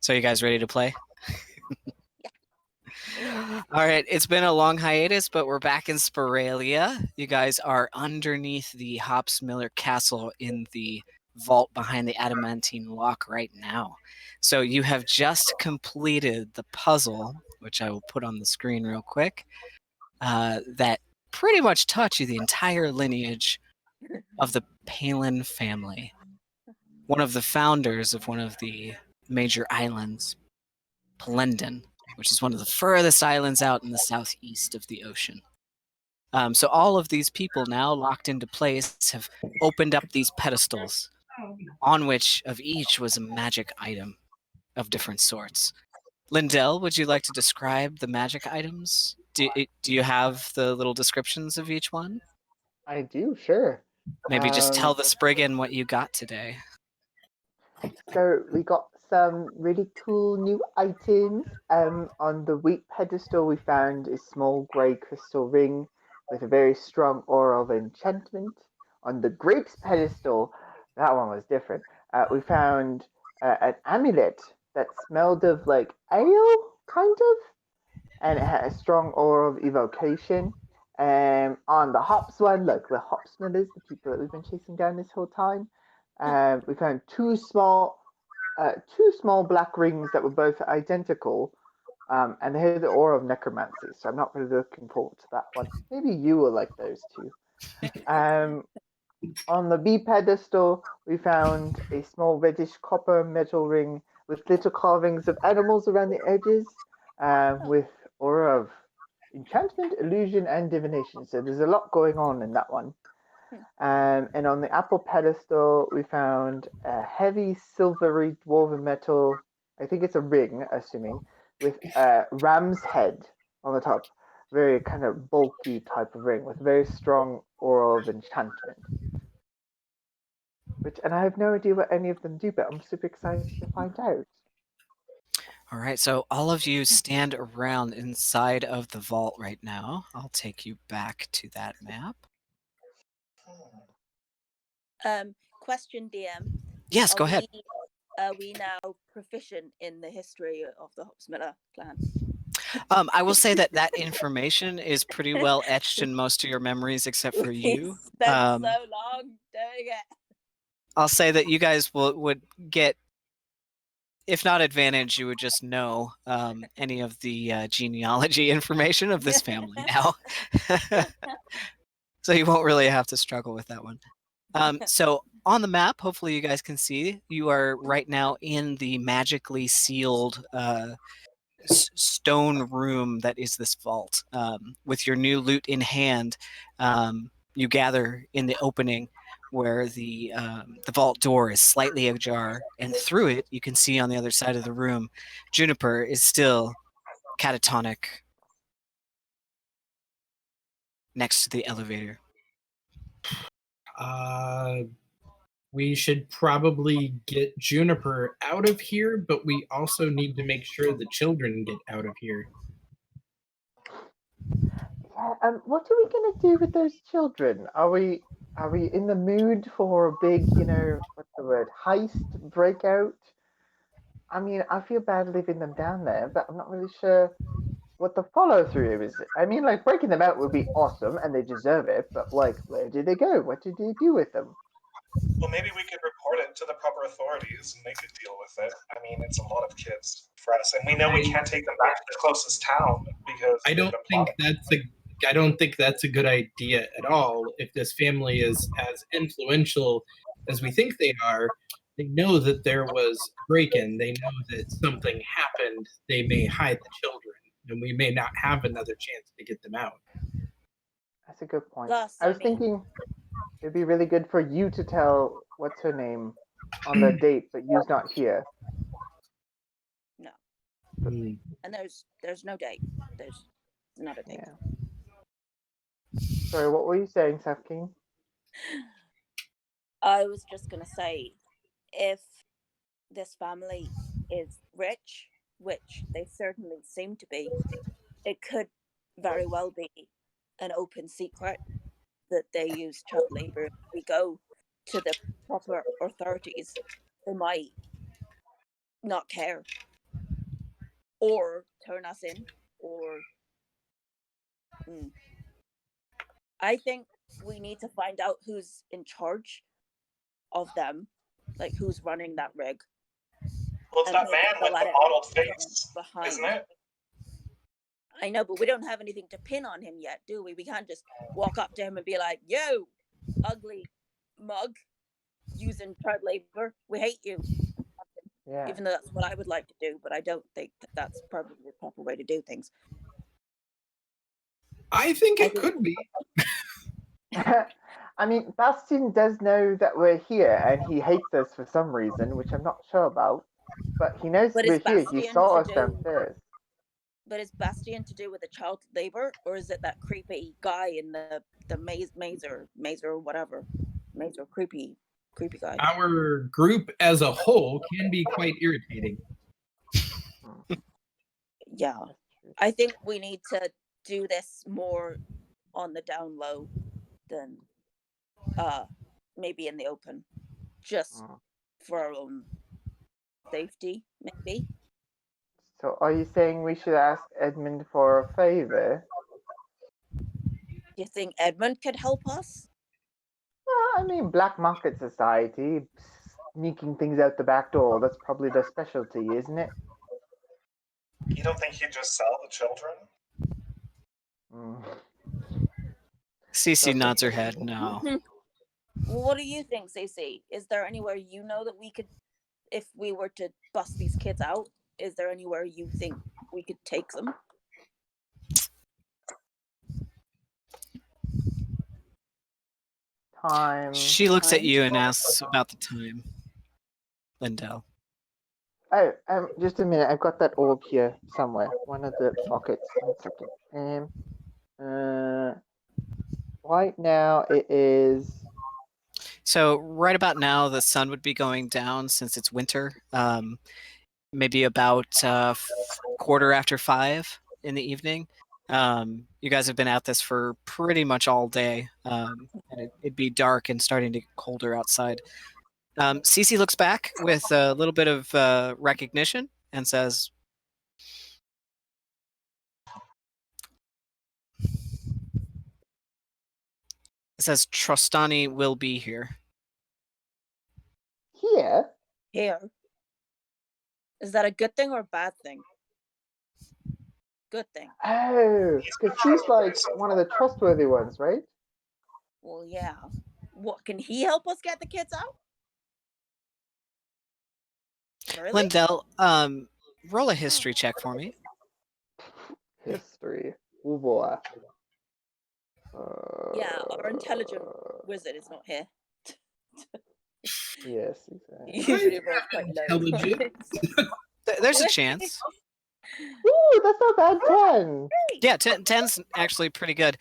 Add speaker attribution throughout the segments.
Speaker 1: So you guys ready to play?
Speaker 2: Yeah.
Speaker 1: All right, it's been a long hiatus, but we're back in Spiralia. You guys are underneath the Hops Miller Castle in the vault behind the adamantine lock right now. So you have just completed the puzzle, which I will put on the screen real quick, that pretty much taught you the entire lineage of the Palin family. One of the founders of one of the major islands, Plendon, which is one of the furthest islands out in the southeast of the ocean. So all of these people now locked into place have opened up these pedestals, on which of each was a magic item of different sorts. Lindell, would you like to describe the magic items? Do you have the little descriptions of each one?
Speaker 3: I do, sure.
Speaker 1: Maybe just tell the Spriggan what you got today.
Speaker 3: So we got some really cool new items. On the wheat pedestal, we found a small grey crystal ring with a very strong aura of enchantment. On the grapes pedestal, that one was different. We found an amulet that smelled of like ale, kind of, and it had a strong aura of evocation. On the hops one, like the hop smellers, the people that we've been chasing down this whole time, we found two small black rings that were both identical, and they had the aura of necromancy. So I'm not really looking forward to that one. Maybe you will like those two. On the B pedestal, we found a small reddish copper metal ring with little carvings of animals around the edges, with aura of enchantment, illusion, and divination. So there's a lot going on in that one. And on the apple pedestal, we found a heavy silvery dwarven metal. I think it's a ring, assuming, with a ram's head on the top. Very kind of bulky type of ring with very strong aura of enchantment. And I have no idea what any of them do, but I'm super excited to find out.
Speaker 1: All right, so all of you stand around inside of the vault right now. I'll take you back to that map.
Speaker 2: Question, DM.
Speaker 1: Yes, go ahead.
Speaker 2: Are we now proficient in the history of the Hopsmiller clan?
Speaker 1: I will say that information is pretty well etched in most of your memories, except for you.
Speaker 2: Spent so long doing it.
Speaker 1: I'll say that you guys would get, if not advantage, you would just know any of the genealogy information of this family now. So you won't really have to struggle with that one. So on the map, hopefully you guys can see, you are right now in the magically sealed stone room that is this vault. With your new loot in hand, you gather in the opening where the vault door is slightly ajar, and through it you can see on the other side of the room, Juniper is still catatonic next to the elevator.
Speaker 4: We should probably get Juniper out of here, but we also need to make sure the children get out of here.
Speaker 3: Yeah, what are we gonna do with those children? Are we in the mood for a big, what's the word, heist breakout? I mean, I feel bad leaving them down there, but I'm not really sure what the follow through is. I mean, like, breaking them out would be awesome, and they deserve it. But like, where did they go? What did they do with them?
Speaker 5: Well, maybe we could report it to the proper authorities, and they could deal with it. I mean, it's a lot of kids for us, and we know we can't take them back to the closest town because
Speaker 4: I don't think that's a good idea at all. If this family is as influential as we think they are, they know that there was a break-in. They know that something happened. They may hide the children, and we may not have another chance to get them out.
Speaker 3: That's a good point. I was thinking it'd be really good for you to tell what's her name on the date, but you's not here.
Speaker 2: No. And there's no date. There's not a date.
Speaker 3: Yeah. Sorry, what were you saying, Safkeen?
Speaker 2: I was just gonna say, if this family is rich, which they certainly seem to be, it could very well be an open secret that they use child labor. If we go to the proper authorities, they might not care or turn us in, or I think we need to find out who's in charge of them, like who's running that rig.
Speaker 5: Well, it's
Speaker 2: and
Speaker 5: that
Speaker 2: maybe
Speaker 5: man with
Speaker 2: let
Speaker 5: the
Speaker 2: it
Speaker 5: mottled
Speaker 2: from
Speaker 5: face,
Speaker 2: behind.
Speaker 5: isn't it?
Speaker 2: I know, but we don't have anything to pin on him yet, do we? We can't just walk up to him and be like, "Yo, ugly mug, using child labor. We hate you."
Speaker 3: Yeah.
Speaker 2: Even though that's what I would like to do, but I don't think that's probably the proper way to do things.
Speaker 4: I think it could be.
Speaker 3: I mean, Bastian does know that we're here, and he hates us for some reason, which I'm not sure about. But he knows
Speaker 2: But
Speaker 3: we're
Speaker 2: is
Speaker 3: here. He
Speaker 2: Bastian
Speaker 3: saw
Speaker 2: to
Speaker 3: us
Speaker 2: do?
Speaker 3: downstairs.
Speaker 2: But is Bastian to do with the child labor, or is it that creepy guy in the mazer or whatever, mazer creepy guy?
Speaker 4: Our group as a whole can be quite irritating.
Speaker 2: Yeah, I think we need to do this more on the down low than maybe in the open, just for our own safety, maybe.
Speaker 3: So, are you saying we should ask Edmund for a favor?
Speaker 2: Do you think Edmund could help us?
Speaker 3: Well, I mean, black market society, sneaking things out the back door, that's probably their specialty, isn't it?
Speaker 5: You don't think he'd just sell the children?
Speaker 1: Cece nods her head. No.
Speaker 2: Well, what do you think, Cece? Is there anywhere you know that we could, if we were to bust these kids out, is there anywhere you think we could take them?
Speaker 3: Time.
Speaker 1: She looks at you and asks about the time. Lindell.
Speaker 3: Oh, just a minute. I've got that orb here somewhere. One of the pockets. 1 second. Right now it is.
Speaker 1: So right about now, the sun would be going down since it's winter. Maybe about 5:15 in the evening. You guys have been at this for pretty much all day, and it'd be dark and starting to get colder outside. Cece looks back with a little bit of recognition and says, Trostani will be here.
Speaker 3: Here?
Speaker 2: Here. Is that a good thing or a bad thing? Good thing.
Speaker 3: Oh, because he's like one of the trustworthy ones, right?
Speaker 2: Well, yeah. What, can he help us get the kids out? Really?
Speaker 1: Lindell, roll a history check for me.
Speaker 3: History. Oh boy.
Speaker 2: Yeah, our intelligent wizard is not here.
Speaker 3: Yes, exactly.
Speaker 2: Usually rolls quite low.
Speaker 4: Intelligent.
Speaker 1: There's a chance.
Speaker 3: Ooh, that's not bad. 10.
Speaker 1: Yeah, 10's actually pretty good.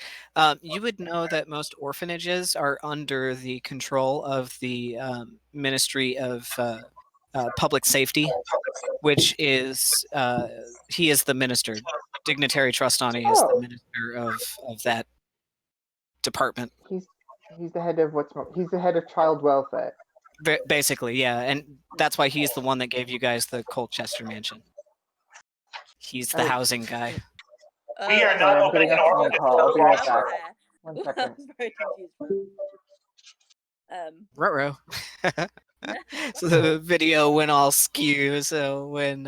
Speaker 1: You would know that most orphanages are under the control of the Ministry of Public Safety, which is he is the minister. Dignitary Trustani is the minister of that department.
Speaker 3: He's the head of he's the head of child welfare.
Speaker 1: Basically, yeah, and that's why he's the one that gave you guys the Colchester mansion. He's the housing guy.
Speaker 5: We are
Speaker 3: Sorry,
Speaker 5: not
Speaker 3: I'm getting
Speaker 5: opening
Speaker 3: a
Speaker 5: an
Speaker 3: phone
Speaker 5: orphanage.
Speaker 3: call. I'll be right back. 1
Speaker 2: I
Speaker 3: second.
Speaker 2: was very confused.
Speaker 1: Ruh-roh. So the video went all skew. So when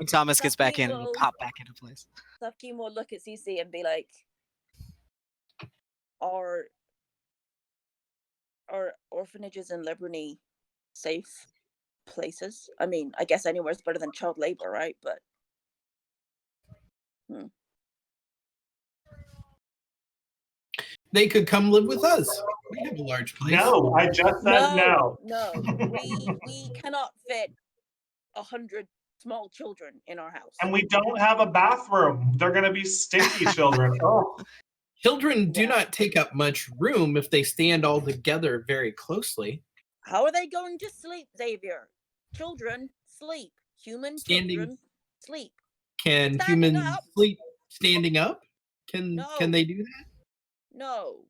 Speaker 1: Thomas gets back in, it'll pop back into place.
Speaker 2: Sufkin will look at Cece and be like, "Are orphanages in Liberty safe places? I mean, I guess anywhere's better than child labor, right? But
Speaker 4: They could come live with us. We have a large place.
Speaker 5: No, I just said no.
Speaker 2: No, we cannot fit 100 small children in our house.
Speaker 5: And we don't have a bathroom. They're going to be stinky children. Oh.
Speaker 4: Children do not take up much room if they stand all together very closely.
Speaker 2: How are they going to sleep, Xavier? Children sleep. Children sleep.
Speaker 4: Can humans sleep standing up? Can they do that?
Speaker 2: No.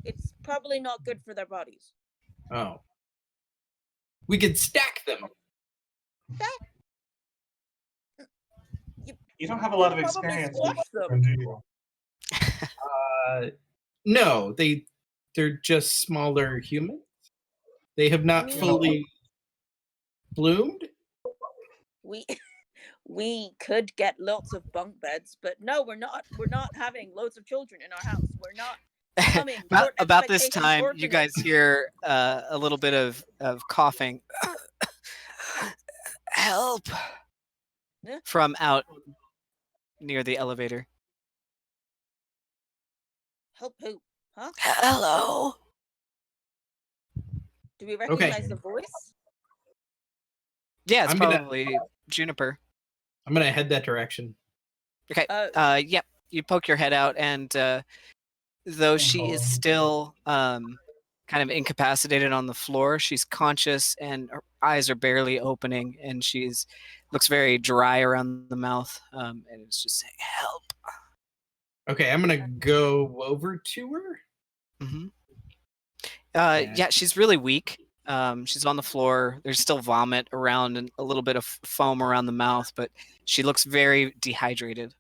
Speaker 2: It's probably not good for their bodies.
Speaker 4: Oh. We could stack them.
Speaker 5: You don't have a lot of
Speaker 2: You probably
Speaker 5: experience,
Speaker 2: squashed them.
Speaker 5: do you?
Speaker 4: No, they're just smaller humans. They have not
Speaker 2: mean-
Speaker 4: fully bloomed.
Speaker 2: We could get lots of bunk beds, but no, we're not having loads of children in our house. We're not coming.
Speaker 1: About this time, you guys hear a little bit of coughing. Help!
Speaker 2: Yeah.
Speaker 1: From out near the elevator.
Speaker 2: Help who? Huh?
Speaker 1: Hello.
Speaker 2: Do we recognize the voice?
Speaker 1: Yeah, it's
Speaker 4: I'm gonna-
Speaker 1: probably Juniper.
Speaker 4: I'm gonna head that direction.
Speaker 1: Okay. Yep. You poke your head out, and though she is still kind of incapacitated on the floor, she's conscious, and her eyes are barely opening, and she's looks very dry around the mouth, and it's just saying, "Help."
Speaker 4: Okay, I'm gonna go over to her.
Speaker 1: Mm-hmm. Yeah, she's really weak. She's on the floor. There's still vomit around and a little bit of foam around the mouth, but she looks very dehydrated.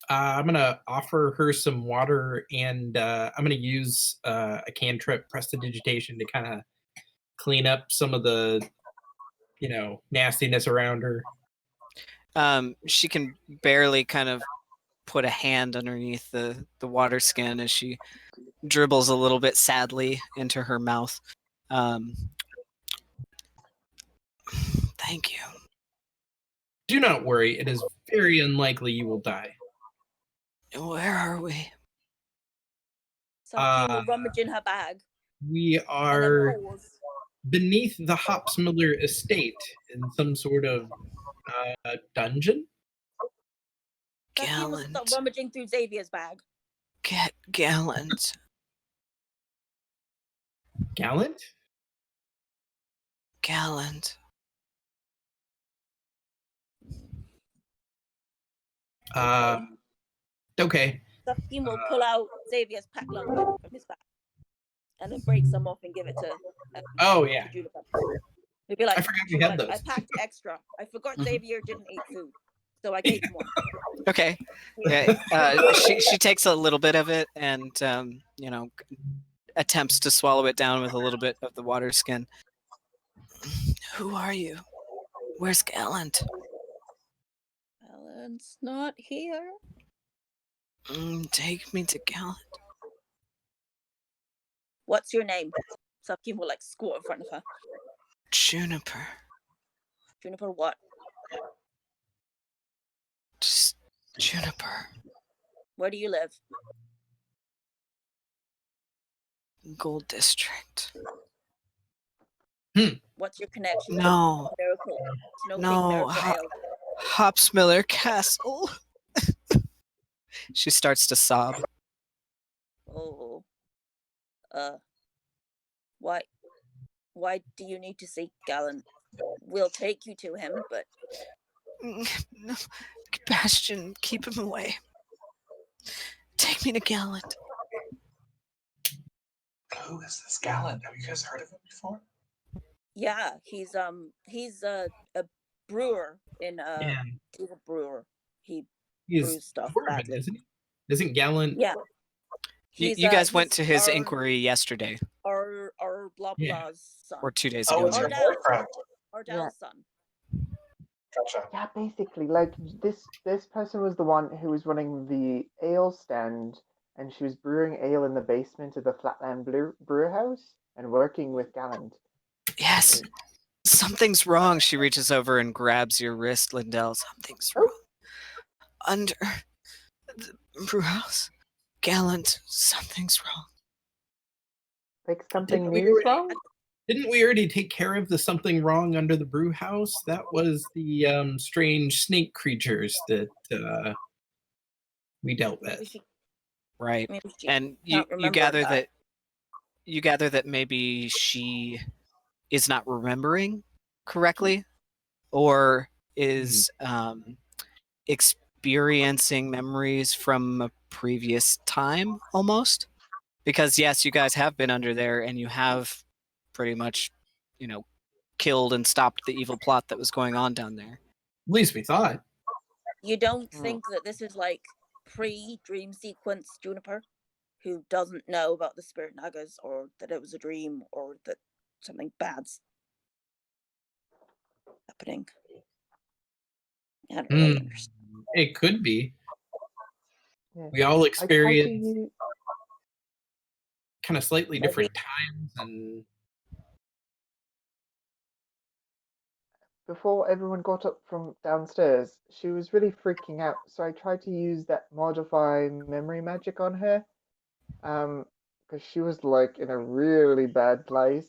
Speaker 4: I'm gonna offer her some water, and I'm gonna use a cantrip prestidigitation to kind of clean up some of the, nastiness around her.
Speaker 1: She can barely kind of put a hand underneath the water skin as she dribbles a little bit sadly into her mouth. Thank you.
Speaker 4: Do not worry. It is very unlikely you will die.
Speaker 1: Where are we?
Speaker 2: Something will rummage in her bag.
Speaker 4: We
Speaker 2: And
Speaker 4: are
Speaker 2: then pause.
Speaker 4: beneath the Hopsmiller estate in some sort of dungeon.
Speaker 2: Something will start
Speaker 1: Gallant.
Speaker 2: rummaging through Xavier's bag.
Speaker 1: Get gallant.
Speaker 4: Gallant?
Speaker 1: Gallant.
Speaker 4: Okay.
Speaker 2: Something will pull out Xavier's pack lunch from his bag. And then break some off and give it to
Speaker 4: Oh, yeah.
Speaker 2: Juniper. He'd be like,
Speaker 4: I forgot we had
Speaker 2: I
Speaker 4: those.
Speaker 2: packed extra. I forgot
Speaker 1: Mhm.
Speaker 2: Xavier didn't eat food. So I gave him one.
Speaker 1: Okay. Yeah, she takes a little bit of it and attempts to swallow it down with a little bit of the water skin. Who are you? Where's Gallant?
Speaker 2: Alan's not here.
Speaker 1: Take me to Gallant.
Speaker 2: What's your name? Sufkin will squat in front of her.
Speaker 1: Juniper.
Speaker 2: Juniper what?
Speaker 1: Just Juniper.
Speaker 2: Where do you live?
Speaker 1: Gold District.
Speaker 2: What's your connection?
Speaker 1: No.
Speaker 2: To Miracle? No.
Speaker 1: No,
Speaker 2: Miracle Ale.
Speaker 1: Hopsmiller Castle. She starts to sob.
Speaker 2: Oh. Why do you need to see Gallant? We'll take you to him, but
Speaker 1: No, Bastion, keep him away. Take me to Gallant.
Speaker 5: Who is this Gallant? Have you guys heard of him before?
Speaker 2: yeah, he's a brewer in
Speaker 4: Yeah.
Speaker 2: he's a brewer. He
Speaker 4: He's
Speaker 2: brews stuff
Speaker 4: dwarven,
Speaker 2: badly.
Speaker 4: isn't he? Isn't Gallant?
Speaker 2: Yeah.
Speaker 1: You guys went
Speaker 2: he's
Speaker 1: to his
Speaker 2: our-
Speaker 1: inquiry yesterday
Speaker 2: Our blah
Speaker 4: Yeah.
Speaker 2: blah's son.
Speaker 1: or 2 days
Speaker 5: Oh,
Speaker 1: ago.
Speaker 5: it's your
Speaker 2: Ardell.
Speaker 5: boyfriend.
Speaker 2: Ardell's son.
Speaker 5: Gotcha.
Speaker 3: Yeah, basically, this person was the one who was running the ale stand, and she was brewing ale in the basement of the Flatland Brew House and working with Gallant.
Speaker 1: Yes. Something's wrong. She reaches over and grabs your wrist, Lindell. Something's wrong. Under the brew house. Gallant, something's wrong.
Speaker 3: Like something
Speaker 4: we
Speaker 3: new is
Speaker 4: already-
Speaker 3: wrong?
Speaker 4: Didn't we already take care of the something wrong under the brew house? That was the strange snake creatures that we dealt
Speaker 2: Maybe
Speaker 4: with.
Speaker 2: she,
Speaker 1: Right.
Speaker 2: maybe she
Speaker 1: And you
Speaker 2: can't remember
Speaker 1: gather that maybe she is not remembering correctly or is experiencing memories from a previous time almost. Because yes, you guys have been under there and you have pretty much, killed and stopped the evil plot that was going on down there.
Speaker 4: At least we thought.
Speaker 2: You don't think that this is like pre-dream sequence Juniper, who doesn't know about the spirit nagas, or that it was a dream, or that something bad's happening? I don't really understand.
Speaker 4: It could be.
Speaker 3: Yeah.
Speaker 4: We all
Speaker 3: I tried to
Speaker 4: experience
Speaker 3: use.
Speaker 4: kind of slightly different times, and
Speaker 3: Before everyone got up from downstairs, she was really freaking out. So I tried to use that modify memory magic on her, because she was like in a really bad place,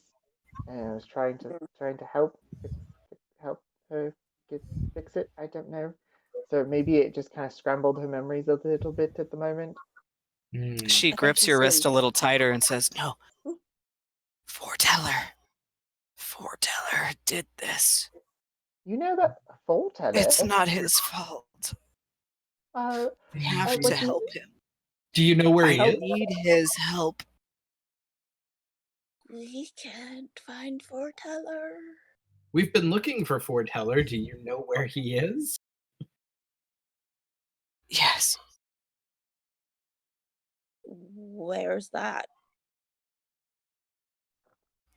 Speaker 3: and I was trying to help her fix it. I don't know. So maybe it just kind of scrambled her memories a little bit at the moment.
Speaker 1: She grips your wrist a little tighter and says, "No, Foreteller did this.
Speaker 3: You know that Foreteller?
Speaker 1: It's not his fault. We have to help him.
Speaker 4: Do you know where he
Speaker 1: I
Speaker 4: is?
Speaker 1: need his help."
Speaker 2: We can't find Foreteller.
Speaker 4: We've been looking for Foreteller. Do you know where he is?
Speaker 1: Yes.
Speaker 2: Where's that?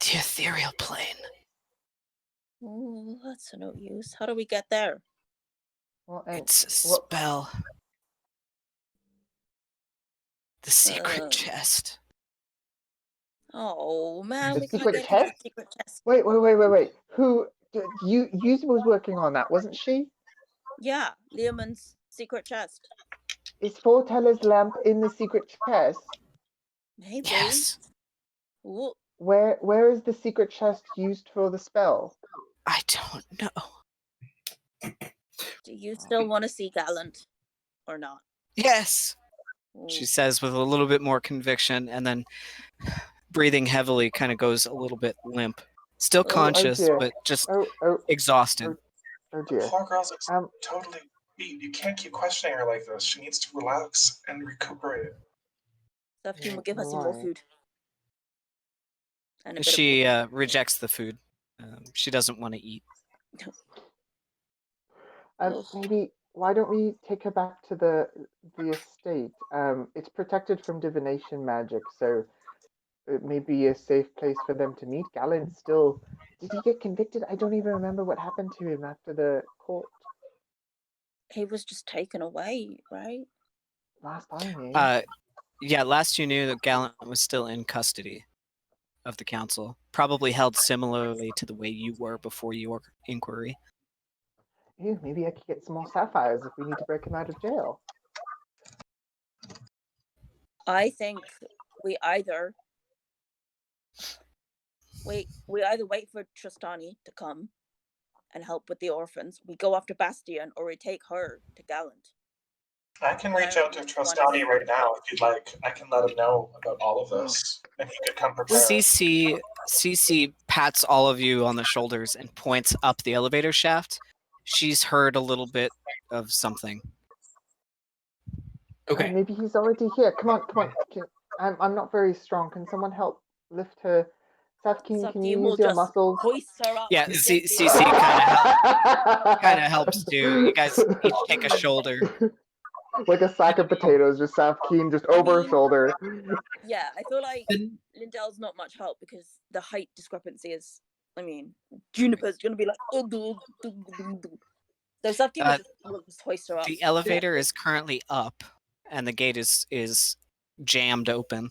Speaker 1: The ethereal plane.
Speaker 2: Oh, that's no use. How do we get there?
Speaker 3: Well,
Speaker 1: It's a spell. The secret
Speaker 2: Uh.
Speaker 1: chest.
Speaker 2: Oh man,
Speaker 3: The
Speaker 2: we can't
Speaker 3: secret
Speaker 2: get into the
Speaker 3: chest?
Speaker 2: secret chest.
Speaker 3: Wait. Who? You was working on that, wasn't she?
Speaker 2: Yeah, Leomund's secret chest.
Speaker 3: Is Foreteller's lamp in the secret chest?
Speaker 2: Maybe.
Speaker 1: Yes.
Speaker 2: Ooh,
Speaker 3: Where is the secret chest used for the spell?
Speaker 1: I don't know.
Speaker 2: do you still want to see Gallant or not?
Speaker 1: Yes,
Speaker 2: Ooh.
Speaker 1: she says with a little bit more conviction, and then breathing heavily kind of goes a little bit limp. Still conscious,
Speaker 3: dear.
Speaker 1: but just
Speaker 3: Oh
Speaker 1: exhausted.
Speaker 3: dear.
Speaker 5: Poor girl's totally beat. You can't keep questioning her like this. She needs to relax and recuperate.
Speaker 2: Safkin will give her some more food. And a bit
Speaker 1: She
Speaker 2: of
Speaker 1: rejects the food. She doesn't want to eat.
Speaker 3: Maybe why don't we take her back to the estate? It's protected from divination magic, so it may be a safe place for them to meet. Gallant's still. Did he get convicted? I don't even remember what happened to him after the court.
Speaker 2: He was just taken away, right?
Speaker 3: Last I knew.
Speaker 1: Yeah, last you knew that Gallant was still in custody of the council, probably held similarly to the way you were before your inquiry.
Speaker 3: Ew, maybe I could get some more sapphires if we need to break him out of jail.
Speaker 2: I think we either wait for Tristani to come and help with the orphans. We go after Bastion, or we take her to Gallant.
Speaker 5: I can reach out to Trostani right now if you'd like. I can let him know about all of this, and he could come prepared.
Speaker 1: Cece pats all of you on the shoulders and points up the elevator shaft. She's heard a little bit of something.
Speaker 4: Okay.
Speaker 3: Maybe he's already here. Come on. I'm not very strong. Can someone help lift her? Safkin, can you use your muscles?
Speaker 2: Hoist her up.
Speaker 1: Yeah, Cece kind of helps too. You guys each take a shoulder.
Speaker 3: Like a sack of potatoes, just Safkin just over her shoulder.
Speaker 2: Yeah, I feel like Lindell's not much help because the height discrepancy is. I mean, Juniper's gonna be like. So Safkin will just hoist her up.
Speaker 1: The elevator is currently up, and the gate is jammed open.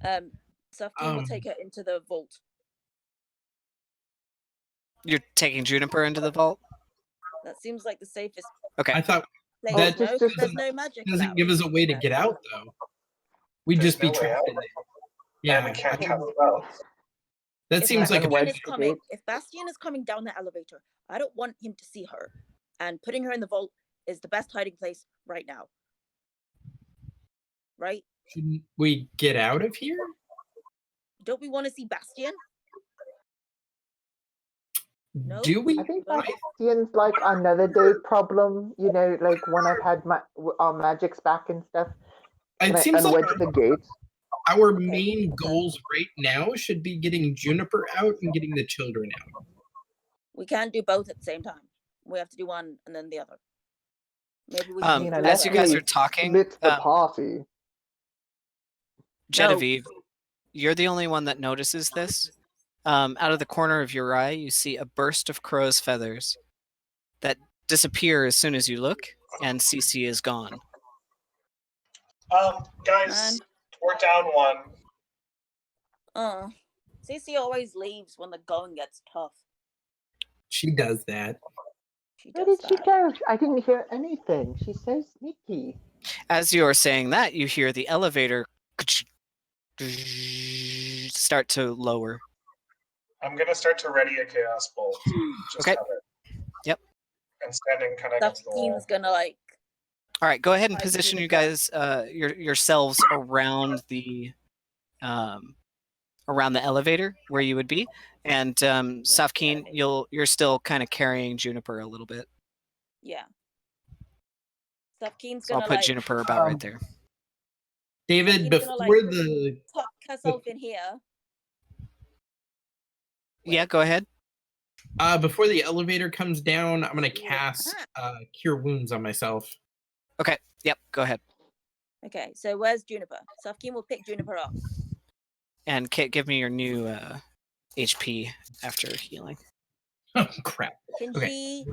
Speaker 2: Safkin will take her into the vault.
Speaker 1: You're taking Juniper into the vault?
Speaker 2: That seems like the safest.
Speaker 1: Okay.
Speaker 4: I thought
Speaker 2: that there's no magic.
Speaker 4: Doesn't give us a way to get out, though. We'd just be trapped in it.
Speaker 5: Yeah, we can't cast spells.
Speaker 4: That seems like
Speaker 2: if Bastion is coming down the elevator, I don't want him to see her. And putting her in the vault is the best hiding place right now. Right?
Speaker 4: Shouldn't we get out of here?
Speaker 2: Don't we want to see Bastion? No?
Speaker 4: Do we?
Speaker 3: I think Bastion's like another day problem, like when I've had our magics back and stuff.
Speaker 4: It seems like
Speaker 3: the gate.
Speaker 4: Our main goals right now should be getting Juniper out and getting the children out.
Speaker 2: We can't do both at the same time. We have to do one and then the other. Maybe we
Speaker 3: I mean,
Speaker 2: can do
Speaker 1: as you guys are
Speaker 3: we
Speaker 1: talking,
Speaker 3: split the party.
Speaker 1: Genevieve, you're the only one that notices this. Out of the corner of your eye, you see a burst of crow's feathers that disappear as soon as you look, and Cece is gone.
Speaker 5: Guys, we're down one.
Speaker 2: Cece always leaves when the going gets tough.
Speaker 4: She does that.
Speaker 3: Where did she go? I didn't hear anything. She's so sneaky.
Speaker 1: As you are saying that, you hear the elevator start to lower.
Speaker 5: I'm gonna start to ready a chaos bolt. Just
Speaker 1: Okay.
Speaker 5: have it.
Speaker 1: Yep.
Speaker 5: And standing kind of against the wall.
Speaker 2: Safkeen's gonna like.
Speaker 1: All right, go ahead and
Speaker 2: I
Speaker 1: position
Speaker 2: see
Speaker 1: you
Speaker 2: the
Speaker 1: guys yourselves around the elevator where you would be, and Safkeen, you're still kind of carrying Juniper a little bit.
Speaker 2: Yeah. Safkeen's
Speaker 1: So I'll
Speaker 2: gonna
Speaker 1: put
Speaker 2: like
Speaker 1: Juniper about right there.
Speaker 4: David,
Speaker 2: Safkeen's
Speaker 4: before
Speaker 2: gonna, like,
Speaker 4: the
Speaker 2: tuck herself in here.
Speaker 1: Yeah, go ahead.
Speaker 4: before the elevator comes down, I'm gonna cast Cure Wounds on myself.
Speaker 1: Okay. Yep. Go ahead.
Speaker 2: Okay, so where's Juniper? Safkeen will pick Juniper up.
Speaker 1: And Kit, give me your new HP after healing.
Speaker 4: Oh crap!
Speaker 2: Can
Speaker 4: Okay.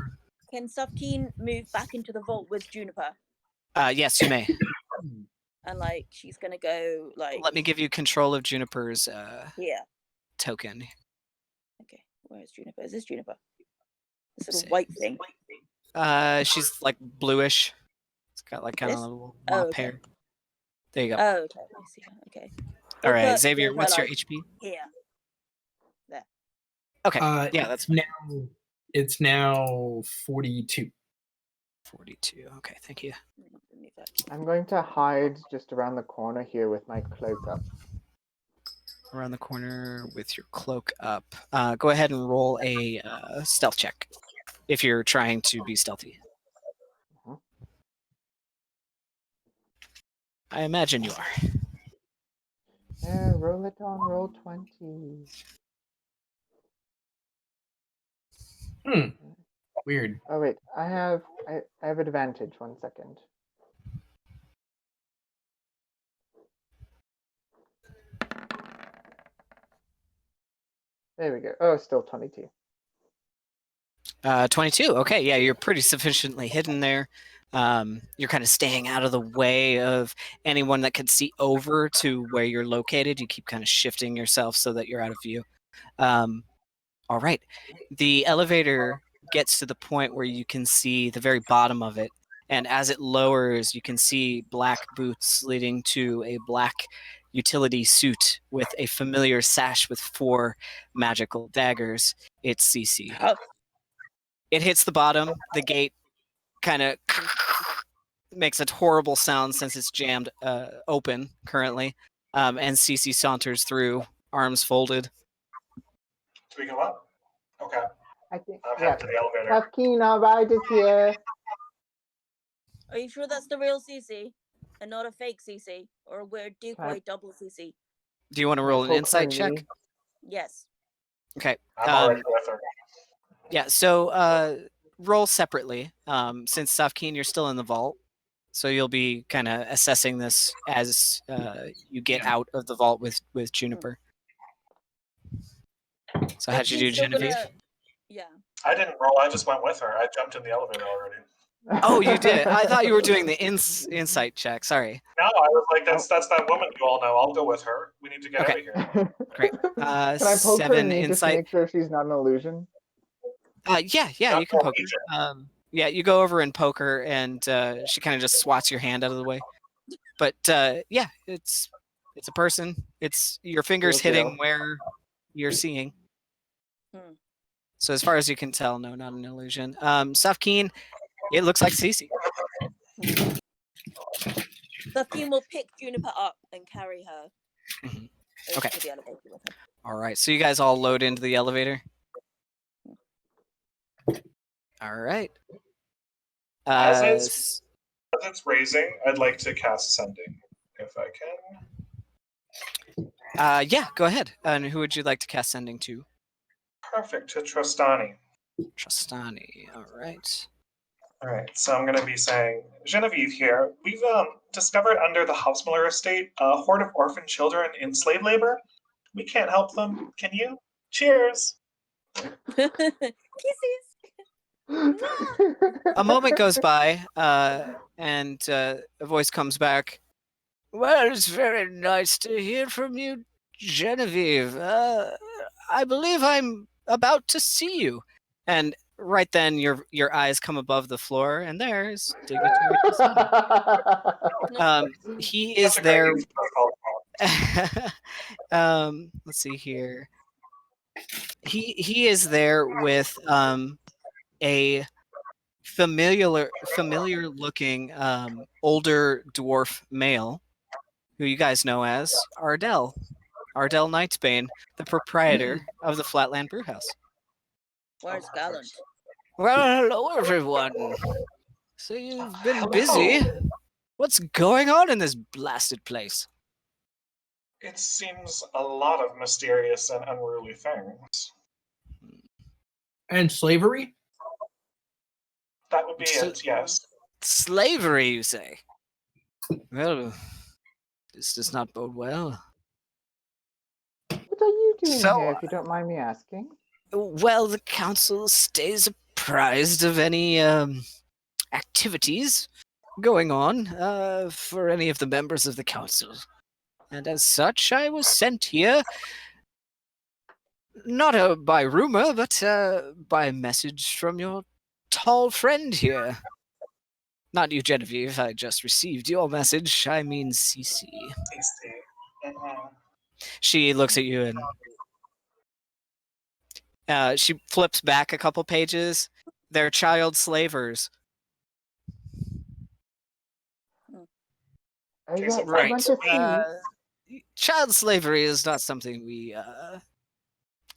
Speaker 2: Can Safkeen move back into the vault with Juniper?
Speaker 1: Yes, you may.
Speaker 2: And like she's gonna go like.
Speaker 1: Let me give you control of Juniper's
Speaker 2: here.
Speaker 1: token.
Speaker 2: Okay, where's Juniper? Is this Juniper? This
Speaker 1: Let's
Speaker 2: little
Speaker 1: see.
Speaker 2: white thing.
Speaker 1: She's like bluish. It's got like kind of a
Speaker 2: This?
Speaker 1: little
Speaker 2: Oh,
Speaker 1: mop
Speaker 2: okay.
Speaker 1: hair. There you go.
Speaker 2: Oh, okay. I see her. Okay.
Speaker 1: All right,
Speaker 2: We'll
Speaker 1: Xavier,
Speaker 2: put
Speaker 1: what's
Speaker 2: her,
Speaker 1: your
Speaker 2: like,
Speaker 1: HP?
Speaker 2: Here. There.
Speaker 1: Okay. Yeah, that's fine.
Speaker 4: It's now 42.
Speaker 1: 42. Okay, thank you.
Speaker 3: I'm going to hide just around the corner here with my cloak up.
Speaker 1: Around the corner with your cloak up. Go ahead and roll a stealth check if you're trying to be stealthy.
Speaker 3: Mhm.
Speaker 1: I imagine you are.
Speaker 3: Yeah, roll it on roll 20.
Speaker 4: Weird.
Speaker 3: Oh wait, I have advantage. 1 second. There we go. Oh, still 22.
Speaker 1: 22. Okay, yeah, you're pretty sufficiently hidden there. You're kind of staying out of the way of anyone that could see over to where you're located. You keep kind of shifting yourself so that you're out of view. All right. The elevator gets to the point where you can see the very bottom of it. And as it lowers, you can see black boots leading to a black utility suit with a familiar sash with 4 magical daggers. It's Cece.
Speaker 2: Oh.
Speaker 1: It hits the bottom. The gate kind of makes a horrible sound since it's jammed open currently. And Cece saunters through, arms folded.
Speaker 5: Do we go up? Okay.
Speaker 3: I think.
Speaker 5: I'm
Speaker 3: Yeah.
Speaker 5: heading to the elevator.
Speaker 3: Safkeen, our ride is here.
Speaker 2: Are you sure that's the real Cece and not a fake Cece or a weird decoy
Speaker 3: Right.
Speaker 2: double Cece?
Speaker 1: Do you want to roll an insight check?
Speaker 2: Yes.
Speaker 1: Okay.
Speaker 5: I'm already with her.
Speaker 1: Yeah, so roll separately. Since Safkeen, you're still in the vault, so you'll be kind of assessing this as you get out of the vault with Juniper. So how'd you do, Genevieve?
Speaker 2: Yeah.
Speaker 5: I didn't roll. I just went with her. I jumped in the elevator already.
Speaker 1: Oh, you did. I thought you were doing the insight check. Sorry.
Speaker 5: No, I was like, that's that woman you all know. I'll go with her. We need to get out of here.
Speaker 1: Great.
Speaker 3: Can I poke her
Speaker 1: 7
Speaker 3: and just
Speaker 1: insight.
Speaker 3: make sure she's not an illusion?
Speaker 1: Yeah, you can poke her. Yeah, you go over and poke her, and she kind of just swats your hand out of the way. But yeah, it's a person. It's your fingers
Speaker 3: Real
Speaker 1: hitting
Speaker 3: deal.
Speaker 1: where you're seeing. So as far as you can tell, no, not an illusion. Safkeen, it looks like Cece.
Speaker 2: Safkeen will pick Juniper up and carry her.
Speaker 1: Mhm.
Speaker 2: over
Speaker 1: Okay.
Speaker 2: to the elevator with her.
Speaker 1: All right, so you guys all load into the elevator. All right.
Speaker 5: As it's raising, I'd like to cast Sending, if I can.
Speaker 1: Yeah, go ahead. And who would you like to cast Sending to?
Speaker 5: Perfect, to Trostani.
Speaker 1: Trastani. All right.
Speaker 5: All right, so I'm going to be saying, Genevieve here. We've discovered under the Hausmiller estate a horde of orphan children in slave labor. We can't help them. Can you? Cheers.
Speaker 2: Kisses.
Speaker 1: A moment goes by, and a voice comes back. Well, it's very nice to hear from you, Genevieve. I believe I'm about to see you. And right then, your eyes come above the floor, and there's Dignitary Trastani. He is
Speaker 5: Such a great
Speaker 1: there.
Speaker 5: name for a
Speaker 1: Let's see here. He is there with a familiar looking older dwarf male who you guys know as Ardell Nightsbane, the proprietor of the Flatland Brewhouse.
Speaker 2: Where's Gallant?
Speaker 1: Well, hello everyone. So you've been
Speaker 5: Hello.
Speaker 1: busy. What's going on in this blasted place?
Speaker 5: It seems a lot of mysterious and unruly things.
Speaker 4: And slavery?
Speaker 5: That would be it, yes.
Speaker 1: Slavery, you say? Well, this does not bode well.
Speaker 3: What are you doing
Speaker 1: So,
Speaker 3: here, if you don't mind me asking?
Speaker 1: Well, the council stays apprised of any activities going on for any of the members of the council. And as such, I was sent here, not by rumor, but by a message from your tall friend here. Not you, Genevieve. I just received your message. I mean Cece. She looks at you and she flips back a couple pages. They're child slavers.
Speaker 3: Yeah, I
Speaker 1: Right.
Speaker 3: want to see.
Speaker 1: Child slavery is not something we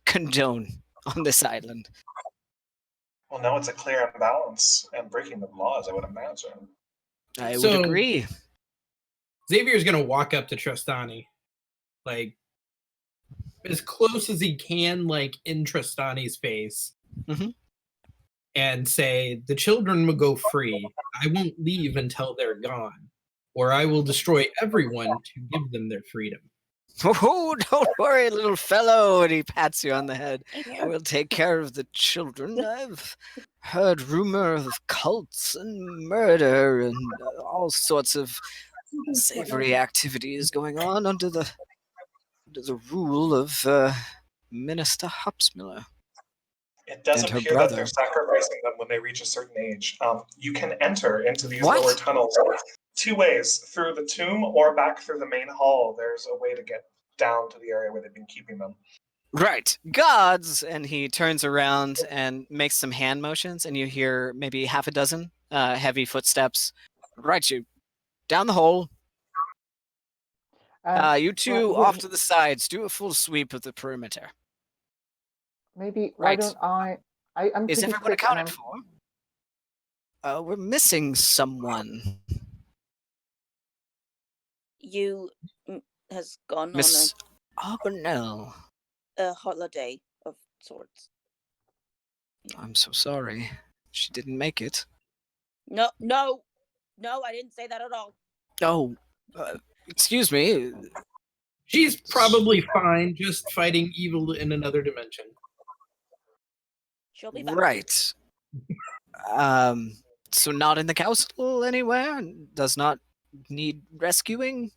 Speaker 1: condone on this island.
Speaker 5: Well, no, it's a clear imbalance and breaking the laws, I would imagine.
Speaker 1: I would agree.
Speaker 4: Xavier's gonna walk up to Trastani, like as close as he can, like in Trastani's face, and say, "The children will go free. I won't leave until they're gone, or I will destroy everyone to give them their freedom."
Speaker 1: Oh, don't worry, little fellow. And he pats you on the head. We'll take care of the children. I've heard rumor of cults and murder and all sorts of savory activities going on under the rule of Minister Hopsmiller.
Speaker 5: It does
Speaker 1: and her
Speaker 5: appear that
Speaker 1: brother.
Speaker 5: they're sacrificing them when they reach a certain age. You can enter into these
Speaker 1: What?
Speaker 5: lower tunnels two ways, through the tomb or back through the main hall. There's a way to get down to the area where they've been keeping them.
Speaker 1: Right, gods! And he turns around and makes some hand motions, and you hear maybe half a dozen heavy footsteps. Right, you down the hole. You two
Speaker 3: well,
Speaker 1: off to the sides. Do a full sweep of the perimeter.
Speaker 3: Maybe why
Speaker 1: Right.
Speaker 3: don't I'm
Speaker 1: Is
Speaker 3: pretty
Speaker 1: everyone
Speaker 3: sick and
Speaker 1: accounted for? We're missing someone.
Speaker 2: You has gone
Speaker 1: Miss Auburnell.
Speaker 2: on a holiday of sorts.
Speaker 1: I'm so sorry. She didn't make it.
Speaker 2: No, I didn't say that at all.
Speaker 1: Oh, excuse me.
Speaker 4: She's probably fine, just fighting evil in another dimension.
Speaker 2: She'll be back.
Speaker 1: Right. So not in the council anywhere? Does not need rescuing?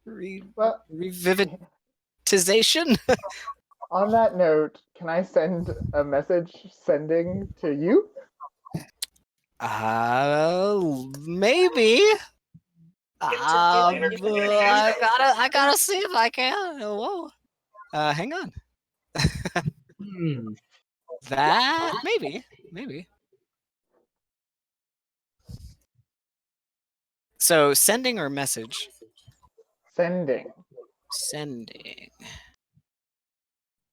Speaker 3: Well,
Speaker 1: Revivitization?
Speaker 3: on that note, can I send a message sending to you?
Speaker 1: Maybe. I gotta see if I can. Whoa. Hang on. That maybe. So sending or message?
Speaker 3: Sending.
Speaker 1: Sending.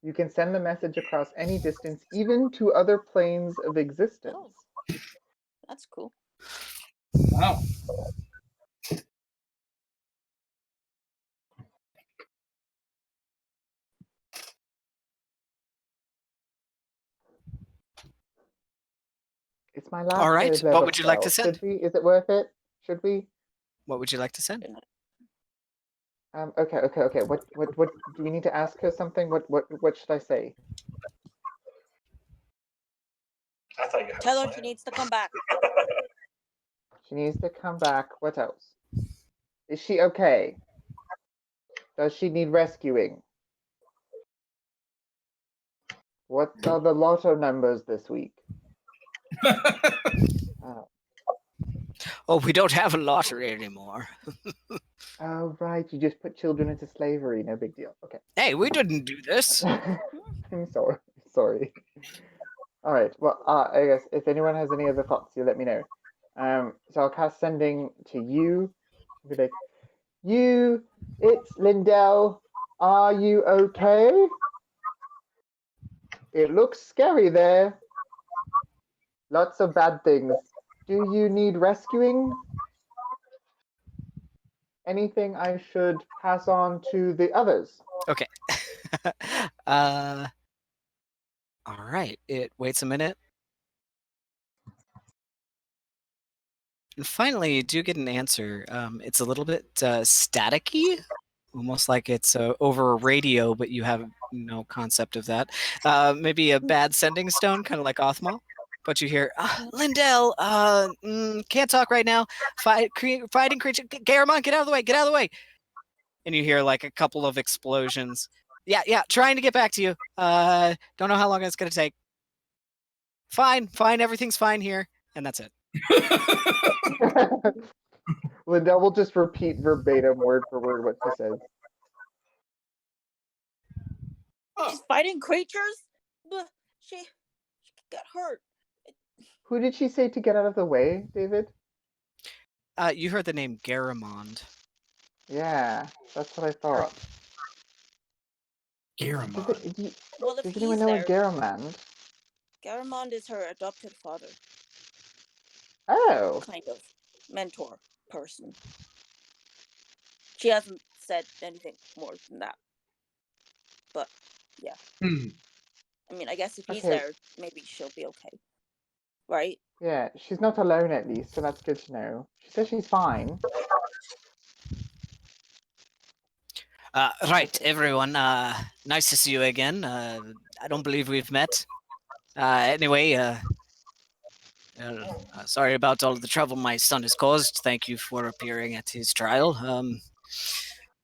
Speaker 3: You can send the message across any distance, even to other planes of existence.
Speaker 2: Oh, that's cool.
Speaker 4: Wow.
Speaker 3: It's my last
Speaker 1: All right.
Speaker 3: third
Speaker 1: What
Speaker 3: level
Speaker 1: would you like to
Speaker 3: spell.
Speaker 1: send?
Speaker 3: Should we? Is it worth it? Should we?
Speaker 1: What would you like to send?
Speaker 3: Okay. What do we need to ask her something? What should I say?
Speaker 5: I thought you had
Speaker 2: Tell
Speaker 5: a
Speaker 2: her
Speaker 5: plan.
Speaker 2: she needs to come back.
Speaker 3: She needs to come back. What else? Is she okay? Does she need rescuing? What are the lotto numbers this week?
Speaker 1: Oh, we don't have a lottery anymore.
Speaker 3: Oh, right. You just put children into slavery. No big deal. Okay.
Speaker 1: Hey, we didn't do this.
Speaker 3: I'm sorry. Sorry. All right. Well, I guess if anyone has any other thoughts, you let me know. So I'll cast sending to you. Be like, you. It's Lindell. Are you okay? It looks scary there. Lots of bad things. Do you need rescuing? Anything I should pass on to the others?
Speaker 1: Okay. All right. It waits a minute. And finally, you do get an answer. It's a little bit staticky, almost like it's over a radio, but you have no concept of that. Maybe a bad sending stone, kind of like Othmal. But you hear, Lindell, can't talk right now. Fighting creature. Garamon, get out of the way. Get out of the way. And you hear like a couple of explosions. Yeah, trying to get back to you. Don't know how long it's going to take. Fine, everything's fine here. And that's it.
Speaker 3: Lindell will just repeat verbatim, word for word, what she says.
Speaker 2: She's fighting creatures? But she got hurt.
Speaker 3: Who did she say to get out of the way, David?
Speaker 1: You heard the name Garamond.
Speaker 3: Yeah, that's what I thought.
Speaker 4: Garamond.
Speaker 2: Well, if
Speaker 3: Does
Speaker 2: he's
Speaker 3: anyone know
Speaker 2: there,
Speaker 3: a Garamond?
Speaker 2: Garamond is her adopted father.
Speaker 3: Oh.
Speaker 2: Kind of mentor person. She hasn't said anything more than that. But, yeah. I mean, I guess if he's there, maybe she'll be okay. Right?
Speaker 3: Yeah, she's not alone at least, so that's good to know. She says she's fine.
Speaker 1: Right, everyone. Nice to see you again. I don't believe we've met. Anyway, sorry about all the trouble my son has caused. Thank you for appearing at his trial.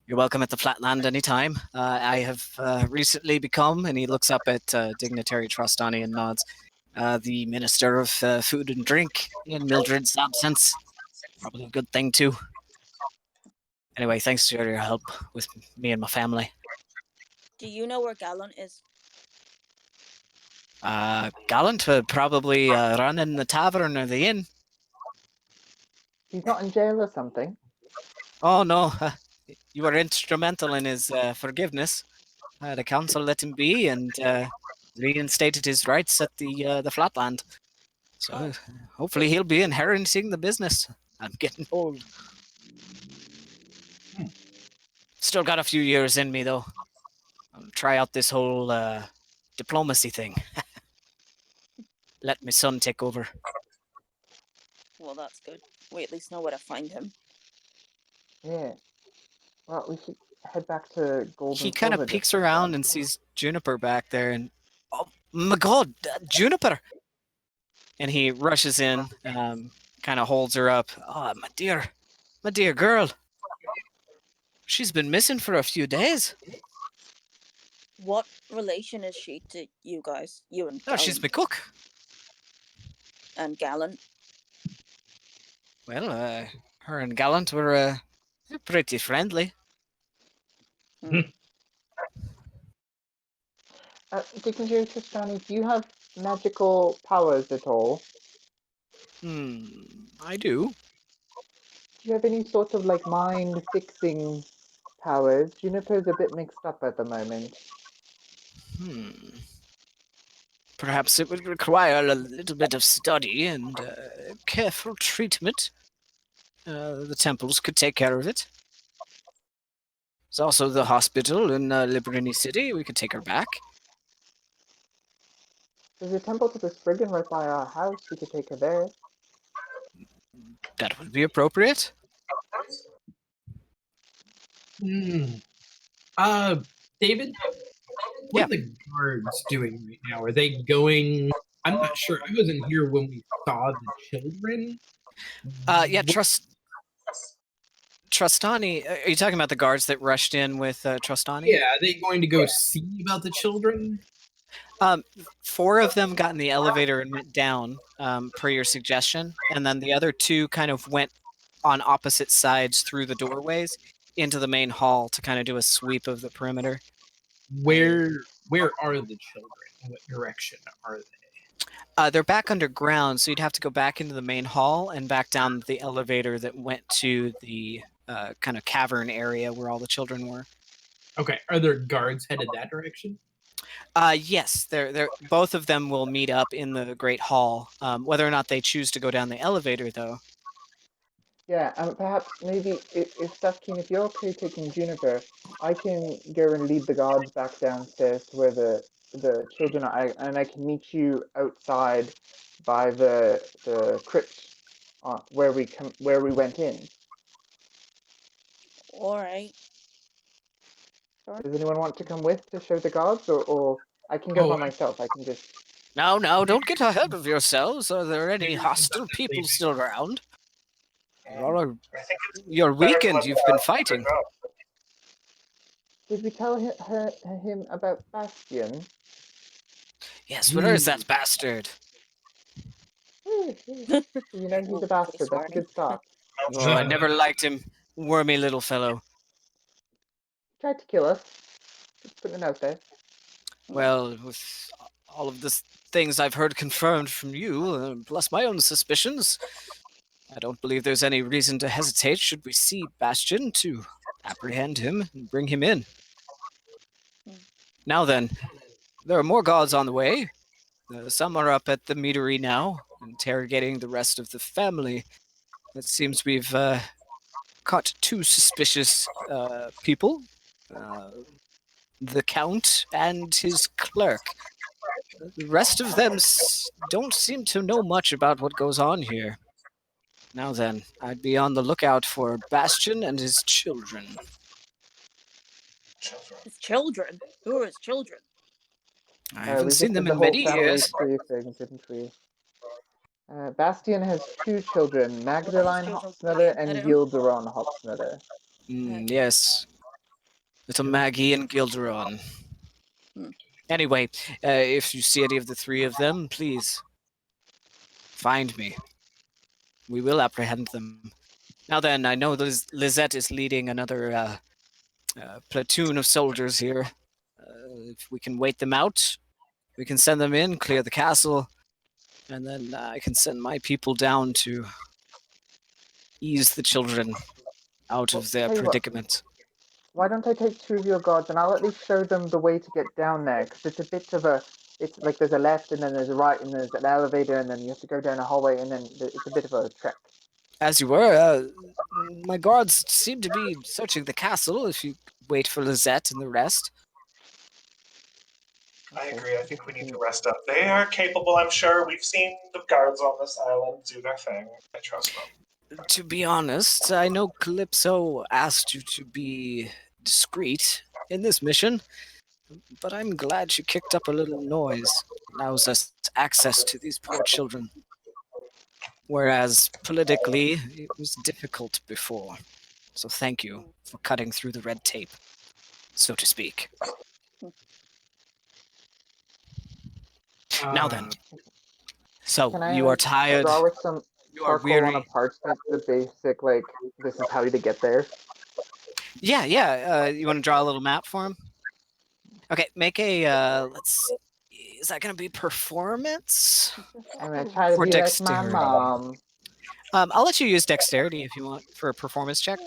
Speaker 1: You're welcome at the Flatland anytime. I have recently become, and he looks up at Dignitary Trustani and nods, the Minister of Food and Drink in Mildred's absence. Probably a good thing, too. Anyway, thanks for your help with me and my family.
Speaker 2: Do you know where Gallant is?
Speaker 1: Gallant probably running the tavern or the inn.
Speaker 3: He's not in jail or something.
Speaker 1: Oh, no. You were instrumental in his forgiveness. The council let him be and reinstated his rights at the Flatland. So hopefully he'll be inheriting the business. I'm getting old. Still got a few years in me, though. I'll try out this whole diplomacy thing. Let my son take over.
Speaker 2: Well, that's good. We at least know where to find him.
Speaker 3: Yeah. Well, we should head back to Gold.
Speaker 1: He kind of peeks around and sees Juniper back there, and oh my God, Juniper! And he rushes in, kind of holds her up. Oh, my dear girl. She's been missing for a few days.
Speaker 2: What relation is she to you guys? You and Gallant?
Speaker 1: Oh, she's my cook.
Speaker 2: And Gallant?
Speaker 1: Well, her and Gallant were pretty friendly.
Speaker 3: Dignitary Tristani, do you have magical powers at all?
Speaker 1: I do.
Speaker 3: Do you have any sort of like mind fixing powers? Juniper's a bit mixed up at the moment.
Speaker 1: Perhaps it would require a little bit of study and careful treatment. The temples could take care of it. There's also the hospital in Liberty City. We could take her back.
Speaker 3: There's a temple to the Spriggan right by our house. We could take her there.
Speaker 1: That would be appropriate.
Speaker 4: David, what are the guards doing right now? Are they going? I'm not sure. I wasn't here when we saw the children.
Speaker 1: Yeah, Trustani. Are you talking about the guards that rushed in with Trustani?
Speaker 4: Yeah, are they going to go see about the children?
Speaker 1: 4 of them got in the elevator and went down, per your suggestion, and then the other 2 kind of went on opposite sides through the doorways into the main hall to kind of do a sweep of the perimeter.
Speaker 4: Where are the children? In what direction are they?
Speaker 1: They're back underground, so you'd have to go back into the main hall and back down the elevator that went to the kind of cavern area where all the children were.
Speaker 4: Okay, are there guards headed that direction?
Speaker 1: Yes, they're both of them will meet up in the Great Hall. Whether or not they choose to go down the elevator, though.
Speaker 3: Yeah, perhaps maybe if Safkeen, if you're okay taking Juniper, I can go and lead the guards back downstairs to where the children are, and I can meet you outside by the crypt where we went in.
Speaker 2: All right. Sure.
Speaker 3: Does anyone want to come with to show the guards, or I can go by myself? I can just.
Speaker 1: No, don't get ahead of yourselves. Are there any hostile people still around? You're weakened. You've been fighting.
Speaker 3: Did we tell him about Bastion?
Speaker 1: Yes, where is that bastard?
Speaker 3: You know, he's a bastard. That's a good start.
Speaker 1: Oh, I never liked him. Wormy little fellow.
Speaker 3: Tried to kill us. Just putting it out there.
Speaker 1: Well, with all of the things I've heard confirmed from you, plus my own suspicions, I don't believe there's any reason to hesitate should we see Bastion to apprehend him and bring him in. Now then, there are more guards on the way. Some are up at the meadery now, interrogating the rest of the family. It seems we've caught 2 suspicious people. The Count and his clerk. The rest of them don't seem to know much about what goes on here. Now then, I'd be on the lookout for Bastion and his children.
Speaker 2: His children? Who are his children?
Speaker 1: I haven't
Speaker 3: We
Speaker 1: seen
Speaker 3: just
Speaker 1: them
Speaker 3: did the
Speaker 1: in
Speaker 3: whole
Speaker 1: many
Speaker 3: family
Speaker 1: years.
Speaker 3: tree thing, didn't we? Bastion has 2 children, Magdalene Hopsmiller and Gilderon Hopsmiller.
Speaker 1: Yes. Little Maggie and Gilderon.
Speaker 2: Hmm.
Speaker 1: Anyway, if you see any of the 3 of them, please find me. We will apprehend them. Now then, I know Lizette is leading another platoon of soldiers here. If we can wait them out, we can send them in, clear the castle, and then I can send my people down to ease the children out of their predicament.
Speaker 3: Why don't I take 2 of your guards and I'll at least show them the way to get down there, because it's a bit of a, it's like there's a left and then there's a right and there's an elevator and then you have to go down a hallway and then it's a bit of a trek.
Speaker 1: As you were, my guards seem to be searching the castle if you wait for Lizette and the rest.
Speaker 5: I agree. I think we need to rest up. They are capable, I'm sure. We've seen the guards on this island do their thing. I trust them.
Speaker 1: To be honest, I know Calypso asked you to be discreet in this mission, but I'm glad she kicked up a little noise. Allows us access to these poor children. Whereas politically, it was difficult before. So thank you for cutting through the red tape, so to speak. Now then. So, you are tired.
Speaker 3: Draw with some
Speaker 1: You are
Speaker 3: charcoal on a
Speaker 1: weary.
Speaker 3: parchment, the basic, like, this is how to get there.
Speaker 1: Yeah. You want to draw a little map for him? Okay, make a, let's see. Is that going to be performance?
Speaker 3: I'm going to try to
Speaker 1: Or
Speaker 3: be like my
Speaker 1: dexterity.
Speaker 3: mom.
Speaker 1: I'll let you use dexterity if you want for a performance check.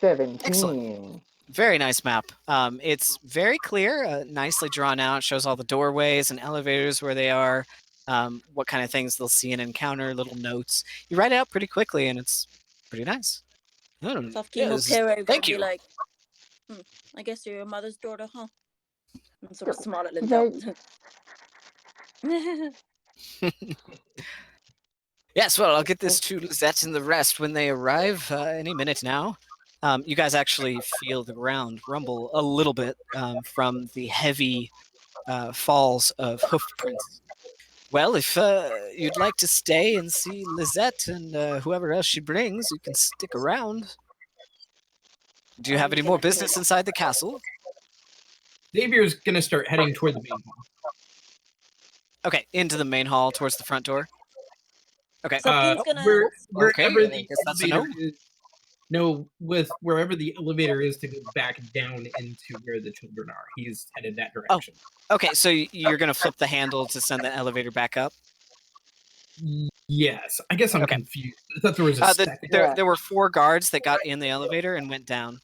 Speaker 3: 17.
Speaker 1: Excellent. Very nice map. It's very clear, nicely drawn out, shows all the doorways and elevators where they are, what kind of things they'll see and encounter, little notes. You write it out pretty quickly, and it's pretty nice.
Speaker 2: Safkeen will carry
Speaker 1: Thank
Speaker 2: be
Speaker 1: you.
Speaker 2: like, I guess you're your mother's daughter, huh? And sort of smile at
Speaker 3: Yeah.
Speaker 2: Lindell.
Speaker 1: Yes, well, I'll get this to Lizette and the rest when they arrive any minute now. You guys actually feel the ground rumble a little bit from the heavy falls of hoof prints. Well, if you'd like to stay and see Lizette and whoever else she brings, you can stick around. Do you have any more business inside the castle?
Speaker 4: Xavier's gonna start heading toward the main hall.
Speaker 1: Okay, into the main hall towards the front door. Okay.
Speaker 2: Something's gonna.
Speaker 4: Wherever
Speaker 1: Okay,
Speaker 4: the
Speaker 1: I guess that's a
Speaker 4: elevator
Speaker 1: no.
Speaker 4: is. No, with wherever the elevator is to go back down into where the children are. He's headed that direction.
Speaker 1: Okay, so you're going to flip the handle to send the elevator back up?
Speaker 4: Yes. I guess I'm
Speaker 1: Okay.
Speaker 4: confused. I thought there was a second.
Speaker 1: There were 4 guards that got in the elevator and went down.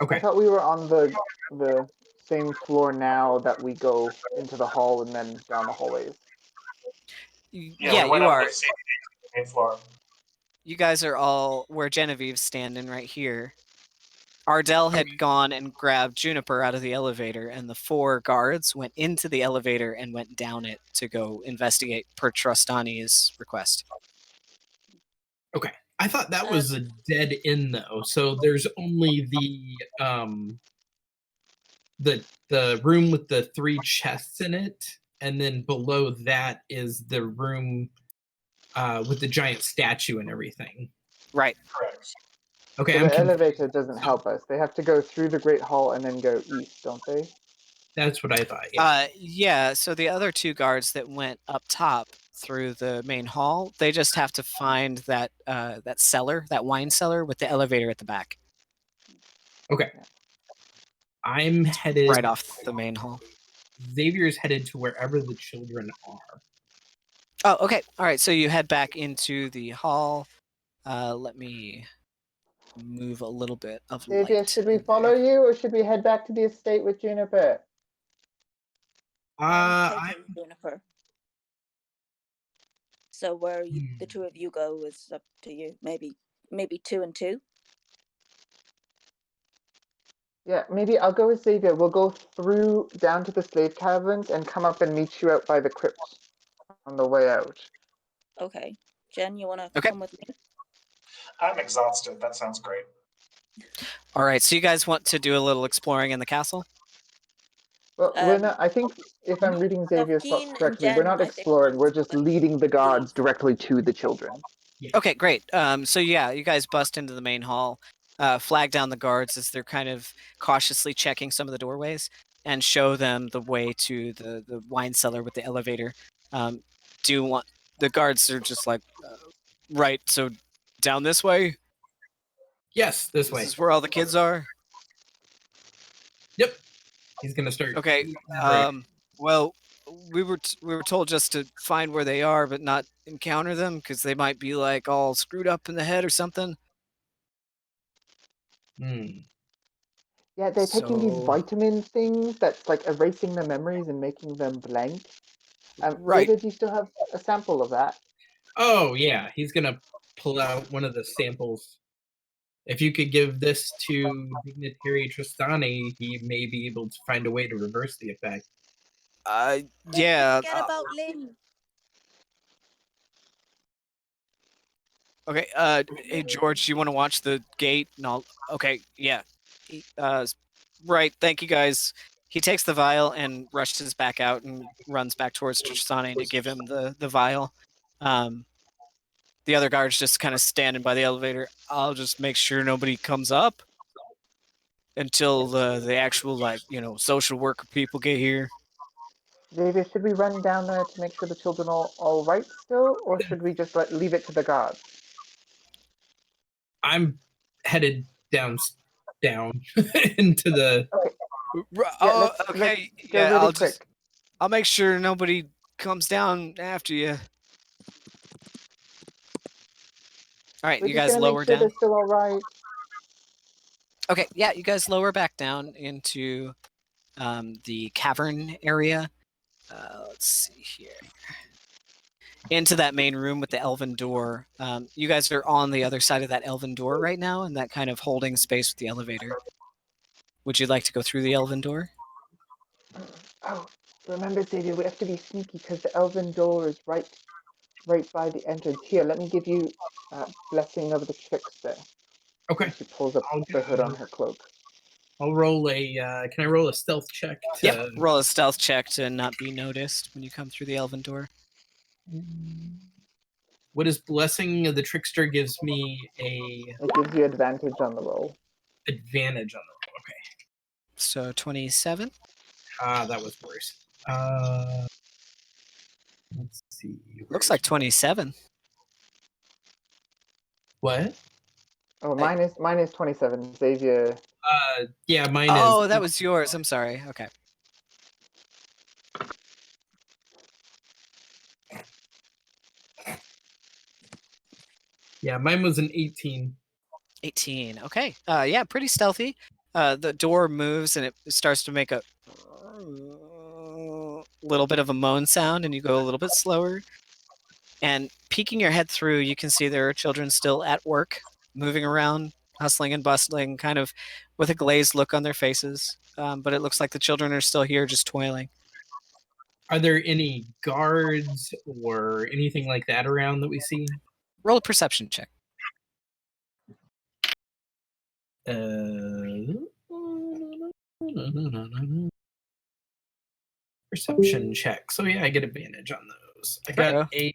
Speaker 4: Okay.
Speaker 3: I thought we were on the same floor now that we go into the hall and then down the hallways.
Speaker 1: Yeah,
Speaker 5: we went
Speaker 1: you
Speaker 5: up
Speaker 1: are.
Speaker 5: with Sadie to the main floor.
Speaker 1: You guys are all where Genevieve's standing right here. Ardell had gone and grabbed Juniper out of the elevator, and the 4 guards went into the elevator and went down it to go investigate per Trustani's request.
Speaker 4: Okay. I thought that was a dead end though. So there's only the room with the 3 chests in it, and then below that is the room with the giant statue and everything.
Speaker 1: Right.
Speaker 5: Correct.
Speaker 4: Okay,
Speaker 3: So
Speaker 4: I'm
Speaker 3: the
Speaker 4: confused.
Speaker 3: elevator doesn't help us. They have to go through the Great Hall and then go east, don't they?
Speaker 4: That's what I thought. Yeah.
Speaker 1: Yeah, so the other 2 guards that went up top through the main hall, they just have to find that cellar, that wine cellar with the elevator at the back.
Speaker 4: Okay. I'm headed
Speaker 1: right off the main hall.
Speaker 4: Xavier's headed to wherever the children are.
Speaker 1: Oh, okay. All right, so you head back into the hall. Let me move a little bit of
Speaker 3: Xavier,
Speaker 1: light.
Speaker 3: should we
Speaker 1: in
Speaker 3: follow
Speaker 1: there.
Speaker 3: you or should we head back to the estate with Juniper?
Speaker 2: I'm taking Juniper. So where the 2 of you go is up to you. Maybe 2 and 2.
Speaker 3: Yeah, maybe I'll go with Xavier. We'll go through down to the slave caverns and come up and meet you out by the crypt on the way out.
Speaker 2: Okay. Jen, you want to
Speaker 1: Okay.
Speaker 2: come with me?
Speaker 5: I'm exhausted. That sounds great.
Speaker 1: All right, so you guys want to do a little exploring in the castle?
Speaker 3: Well, we're not. I think if I'm reading Xavier's thoughts
Speaker 2: Keen and
Speaker 3: correctly, we're
Speaker 2: Jen,
Speaker 3: not
Speaker 2: I think,
Speaker 3: exploring. We're
Speaker 2: want
Speaker 3: just
Speaker 2: to
Speaker 3: leading the guards
Speaker 2: leave.
Speaker 3: directly to the children.
Speaker 1: Okay, great. So yeah, you guys bust into the main hall, flag down the guards as they're kind of cautiously checking some of the doorways, and show them the way to the wine cellar with the elevator. Do you want the guards are just like, right? So down this way.
Speaker 4: Yes, this way.
Speaker 1: This is where all the kids are.
Speaker 4: Yep. He's gonna start.
Speaker 1: Okay. Well, we were told just to find where they are, but not encounter them because they might be like all screwed up in the head or something.
Speaker 3: Yeah, they're taking these
Speaker 1: So-
Speaker 3: vitamin things that's like erasing their memories and making them blank.
Speaker 1: Right.
Speaker 3: David, do you still have a sample of that?
Speaker 4: Oh yeah, he's gonna pull out one of the samples. If you could give this to Dignitary Tristani, he may be able to find a way to reverse the effect.
Speaker 1: Yeah.
Speaker 2: Forget about Lynn.
Speaker 1: Okay. Hey George, you want to watch the gate? No. Okay. Yeah. Right. Thank you guys. He takes the vial and rushes back out and runs back towards Tristani to give him the vial. The other guard's just kind of standing by the elevator. I'll just make sure nobody comes up until the actual social worker people get here.
Speaker 3: David, should we run down there to make sure the children are all right still, or should we just leave it to the guards?
Speaker 4: I'm headed down into the.
Speaker 3: Okay. Yeah, really quick.
Speaker 1: I'll make sure nobody comes down after you. All right, you guys lower down.
Speaker 3: They're still all right.
Speaker 1: Okay, yeah, you guys lower back down into the cavern area. Let's see here. Into that main room with the elven door. You guys are on the other side of that elven door right now, and that kind of holding space with the elevator. Would you like to go through the elven door?
Speaker 3: Oh, remember, Xavier, we have to be sneaky because the elven door is right by the entrance. Here, let me give you blessing of the trickster.
Speaker 4: Okay.
Speaker 3: And she pulls up
Speaker 4: I'll
Speaker 3: the hood on her cloak.
Speaker 4: I'll roll a. Can I roll a stealth check?
Speaker 1: Yep. Roll a stealth check to not be noticed when you come through the elven door.
Speaker 4: What is blessing of the trickster gives me a
Speaker 3: It gives you advantage on the roll.
Speaker 4: advantage on the roll. Okay.
Speaker 1: So 27.
Speaker 4: That was worse. Let's see.
Speaker 1: Looks like 27.
Speaker 4: What?
Speaker 3: Oh, mine is 27. Xavier.
Speaker 4: Yeah, mine is.
Speaker 1: Oh, that was yours. I'm sorry. Okay.
Speaker 4: Yeah, mine was an 18.
Speaker 1: 18. Okay. Yeah, pretty stealthy. The door moves and it starts to make a little bit of a moan sound, and you go a little bit slower. And peeking your head through, you can see there are children still at work, moving around, hustling and bustling, kind of with a glazed look on their faces. But it looks like the children are still here, just toiling.
Speaker 4: Are there any guards or anything like that around that we see?
Speaker 1: Roll a perception check.
Speaker 4: Perception check. So yeah, I get advantage on those. I got a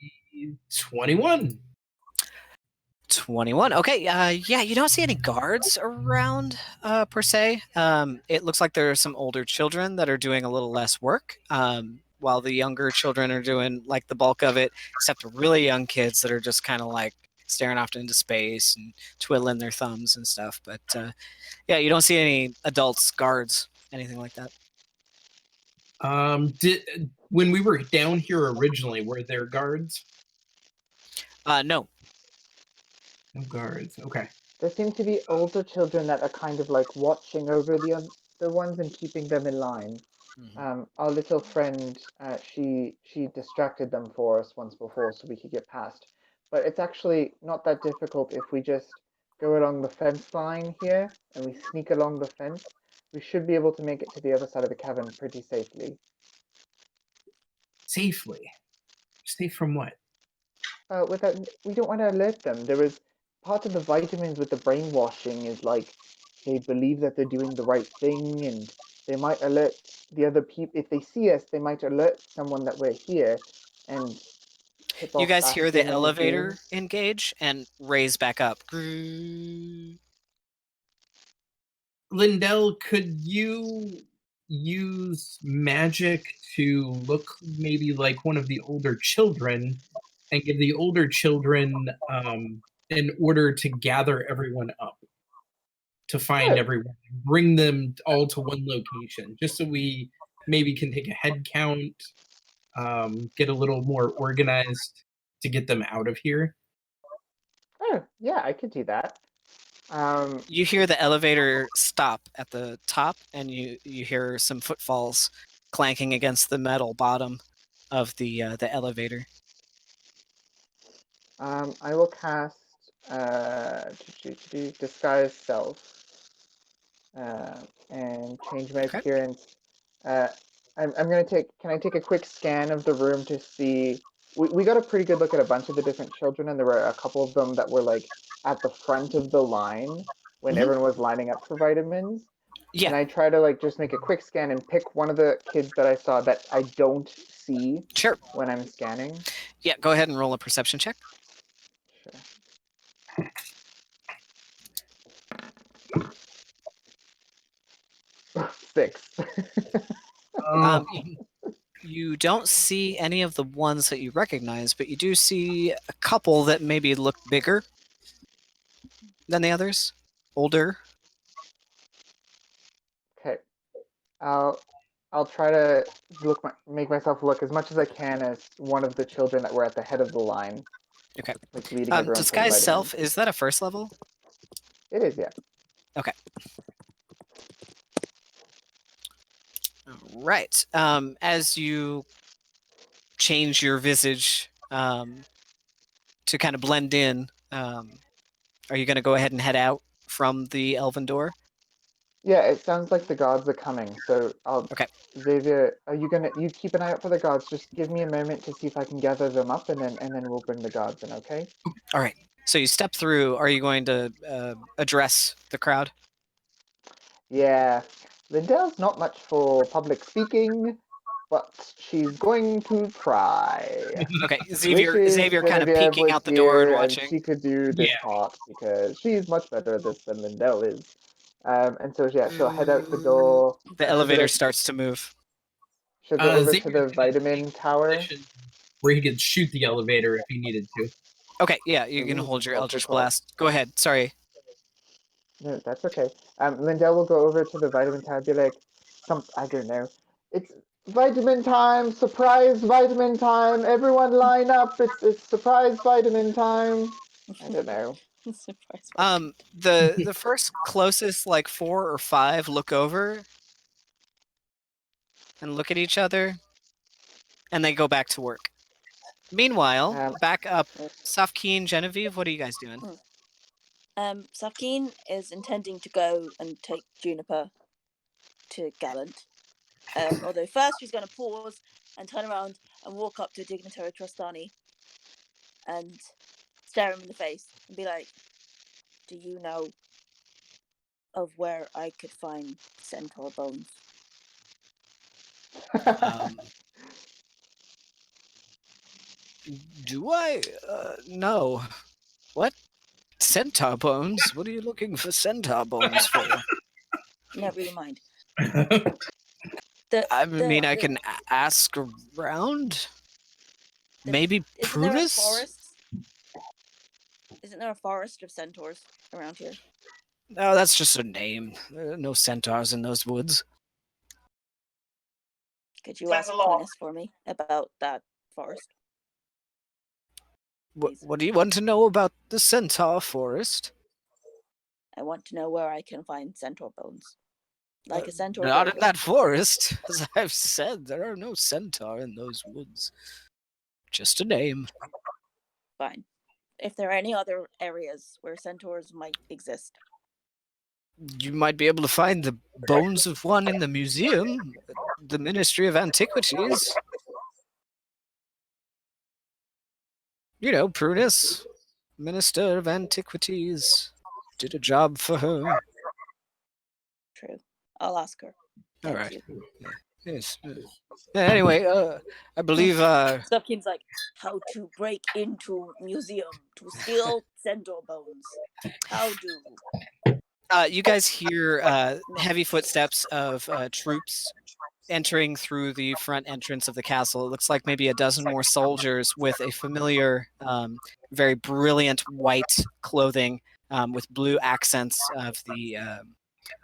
Speaker 4: 21.
Speaker 1: 21. Okay. Yeah, you don't see any guards around per se. It looks like there are some older children that are doing a little less work, while the younger children are doing like the bulk of it, except really young kids that are just kind of like staring off into space and twiddling their thumbs and stuff. But yeah, you don't see any adults, guards, anything like that.
Speaker 4: When we were down here originally, were there guards?
Speaker 1: No.
Speaker 4: No guards. Okay.
Speaker 3: There seem to be older children that are kind of like watching over the other ones and keeping them in line.
Speaker 1: Mm-hmm.
Speaker 3: Our little friend, she distracted them for us once before so we could get past. But it's actually not that difficult if we just go along the fence line here and we sneak along the fence. We should be able to make it to the other side of the cavern pretty safely.
Speaker 4: Safely? Safe from what?
Speaker 3: We don't want to alert them. There is part of the vitamins with the brainwashing is like they believe that they're doing the right thing, and they might alert the other people. If they see us, they might alert someone that we're here, and
Speaker 1: You guys hear the
Speaker 3: Bastion and
Speaker 1: elevator
Speaker 3: goons.
Speaker 1: engage and raise back up.
Speaker 4: Lindell, could you use magic to look maybe like one of the older children and give the older children in order to gather everyone up, to find everyone, bring them all to one location, just so we maybe can take a head count, get a little more organized to get them out of here?
Speaker 3: Oh, yeah, I could do that.
Speaker 1: You hear the elevator stop at the top, and you hear some footfalls clanking against the metal bottom of the elevator.
Speaker 3: I will cast disguise self and change my appearance. I'm gonna take. Can I take a quick scan of the room to see? We got a pretty good look at a bunch of the different children, and there were a couple of them that were like at the front of the line when everyone was lining up for vitamins.
Speaker 1: Yeah.
Speaker 3: And I try to like just make a quick scan and pick one of the kids that I saw that I don't see when I'm scanning.
Speaker 1: Yeah, go ahead and roll a perception check.
Speaker 3: Sure. 6.
Speaker 1: You don't see any of the ones that you recognize, but you do see a couple that maybe look bigger than the others, older.
Speaker 3: Okay, I'll try to make myself look as much as I can as one of the children that were at the head of the line.
Speaker 1: Okay.
Speaker 3: Like leading everyone.
Speaker 1: Disguise self, is that a first level?
Speaker 3: It is, yeah.
Speaker 1: Okay. Right. As you change your visage to kind of blend in, are you going to go ahead and head out from the elven door?
Speaker 3: Yeah, it sounds like the gods are coming. So
Speaker 1: Okay.
Speaker 3: Xavier, are you keep an eye out for the gods? Just give me a moment to see if I can gather them up, and then we'll bring the gods in. Okay?
Speaker 1: All right. So you step through. Are you going to address the crowd?
Speaker 3: Yeah, Lindell's not much for public speaking, but she's going to try.
Speaker 1: Okay.
Speaker 3: Wish
Speaker 1: Xavier kind of
Speaker 3: Genevieve
Speaker 1: peeking
Speaker 3: was
Speaker 1: out the door and
Speaker 3: here and
Speaker 1: watching.
Speaker 3: she could do this
Speaker 4: Yeah.
Speaker 3: part because she's much better at this than Lindell is. And so yeah, she'll head out the door.
Speaker 1: The elevator starts to move.
Speaker 3: She'll go over to
Speaker 4: Xavier's
Speaker 3: the
Speaker 4: gonna
Speaker 3: vitamin
Speaker 4: take
Speaker 3: tower.
Speaker 4: position where he could shoot the elevator if he needed to.
Speaker 1: Okay. Yeah, you can
Speaker 3: Ooh,
Speaker 1: hold your
Speaker 3: also
Speaker 1: Eldritch
Speaker 3: called.
Speaker 1: Blast. Go ahead. Sorry.
Speaker 3: No, that's okay. Lindell will go over to the vitamin tower and be like, I don't know. It's vitamin time, surprise vitamin time. Everyone line up. It's surprise vitamin time. I don't know.
Speaker 2: Surprise.
Speaker 1: The first closest, like 4 or 5, look over and look at each other, and they go back to work. Meanwhile, back up, Safkeen, Genevieve, what are you guys doing?
Speaker 2: Safkeen is intending to go and take Juniper to Gallant. Although first she's going to pause and turn around and walk up to Dignitary Trostani and stare him in the face and be like, "Do you know of where I could find centaur bones?"
Speaker 1: Do I? No. What? Centaur bones? What are you looking for centaur bones for?
Speaker 2: Never you mind.
Speaker 1: I mean, I can ask around. Maybe
Speaker 2: Isn't there a
Speaker 1: Prudus?
Speaker 2: forest? Isn't there a forest of centaurs around here?
Speaker 1: No, that's just a name. There are no centaurs in those woods.
Speaker 2: Could you ask Prudus for me about that forest?
Speaker 1: What do you want to know about the centaur forest?
Speaker 2: I want to know where I can find centaur bones. Like a centaur.
Speaker 1: Not in that forest. As I've said, there are no centaur in those woods. Just a name.
Speaker 2: Fine. If there are any other areas where centaurs might exist.
Speaker 1: You might be able to find the bones of one in the museum, the Ministry of Antiquities. You know, Prunus, Minister of Antiquities, did a job for her.
Speaker 2: True. I'll ask her.
Speaker 1: All right. Yeah. Yes. Anyway, I believe.
Speaker 2: Stufkin's like, how to break into museum to steal centaur bones. How do?
Speaker 1: You guys hear heavy footsteps of troops entering through the front entrance of the castle. It looks like maybe a dozen more soldiers with a familiar, very brilliant white clothing with blue accents of the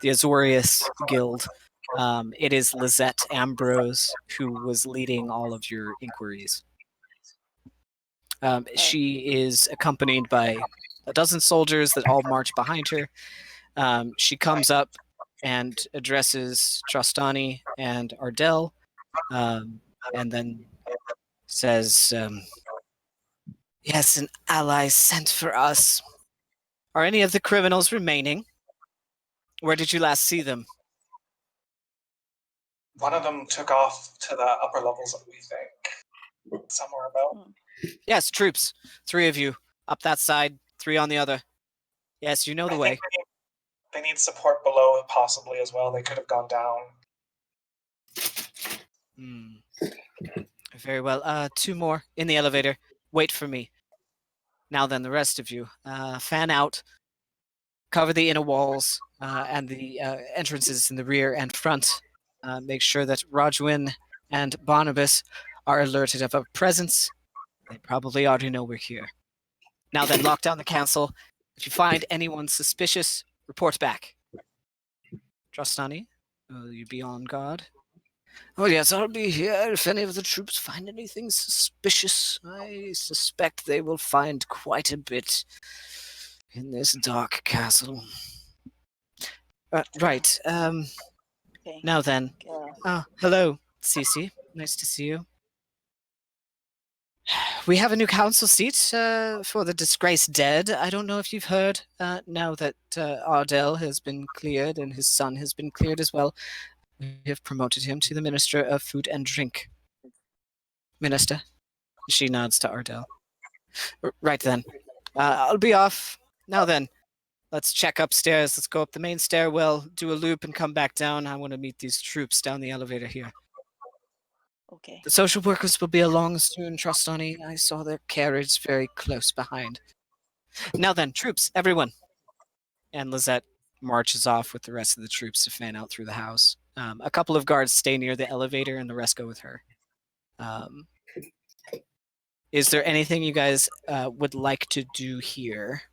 Speaker 1: Azorius Guild. It is Lizette Ambrose who was leading all of your inquiries. She is accompanied by a dozen soldiers that all march behind her. She comes up and addresses Trostani and Ardell, and then says, yes, an ally sent for us. Are any of the criminals remaining? Where did you last see them?
Speaker 5: One of them took off to the upper levels, we think. Somewhere about.
Speaker 1: Yes, troops. 3 of you. Up that side, 3 on the other. Yes, you know the way.
Speaker 5: They need support below, possibly, as well. They could have gone down.
Speaker 1: Very well. 2 more in the elevator. Wait for me. Now then, the rest of you. Fan out. Cover the inner walls and the entrances in the rear and front. Make sure that Rajwin and Barnabas are alerted of our presence. They probably already know we're here. Now then, lock down the council. If you find anyone suspicious, report back. Trostani, will you be on guard? Oh yes, I'll be here. If any of the troops find anything suspicious, I suspect they will find quite a bit in this dark castle. Right.
Speaker 2: Okay.
Speaker 1: Now then. Hello, Cece. Nice to see you. We have a new council seat for the disgraced dead. I don't know if you've heard now that Ardell has been cleared and his son has been cleared as well. We have promoted him to the Minister of Food and Drink. Minister. She nods to Ardell. Right then. I'll be off. Now then, let's check upstairs. Let's go up the main stairwell, do a loop, and come back down. I want to meet these troops down the elevator here.
Speaker 2: Okay.
Speaker 1: The social workers will be along soon, Trustani. I saw their carriage very close behind. Now then, troops, everyone. And Lizette marches off with the rest of the troops to fan out through the house. A couple of guards stay near the elevator, and the rest go with her. Is there anything you guys would like to do here?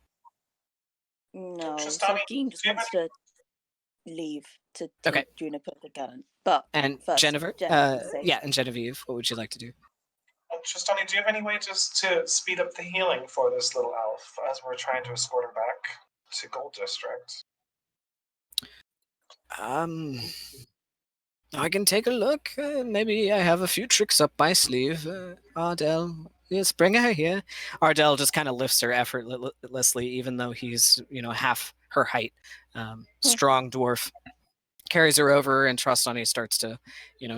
Speaker 2: No,
Speaker 5: Tristani,
Speaker 2: Sabine just
Speaker 5: do you have
Speaker 2: wants to leave to take
Speaker 1: Okay.
Speaker 2: Juniper to Gun. But
Speaker 1: And
Speaker 2: first,
Speaker 1: Jennifer?
Speaker 2: Genevieve say-
Speaker 1: Yeah, and Genevieve, what would you like to do?
Speaker 5: Tristani, do you have any way just to speed up the healing for this little elf as we're trying to escort her back to Gold District?
Speaker 1: I can take a look. Maybe I have a few tricks up my sleeve. Ardell, yes, bring her here. Ardell just kind of lifts her effortlessly, even though he's, half her height. Strong dwarf. Carries her over, and Trustani starts to,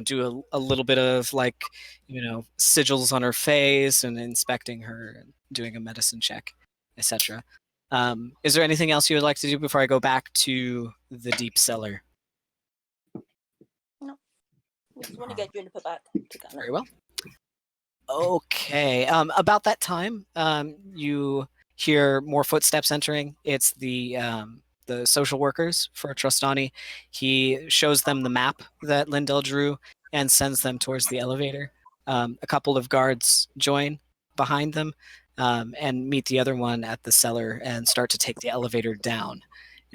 Speaker 1: do a little bit of sigils on her face and inspecting her and doing a medicine check, etc. Is there anything else you would like to do before I go back to the deep cellar?
Speaker 2: No. We just want to get Juniper back to Gun.
Speaker 1: Very well. Okay. About that time, you hear more footsteps entering. It's the social workers for Trustani. He shows them the map that Lindell drew and sends them towards the elevator. A couple of guards join behind them and meet the other one at the cellar and start to take the elevator down.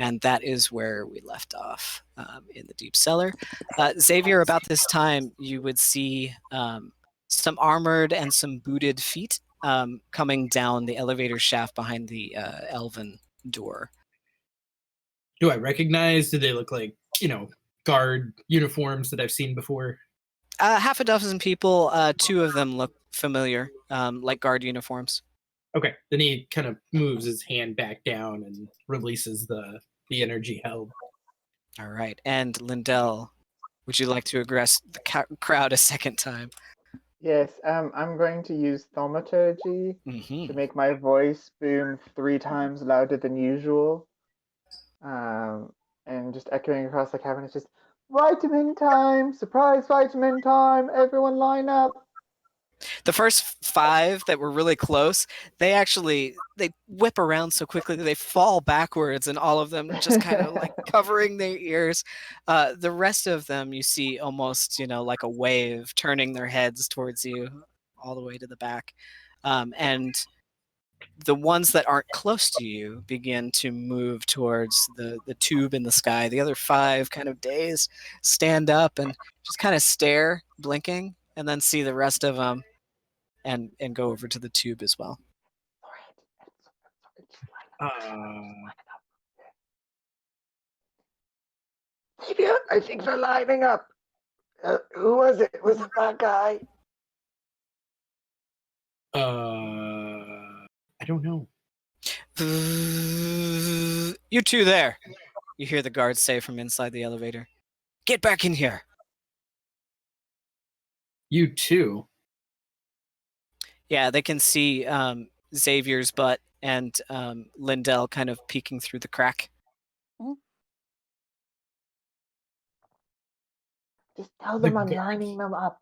Speaker 1: And that is where we left off in the deep cellar. Xavier, about this time, you would see some armored and some booted feet coming down the elevator shaft behind the elven door.
Speaker 4: Do I recognize? Do they look like, guard uniforms that I've seen before?
Speaker 1: Half a dozen people. Two of them look familiar, like guard uniforms.
Speaker 4: Okay. Then he kind of moves his hand back down and releases the energy held.
Speaker 1: All right. And Lindell, would you like to aggress the crowd a second time?
Speaker 3: Yes, I'm going to use thaumaturgy to make my voice boom 3 times louder than usual. And just echoing across the cavern, it's just, vitamin time! Surprise vitamin time! Everyone line up!
Speaker 1: The first 5 that were really close, they whip around so quickly that they fall backwards, and all of them just kind of like covering their ears. The rest of them you see almost, like a wave turning their heads towards you all the way to the back. And the ones that aren't close to you begin to move towards the tube in the sky. The other 5 kind of dazed stand up and just kind of stare, blinking, and then see the rest of them and go over to the tube as well.
Speaker 3: I think they're lining up. Who was it? Was it that guy?
Speaker 4: I don't know.
Speaker 1: You two there. You hear the guards say from inside the elevator. Get back in here.
Speaker 4: You too.
Speaker 1: Yeah, they can see Xavier's butt and Lindell kind of peeking through the crack.
Speaker 3: Just tell them I'm lining them up.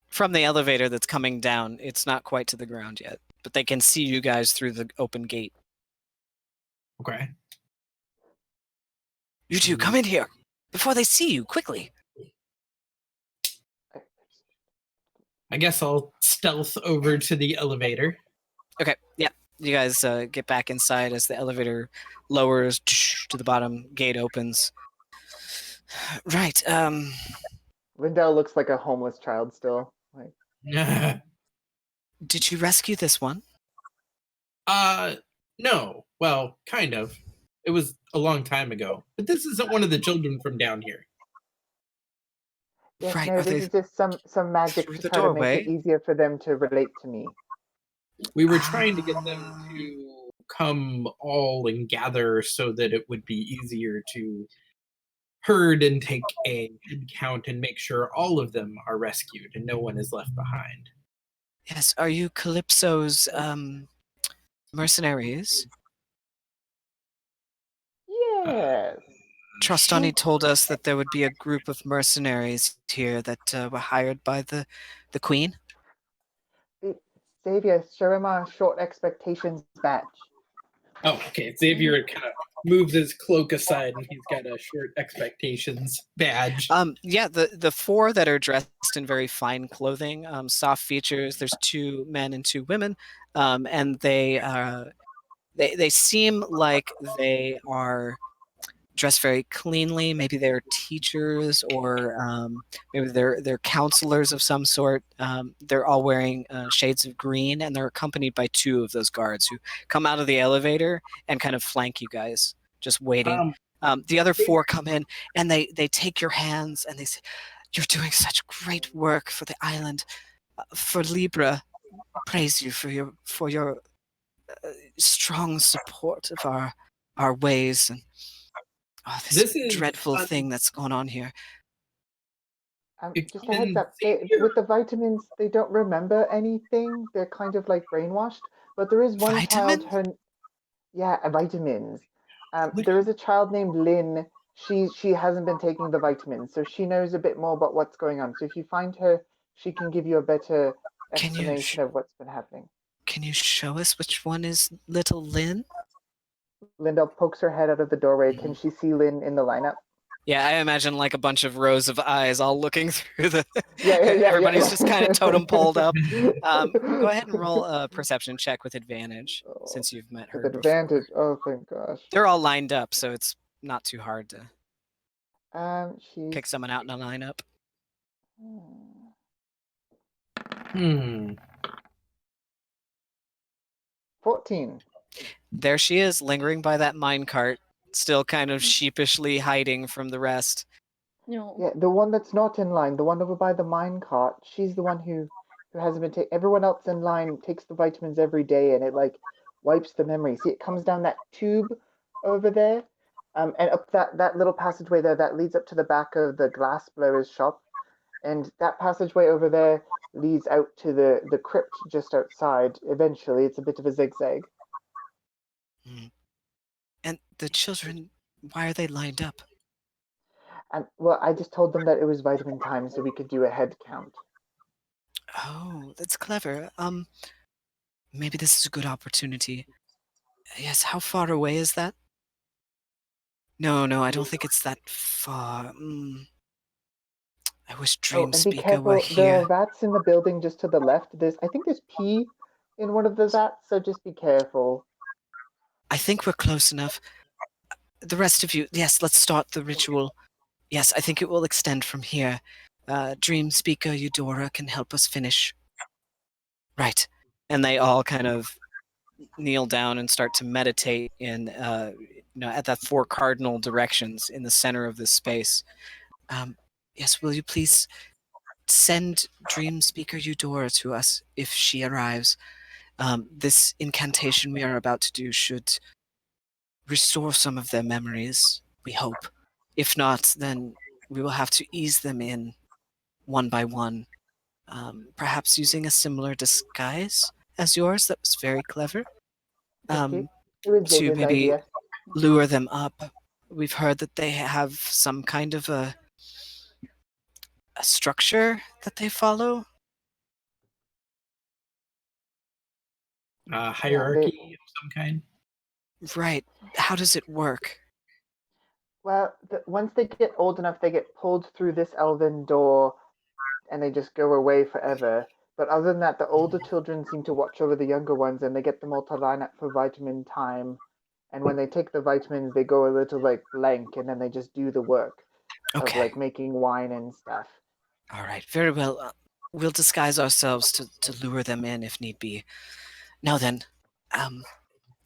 Speaker 1: From the elevator that's coming down, it's not quite to the ground yet, but they can see you guys through the open gate.
Speaker 4: Okay.
Speaker 1: You two, come in here before they see you, quickly.
Speaker 4: I guess I'll stealth over to the elevator.
Speaker 1: Okay, yeah. You guys get back inside as the elevator lowers to the bottom, gate opens. Right,
Speaker 3: Lindell looks like a homeless child still.
Speaker 1: Did you rescue this one?
Speaker 4: No. Well, kind of. It was a long time ago. But this isn't one of the children from down here.
Speaker 3: Yes,
Speaker 1: Right,
Speaker 3: no,
Speaker 1: are
Speaker 3: this
Speaker 1: they
Speaker 3: is just some magic
Speaker 1: through
Speaker 3: to
Speaker 1: the
Speaker 3: try to make it
Speaker 1: doorway?
Speaker 3: easier for them to relate to me.
Speaker 4: We were trying to get them to come all and gather so that it would be easier to herd and take a head count and make sure all of them are rescued and no one is left behind.
Speaker 1: Yes, are you Calypso's mercenaries?
Speaker 3: Yes.
Speaker 1: Trostani told us that there would be a group of mercenaries here that were hired by the queen.
Speaker 3: Xavier, show him our short expectations badge.
Speaker 4: Oh, okay. Xavier kind of moves his cloak aside and he's got a short expectations badge.
Speaker 1: Yeah, the four that are dressed in very fine clothing, soft features. There's 2 men and 2 women, and they seem like they are dressed very cleanly. Maybe they're teachers, or maybe they're counselors of some sort. They're all wearing shades of green, and they're accompanied by 2 of those guards who come out of the elevator and kind of flank you guys, just waiting. The other 4 come in, and they take your hands and they say, "You're doing such great work for the island. For Libra, praise you for your strong support of our ways and this
Speaker 4: is
Speaker 1: dreadful thing that's going on here."
Speaker 3: Just a heads up, with the vitamins, they don't remember anything. They're kind of like brainwashed. But there is one child, vitamins. There is a child named Lynn. She hasn't been taking the vitamins, so she knows a bit more about what's going on. So if you find her, she can give you a better explanation of what's been happening.
Speaker 1: Can you show us which one is little Lynn?
Speaker 3: Linda pokes her head out of the doorway. Can she see Lynn in the lineup?
Speaker 1: Yeah, I imagine like a bunch of rows of eyes all looking through the.
Speaker 3: Yeah.
Speaker 1: Everybody's just kind of totem poled up. Go ahead and roll a perception check with advantage, since you've met her.
Speaker 3: With advantage. Oh, thank gosh.
Speaker 1: They're all lined up, so it's not too hard to pick
Speaker 3: she's
Speaker 1: someone out in a lineup.
Speaker 3: 14.
Speaker 1: There she is, lingering by that minecart, still kind of sheepishly hiding from the rest.
Speaker 2: No.
Speaker 3: Yeah, the one that's not in line, the one over by the minecart, she's the one who hasn't been taking. Everyone else in line takes the vitamins every day, and it like wipes the memory. See, it comes down that tube over there, and up that little passageway there that leads up to the back of the glass blower's shop, and that passageway over there leads out to the crypt just outside. Eventually, it's a bit of a zigzag.
Speaker 1: And the children, why are they lined up?
Speaker 3: And well, I just told them that it was vitamin time, so we could do a head count.
Speaker 1: Oh, that's clever. Maybe this is a good opportunity. Yes, how far away is that? No, I don't think it's that far. I wish Dream
Speaker 3: and be
Speaker 1: Speaker were
Speaker 3: careful. There
Speaker 1: here.
Speaker 3: are vats in the building just to the left. I think there's pee in one of the vats, so just be careful.
Speaker 1: I think we're close enough. The rest of you, yes, let's start the ritual. Yes, I think it will extend from here. Dream Speaker Eudora can help us finish. Right. And they all kind of kneel down and start to meditate in, at that 4 cardinal directions in the center of this space. Yes, will you please send Dream Speaker Eudora to us if she arrives? This incantation we are about to do should restore some of their memories, we hope. If not, then we will have to ease them in one by one, perhaps using a similar disguise as yours that was very clever,
Speaker 3: It was
Speaker 1: to
Speaker 3: Xavier's
Speaker 1: maybe
Speaker 3: idea.
Speaker 1: lure them up. We've heard that they have some kind of a structure that they follow.
Speaker 4: Hierarchy of some kind.
Speaker 1: Right. How does it work?
Speaker 3: Well, once they get old enough, they get pulled through this elven door, and they just go away forever. But other than that, the older children seem to watch over the younger ones, and they get them all to line up for vitamin time. And when they take the vitamins, they go a little like blank, and then they just do the work of like making wine and stuff.
Speaker 1: All right, very well. We'll disguise ourselves to lure them in if need be. Now then,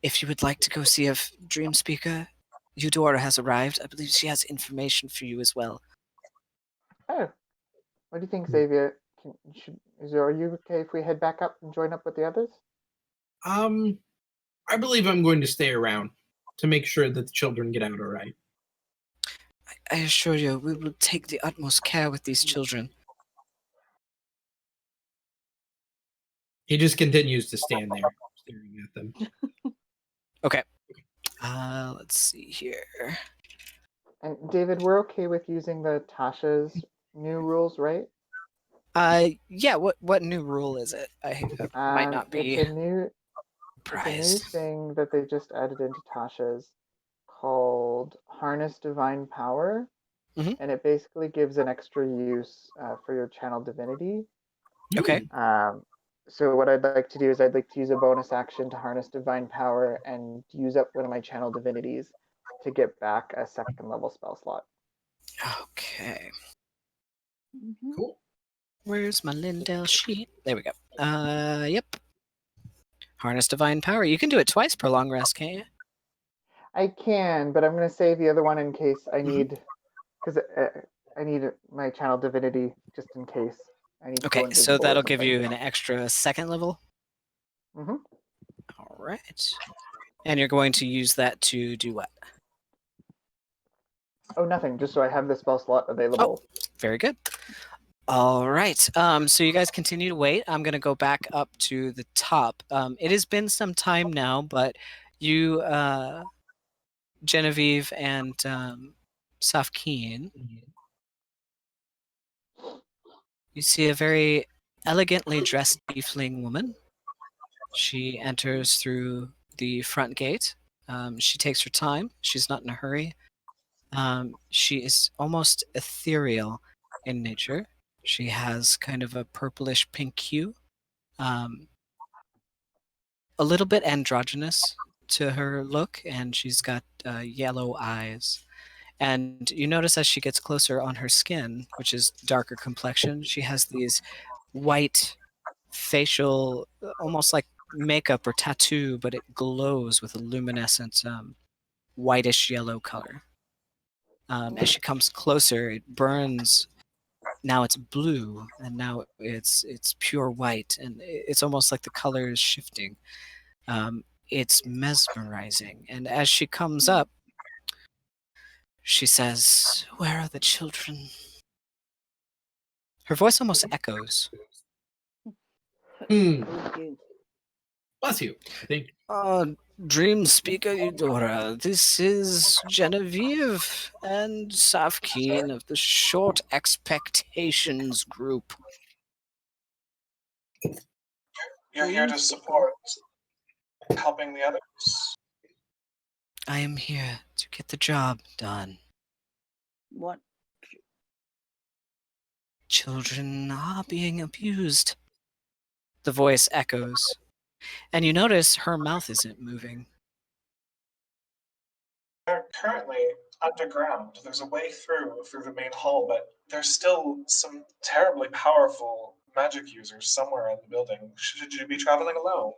Speaker 1: if you would like to go see if Dream Speaker Eudora has arrived, I believe she has information for you as well.
Speaker 3: Oh, what do you think, Xavier? Are you okay if we head back up and join up with the others?
Speaker 4: I believe I'm going to stay around to make sure that the children get out all right.
Speaker 1: I assure you, we will take the utmost care with these children.
Speaker 4: He just continues to stand there, staring at them.
Speaker 1: Okay. Let's see here.
Speaker 3: And David, we're okay with using the Tasha's new rules, right?
Speaker 1: Yeah. What new rule is it? I might not be
Speaker 3: It's a new
Speaker 1: surprised.
Speaker 3: thing that they just added into Tasha's called Harness Divine Power,
Speaker 1: Mhm.
Speaker 3: and it basically gives an extra use for your channel divinity.
Speaker 1: Okay.
Speaker 3: So what I'd like to do is I'd like to use a bonus action to harness divine power and use up one of my channel divinities to get back a second level spell slot.
Speaker 1: Okay.
Speaker 2: Mhm.
Speaker 4: Cool.
Speaker 1: Where's my Lindell sheet? There we go. Yep. Harness divine power. You can do it twice per long rest, can't you?
Speaker 3: I can, but I'm going to save the other one in case I
Speaker 1: Mhm.
Speaker 3: need, because I need my channel divinity just in case I need to go
Speaker 1: Okay,
Speaker 3: invisible.
Speaker 1: so that'll give you an extra second level.
Speaker 3: Mm-hmm.
Speaker 1: All right. And you're going to use that to do what?
Speaker 3: Oh, nothing. Just so I have the spell slot available.
Speaker 1: Very good. All right. So you guys continue to wait. I'm going to go back up to the top. It has been some time now, but you, Genevieve and Safkeen, you see a very elegantly dressed tiefling woman. She enters through the front gate. She takes her time. She's not in a hurry. She is almost ethereal in nature. She has kind of a purplish pink hue. A little bit androgynous to her look, and she's got yellow eyes. And you notice as she gets closer on her skin, which is darker complexion, she has these white facial, almost like makeup or tattoo, but it glows with a luminescent whitish yellow color. As she comes closer, it burns. Now it's blue, and now it's pure white, and it's almost like the color is shifting. It's mesmerizing, and as she comes up, she says, "Where are the children?" Her voice almost echoes.
Speaker 2: Thank you.
Speaker 4: Bless you, I think.
Speaker 1: Dream Speaker Eudora, this is Genevieve and Safkeen of the Short Expectations group.
Speaker 5: You're here to support helping the others.
Speaker 1: I am here to get the job done.
Speaker 2: What?
Speaker 1: Children are being abused. The voice echoes, and you notice her mouth isn't moving.
Speaker 5: They're currently underground. There's a way through the main hall, but there's still some terribly powerful magic users somewhere in the building. Should you be traveling alone?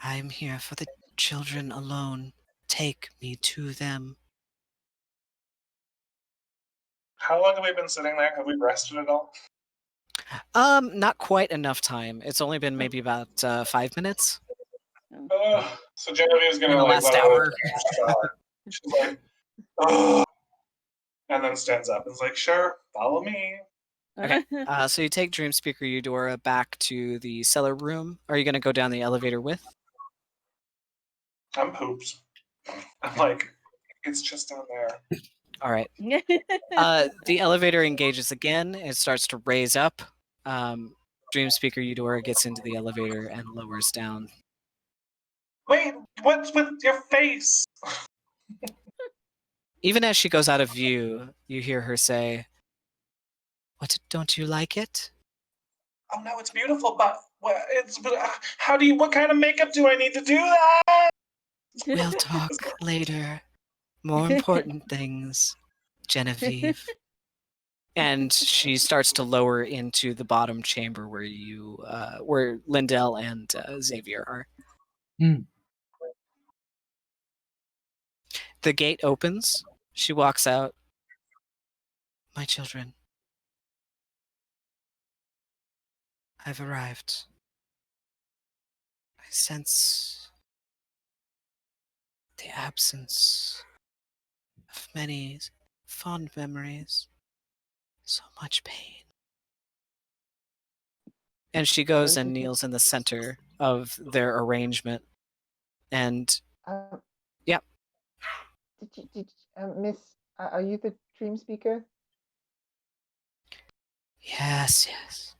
Speaker 1: I am here for the children alone. Take me to them.
Speaker 5: How long have we been sitting there? Have we rested at all?
Speaker 1: Not quite enough time. It's only been maybe about 5 minutes.
Speaker 5: So Genevieve's
Speaker 1: In
Speaker 5: gonna
Speaker 1: the
Speaker 5: like
Speaker 1: last
Speaker 5: let out
Speaker 1: hour.
Speaker 5: a shot. She's like, oh, and then stands up and is like, "Sure, follow me."
Speaker 1: Okay. So you take Dream Speaker Eudora back to the cellar room. Are you going to go down the elevator with?
Speaker 5: I'm pooped. I'm like, it's just down there.
Speaker 1: All right. The elevator engages again. It starts to raise up. Dream Speaker Eudora gets into the elevator and lowers down.
Speaker 5: Wait, what's with your face?
Speaker 1: Even as she goes out of view, you hear her say, "What, don't you like it?"
Speaker 5: Oh no, it's beautiful, but how do you? What kind of makeup do I need to do that?
Speaker 1: We'll talk later. More important things, Genevieve. And she starts to lower into the bottom chamber where Lindell and Xavier are.
Speaker 4: Hmm.
Speaker 1: The gate opens. She walks out. My children, I've arrived. I sense the absence of many fond memories. So much pain. And she goes and kneels in the center of their arrangement. And yeah.
Speaker 3: Miss, are you the dream speaker?
Speaker 1: Yes, yes.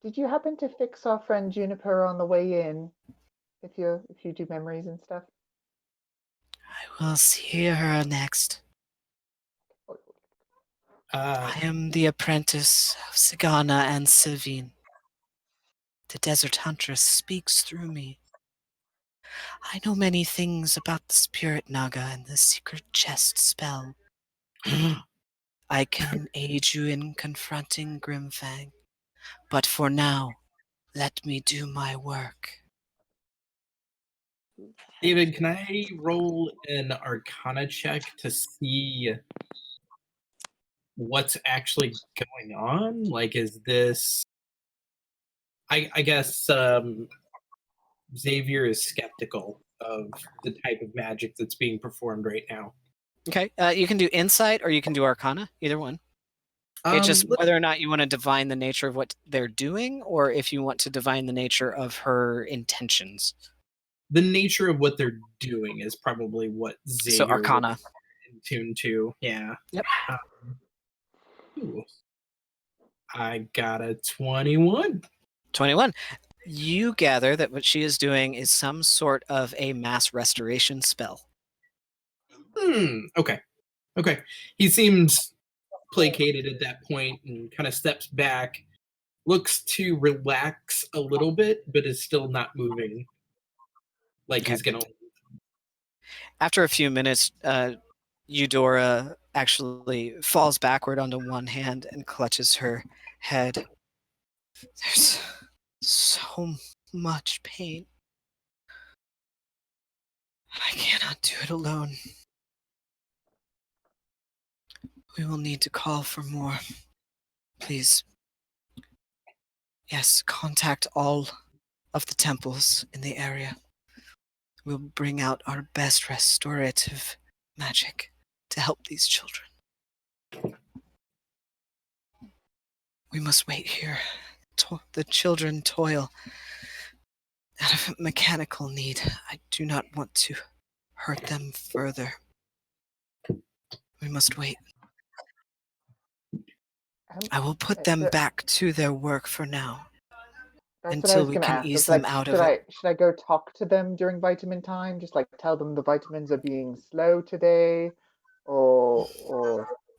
Speaker 3: Did you happen to fix our friend Juniper on the way in? If you do memories and stuff.
Speaker 1: I will see her next. I am the apprentice of Sagana and Sylvine. The desert huntress speaks through me. I know many things about the spirit naga and the secret chest spell. I can aid you in confronting Grimfang, but for now, let me do my work.
Speaker 4: David, can I roll an Arcana check to see what's actually going on? Like, is this... I guess Xavier is skeptical of the type of magic that's being performed right now.
Speaker 1: Okay, you can do insight or you can do arcana, either one. It's just whether or not you want to divine the nature of what they're doing or if you want to divine the nature of her intentions.
Speaker 4: The nature of what they're doing is probably what Xavier
Speaker 1: So arcana.
Speaker 4: In tune to. Yeah.
Speaker 1: Yep.
Speaker 4: Ooh. I got a 21.
Speaker 1: 21. You gather that what she is doing is some sort of a mass restoration spell.
Speaker 4: Okay. He seems placated at that point and kind of steps back, looks to relax a little bit, but is still not moving like he's gonna.
Speaker 1: After a few minutes, Eudora actually falls backward onto one hand and clutches her head. There's so much pain. I cannot do it alone. We will need to call for more. Please. Yes, contact all of the temples in the area. We'll bring out our best restorative magic to help these children. We must wait here. The children toil out of mechanical need. I do not want to hurt them further. We must wait. I will put them back to their work for now. Until we can ease them out of it.
Speaker 3: Should I go talk to them during vitamin time? Just like tell them the vitamins are being slow today? Or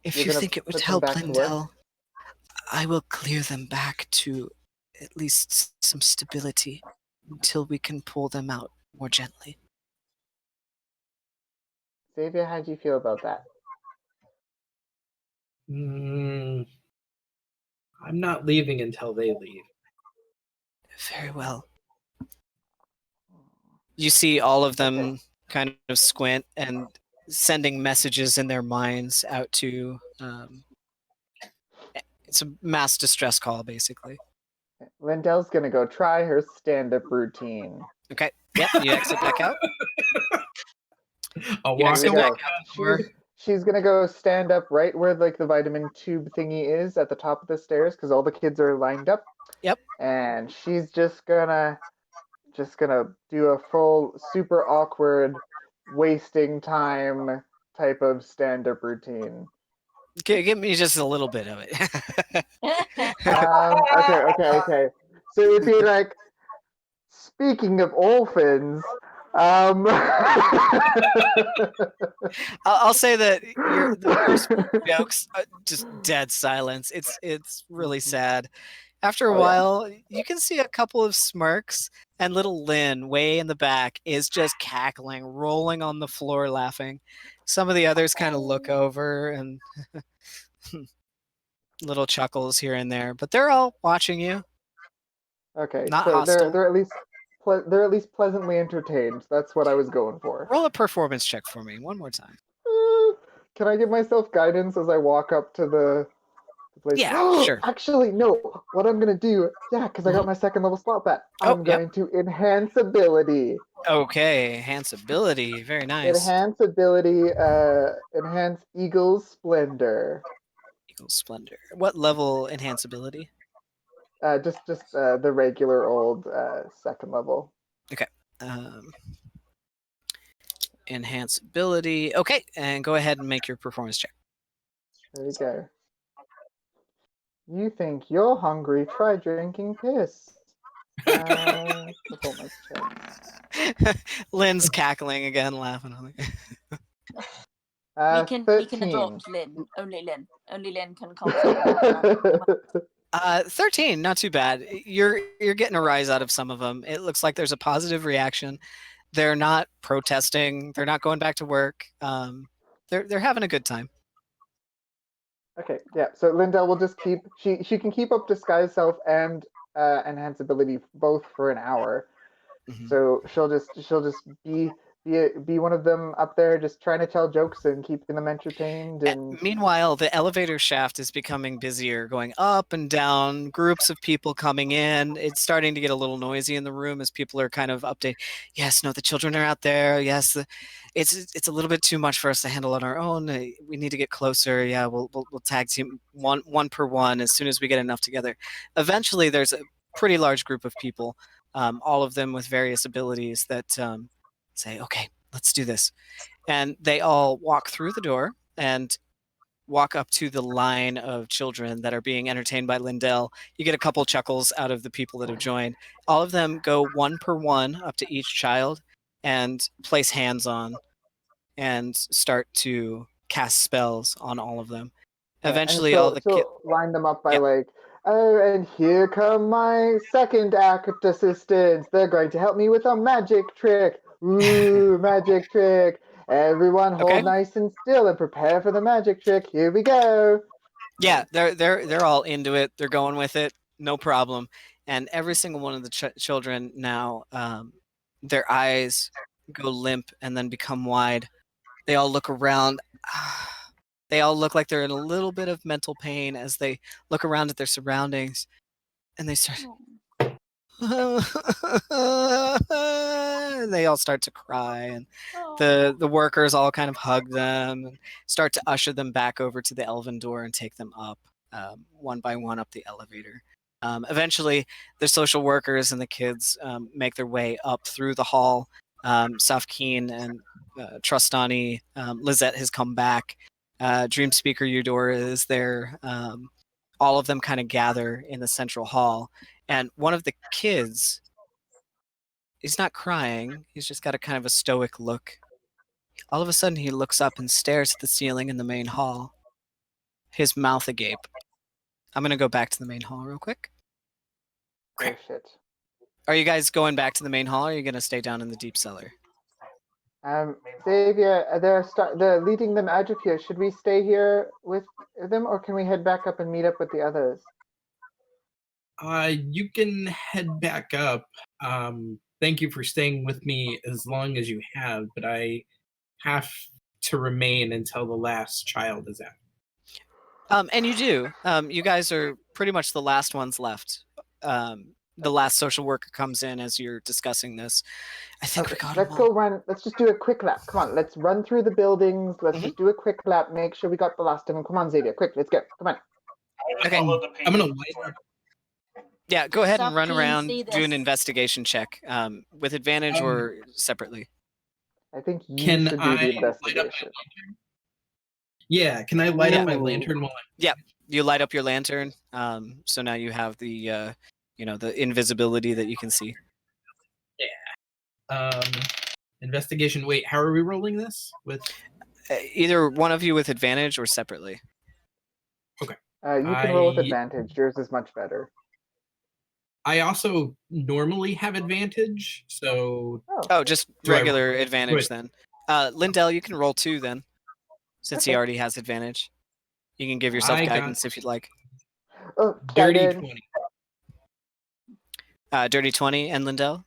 Speaker 1: if you think it would help, Lindell, I will clear them back to at least some stability until we can pull them out more gently.
Speaker 3: Xavier, how do you feel about that?
Speaker 4: I'm not leaving until they leave.
Speaker 1: Very well. You see all of them kind of squint and sending messages in their minds out to... it's a mass distress call, basically.
Speaker 3: Lindell's going to go try her stand-up routine.
Speaker 1: Okay. Yep, you exit back out.
Speaker 4: I'll walk away.
Speaker 3: She's going to go stand up right where like the vitamin tube thingy is at the top of the stairs because all the kids are lined up.
Speaker 1: Yep.
Speaker 3: And she's just gonna do a full super awkward wasting time type of stand-up routine.
Speaker 1: Okay, give me just a little bit of it.
Speaker 3: Okay. So it'd be like, speaking of orphans,
Speaker 1: I'll say that the first jokes, just dead silence. It's really sad. After a while, you can see a couple of smirks, and little Lynn, way in the back, is just cackling, rolling on the floor, laughing. Some of the others kind of look over and little chuckles here and there, but they're all watching you.
Speaker 3: Okay,
Speaker 1: not
Speaker 3: so
Speaker 1: hostile.
Speaker 3: they're at least pleasantly entertained. That's what I was going for.
Speaker 1: Roll a performance check for me one more time.
Speaker 3: Can I give myself guidance as I walk up to the Like,
Speaker 1: Yeah, sure.
Speaker 3: Actually, no. What I'm gonna do, because I got my second level slot back. I'm
Speaker 1: yep.
Speaker 3: going to enhance ability.
Speaker 1: Okay, enhance ability. Very nice.
Speaker 3: Enhance ability. Enhance Eagle's Splendor.
Speaker 1: Eagle Splendor. What level enhance ability?
Speaker 3: Just the regular old second level.
Speaker 1: Okay. Enhance ability. Okay, and go ahead and make your performance check.
Speaker 3: There we go. You think you're hungry? Try drinking piss. Performance check.
Speaker 1: Lynn's cackling again, laughing on it.
Speaker 2: We can
Speaker 3: 13.
Speaker 2: adopt Lynn. Only Lynn can come.
Speaker 1: 13, not too bad. You're getting a rise out of some of them. It looks like there's a positive reaction. They're not protesting. They're not going back to work. They're having a good time.
Speaker 3: Okay, yeah. So Lindell will just keep. She can keep up disguise self and enhance ability both for an hour.
Speaker 1: Mhm.
Speaker 3: So she'll just be one of them up there, just trying to tell jokes and keeping them entertained. And
Speaker 1: meanwhile, the elevator shaft is becoming busier, going up and down. Groups of people coming in. It's starting to get a little noisy in the room as people are kind of updating. Yes, no, the children are out there. Yes, it's a little bit too much for us to handle on our own. We need to get closer. Yeah, we'll tag team one per one as soon as we get enough together. Eventually, there's a pretty large group of people, all of them with various abilities that say, "Okay, let's do this." And they all walk through the door and walk up to the line of children that are being entertained by Lindell. You get a couple chuckles out of the people that have joined. All of them go one per one up to each child and place hands on and start to cast spells on all of them. Eventually, all the kids
Speaker 3: line them up by like, oh, and here come my second act assistants. They're going to help me with a magic trick. Ooh, magic trick. Everyone hold nice and still and prepare for the magic trick. Here we go.
Speaker 1: Yeah, they're all into it. They're going with it. No problem. And every single one of the children now, their eyes go limp and then become wide. They all look around. They all look like they're in a little bit of mental pain as they look around at their surroundings, and they start. They all start to cry, and the workers all kind of hug them and start to usher them back over to the elven door and take them up one by one up the elevator. Eventually, the social workers and the kids make their way up through the hall. Safkeen and Trustani, Lizette has come back. Dream Speaker Eudora is there. All of them kind of gather in the central hall. And one of the kids, he's not crying. He's just got a kind of a stoic look. All of a sudden, he looks up and stares at the ceiling in the main hall, his mouth agape. I'm going to go back to the main hall real quick.
Speaker 3: Oh, shit.
Speaker 1: Are you guys going back to the main hall, or are you going to stay down in the deep cellar?
Speaker 3: Xavier, they're leading them out of here. Should we stay here with them, or can we head back up and meet up with the others?
Speaker 4: You can head back up. Thank you for staying with me as long as you have, but I have to remain until the last child is out.
Speaker 1: And you do. You guys are pretty much the last ones left. The last social worker comes in as you're discussing this. I think we got
Speaker 3: Let's go run. Let's just do a quick lap. Come on, let's run through the buildings. Let's just do a quick lap. Make sure we got the last of them. Come on, Xavier, quick, let's go. Come on.
Speaker 1: Okay.
Speaker 4: I'm gonna light.
Speaker 1: Yeah, go ahead and run around, do an investigation check with advantage or separately.
Speaker 3: I think you should do the investigation.
Speaker 4: Yeah, can I light up my lantern while
Speaker 1: Yeah, you light up your lantern. So now you have the the invisibility that you can see.
Speaker 4: Yeah. Investigation. Wait, how are we rolling this? With
Speaker 1: either one of you with advantage or separately.
Speaker 4: Okay.
Speaker 3: You can roll with advantage. Yours is much better.
Speaker 4: I also normally have advantage, so...
Speaker 1: Oh, just regular advantage then. Lindell, you can roll 2 then, since he already has advantage. You can give yourself guidance if you'd like.
Speaker 3: Oh,
Speaker 4: Dirty 20.
Speaker 1: Dirty 20, and Lindell?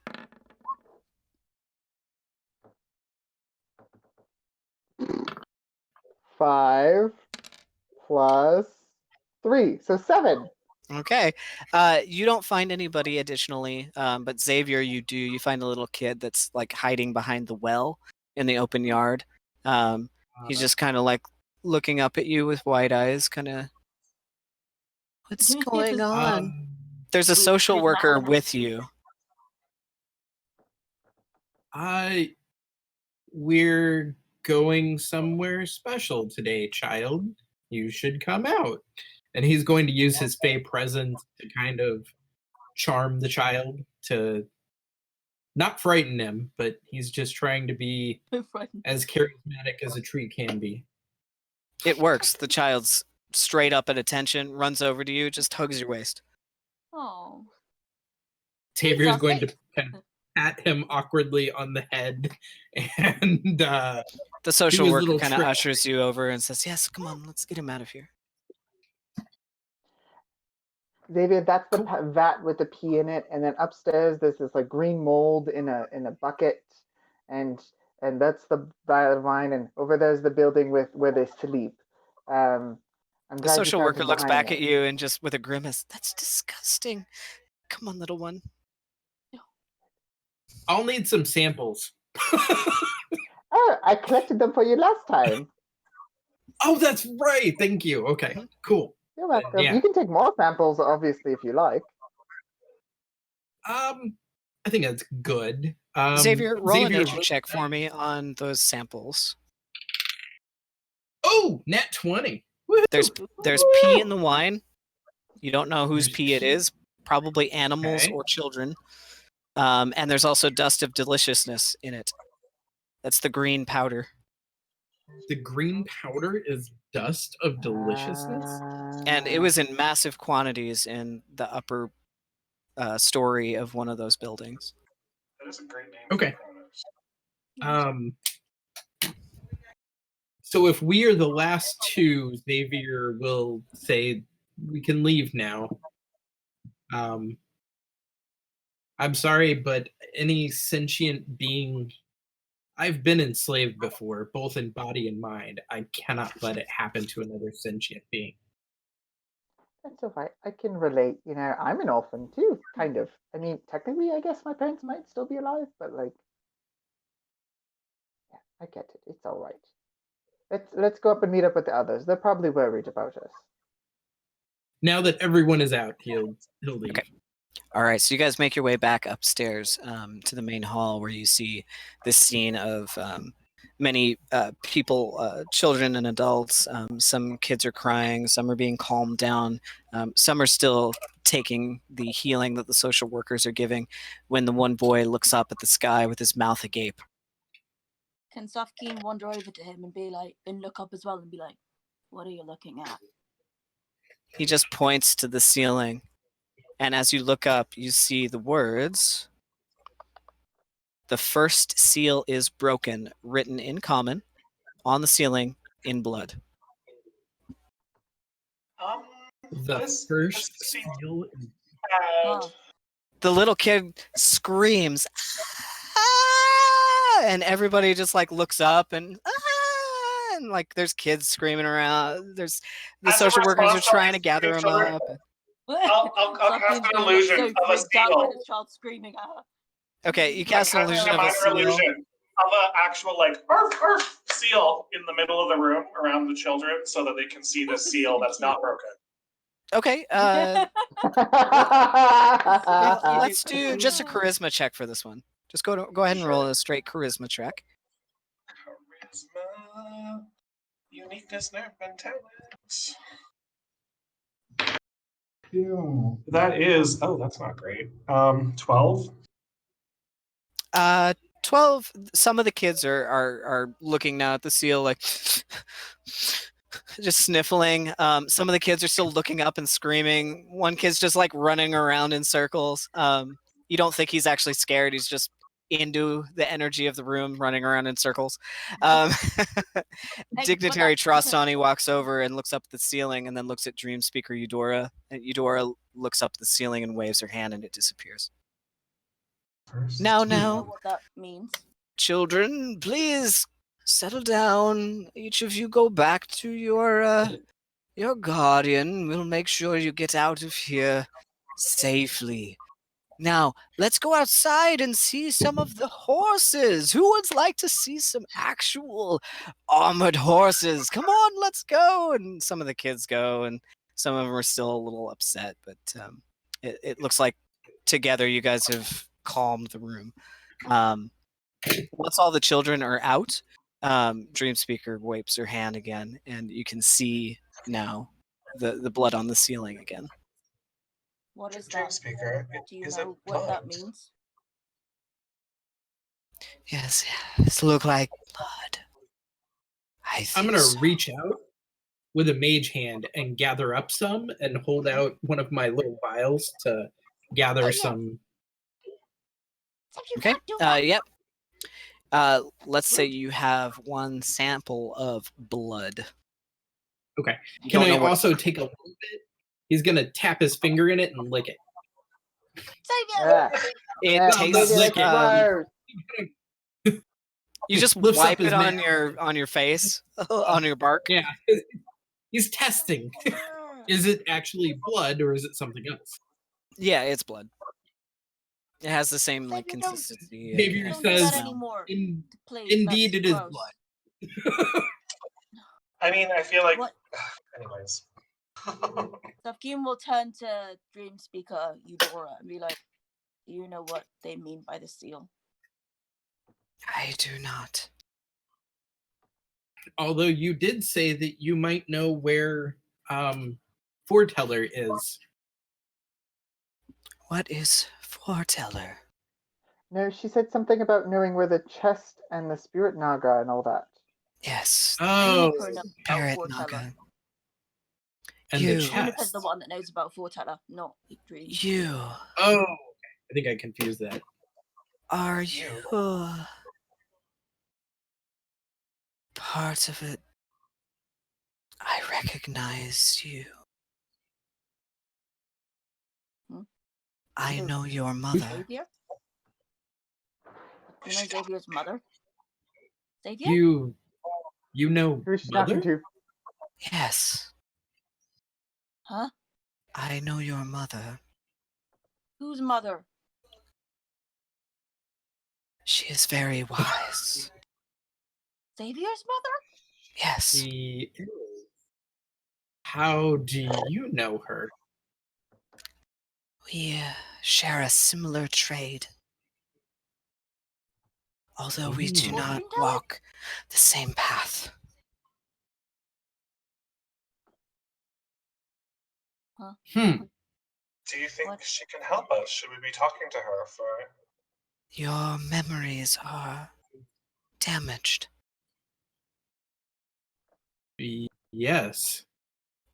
Speaker 3: 5 plus 3, so 7.
Speaker 1: Okay. You don't find anybody additionally, but Xavier, you do. You find a little kid that's like hiding behind the well in the open yard. He's just kind of like looking up at you with wide eyes, kind of. What's going on? There's a social worker with you.
Speaker 4: We're going somewhere special today, child. You should come out. And he's going to use his Fey presence to kind of charm the child, to not frighten him, but he's just trying to be as charismatic as a tree can be.
Speaker 1: It works. The child's straight up at attention, runs over to you, just hugs your waist.
Speaker 6: Oh.
Speaker 4: Xavier is going to kind of pat him awkwardly on the head, and
Speaker 1: the social
Speaker 4: do his
Speaker 1: worker
Speaker 4: little
Speaker 1: kind of
Speaker 4: trick.
Speaker 1: ushers you over and says, "Yes, come on, let's get him out of here."
Speaker 3: Xavier, that's the vat with the pea in it, and then upstairs there's this like green mold in a bucket, and that's the vat of wine, and over there's the building where they sleep. I'm
Speaker 1: The
Speaker 3: glad you
Speaker 1: social
Speaker 3: found
Speaker 1: worker
Speaker 3: him
Speaker 1: looks
Speaker 3: behind
Speaker 1: back at
Speaker 3: them.
Speaker 1: you and just with a grimace, "That's disgusting. Come on, little one."
Speaker 4: I'll need some samples.
Speaker 3: Oh, I collected them for you last time.
Speaker 4: Oh, that's right. Thank you. Okay, cool.
Speaker 3: You're welcome.
Speaker 4: Yeah.
Speaker 3: You can take more samples, obviously, if you like.
Speaker 4: I think that's good.
Speaker 1: Xavier, roll a
Speaker 4: Xavier,
Speaker 1: nature check for me on those samples.
Speaker 4: Oh, nat 20.
Speaker 1: There's pee in the wine. You don't know whose
Speaker 4: There's
Speaker 1: pee it
Speaker 4: pee.
Speaker 1: is. Probably animals
Speaker 4: Okay.
Speaker 1: or children. And there's also dust of deliciousness in it. That's the green powder.
Speaker 4: The green powder is dust of deliciousness.
Speaker 1: And it was in massive quantities in the upper story of one of those buildings.
Speaker 5: That is a great name.
Speaker 4: Okay.
Speaker 5: For products.
Speaker 4: So if we are the last two, Xavier will say we can leave now. I'm sorry, but any sentient being, I've been enslaved before, both in body and mind. I cannot let it happen to another sentient being.
Speaker 3: That's all right. I can relate. You know, I'm an orphan too, kind of. I mean, technically, I guess my parents might still be alive, but like, yeah, I get it. It's all right. Let's go up and meet up with the others. They're probably worried about us.
Speaker 4: Now that everyone is out, he'll leave.
Speaker 1: Okay. All right, so you guys make your way back upstairs to the main hall where you see this scene of many people, children and adults. Some kids are crying, some are being calmed down, some are still taking the healing that the social workers are giving when the one boy looks up at the sky with his mouth agape.
Speaker 6: Can Safkeen wander over to him and be like, and look up as well and be like, what are you looking at?
Speaker 1: He just points to the ceiling. And as you look up, you see the words, "The first seal is broken," written in common on the ceiling in blood.
Speaker 4: The
Speaker 5: This
Speaker 4: first
Speaker 5: seems
Speaker 4: seal is
Speaker 5: bad.
Speaker 6: Oh.
Speaker 1: The little kid screams, "Ah!" And everybody just like looks up and "Ah!" And like there's kids screaming around. There's the
Speaker 5: As a
Speaker 1: social workers are
Speaker 5: response to
Speaker 1: trying to
Speaker 5: these
Speaker 1: gather them
Speaker 5: children-
Speaker 1: up.
Speaker 5: I'll cast an illusion of a
Speaker 6: freaked out by
Speaker 5: seal.
Speaker 6: this child screaming at her.
Speaker 1: Okay, you cast an
Speaker 5: I'm
Speaker 1: illusion
Speaker 5: casting
Speaker 1: of a
Speaker 5: minor
Speaker 1: seal.
Speaker 5: illusion of an actual like arf, arf, seal in the middle of the room around the children so that they can see the seal that's not broken.
Speaker 1: Okay,
Speaker 3: Let's
Speaker 1: let's do just a charisma check for this one. Just go ahead and roll a straight charisma check.
Speaker 5: Charisma, uniqueness, nerve, and talent. That is that's not great. 12.
Speaker 1: 12. Some of the kids are looking now at the seal like just sniffling. Some of the kids are still looking up and screaming. One kid's just like running around in circles. You don't think he's actually scared. He's just into the energy of the room, running around in circles. Dignitary Trostani walks over and looks up at the ceiling and then looks at Dream Speaker Eudora. And Eudora looks up at the ceiling and waves her hand and it disappears. Now,
Speaker 6: I don't know what that means.
Speaker 1: children, please settle down. Each of you go back to your Your guardian will make sure you get out of here safely. Now, let's go outside and see some of the horses. Who would like to see some actual armored horses? Come on, let's go. And some of the kids go, and some of them are still a little upset, but it looks like together you guys have calmed the room. Once all the children are out, Dream Speaker wipes her hand again, and you can see now the blood on the ceiling again.
Speaker 6: What is
Speaker 5: Dream
Speaker 6: that?
Speaker 5: Speaker,
Speaker 6: Do you
Speaker 5: is
Speaker 6: know
Speaker 5: it
Speaker 6: what that
Speaker 5: blood?
Speaker 6: means?
Speaker 1: Yes, this look like blood. I
Speaker 4: I'm
Speaker 1: think
Speaker 4: gonna
Speaker 1: so.
Speaker 4: reach out with a mage hand and gather up some and hold out one of my little vials to gather some.
Speaker 6: You
Speaker 1: Okay.
Speaker 6: can't do that.
Speaker 1: Yep. Let's say you have one sample of blood.
Speaker 4: Okay.
Speaker 1: You
Speaker 4: Can
Speaker 1: don't
Speaker 4: I
Speaker 1: know what-
Speaker 4: also take a little bit? He's gonna tap his finger in it and lick it.
Speaker 3: Yeah.
Speaker 1: It
Speaker 3: Yeah,
Speaker 1: tastes.
Speaker 4: lick it.
Speaker 3: gross.
Speaker 1: You just
Speaker 4: Lifts up
Speaker 1: wipe
Speaker 4: his
Speaker 1: it on
Speaker 4: mouth.
Speaker 1: your face, on your bark.
Speaker 4: Yeah. He's testing. Is it actually blood or is it something else?
Speaker 1: Yeah, it's blood. It has the same like
Speaker 6: Xavier, don't-
Speaker 1: consistency.
Speaker 4: Xavier
Speaker 1: and
Speaker 6: Don't do
Speaker 4: says,
Speaker 6: that
Speaker 1: smell.
Speaker 6: anymore.
Speaker 4: In,
Speaker 6: Please,
Speaker 4: indeed,
Speaker 6: that's
Speaker 4: it is
Speaker 6: gross.
Speaker 4: blood.
Speaker 5: I mean, I feel like.
Speaker 6: What?
Speaker 5: Anyways.
Speaker 6: Safkin will turn to Dream Speaker Eudora and be like, "Do you know what they mean by the seal?"
Speaker 1: I do not.
Speaker 4: Although you did say that you might know where Foreteller is.
Speaker 1: What is Foreteller?
Speaker 3: No, she said something about knowing where the chest and the spirit naga and all that.
Speaker 1: Yes.
Speaker 4: Oh,
Speaker 6: Juniper knows about
Speaker 1: Parrot
Speaker 6: Foreteller.
Speaker 1: Naga.
Speaker 4: and
Speaker 1: You.
Speaker 4: the
Speaker 6: Juniper's
Speaker 4: chest.
Speaker 6: the one that knows about Foreteller, not Dream.
Speaker 1: You.
Speaker 4: Oh, I think I confused that.
Speaker 1: Are you part of it? I recognize you.
Speaker 6: Hmm?
Speaker 1: I know your mother.
Speaker 6: Xavier? You know Xavier's mother? Xavier?
Speaker 4: You know
Speaker 3: Who's she talking
Speaker 4: Mother?
Speaker 3: to?
Speaker 1: Yes,
Speaker 6: Huh?
Speaker 1: I know your mother.
Speaker 6: Whose mother?
Speaker 1: She is very wise.
Speaker 6: Xavier's mother?
Speaker 1: Yes,
Speaker 4: She is. How do you know her?
Speaker 1: we share a similar trade. Although we do
Speaker 4: Ooh.
Speaker 1: not
Speaker 6: Fortune teller?
Speaker 1: walk the same path.
Speaker 4: Hmm.
Speaker 5: Do you think
Speaker 6: What?
Speaker 5: she can help us? Should we be talking to her for.
Speaker 1: Your memories are damaged.
Speaker 4: Yes.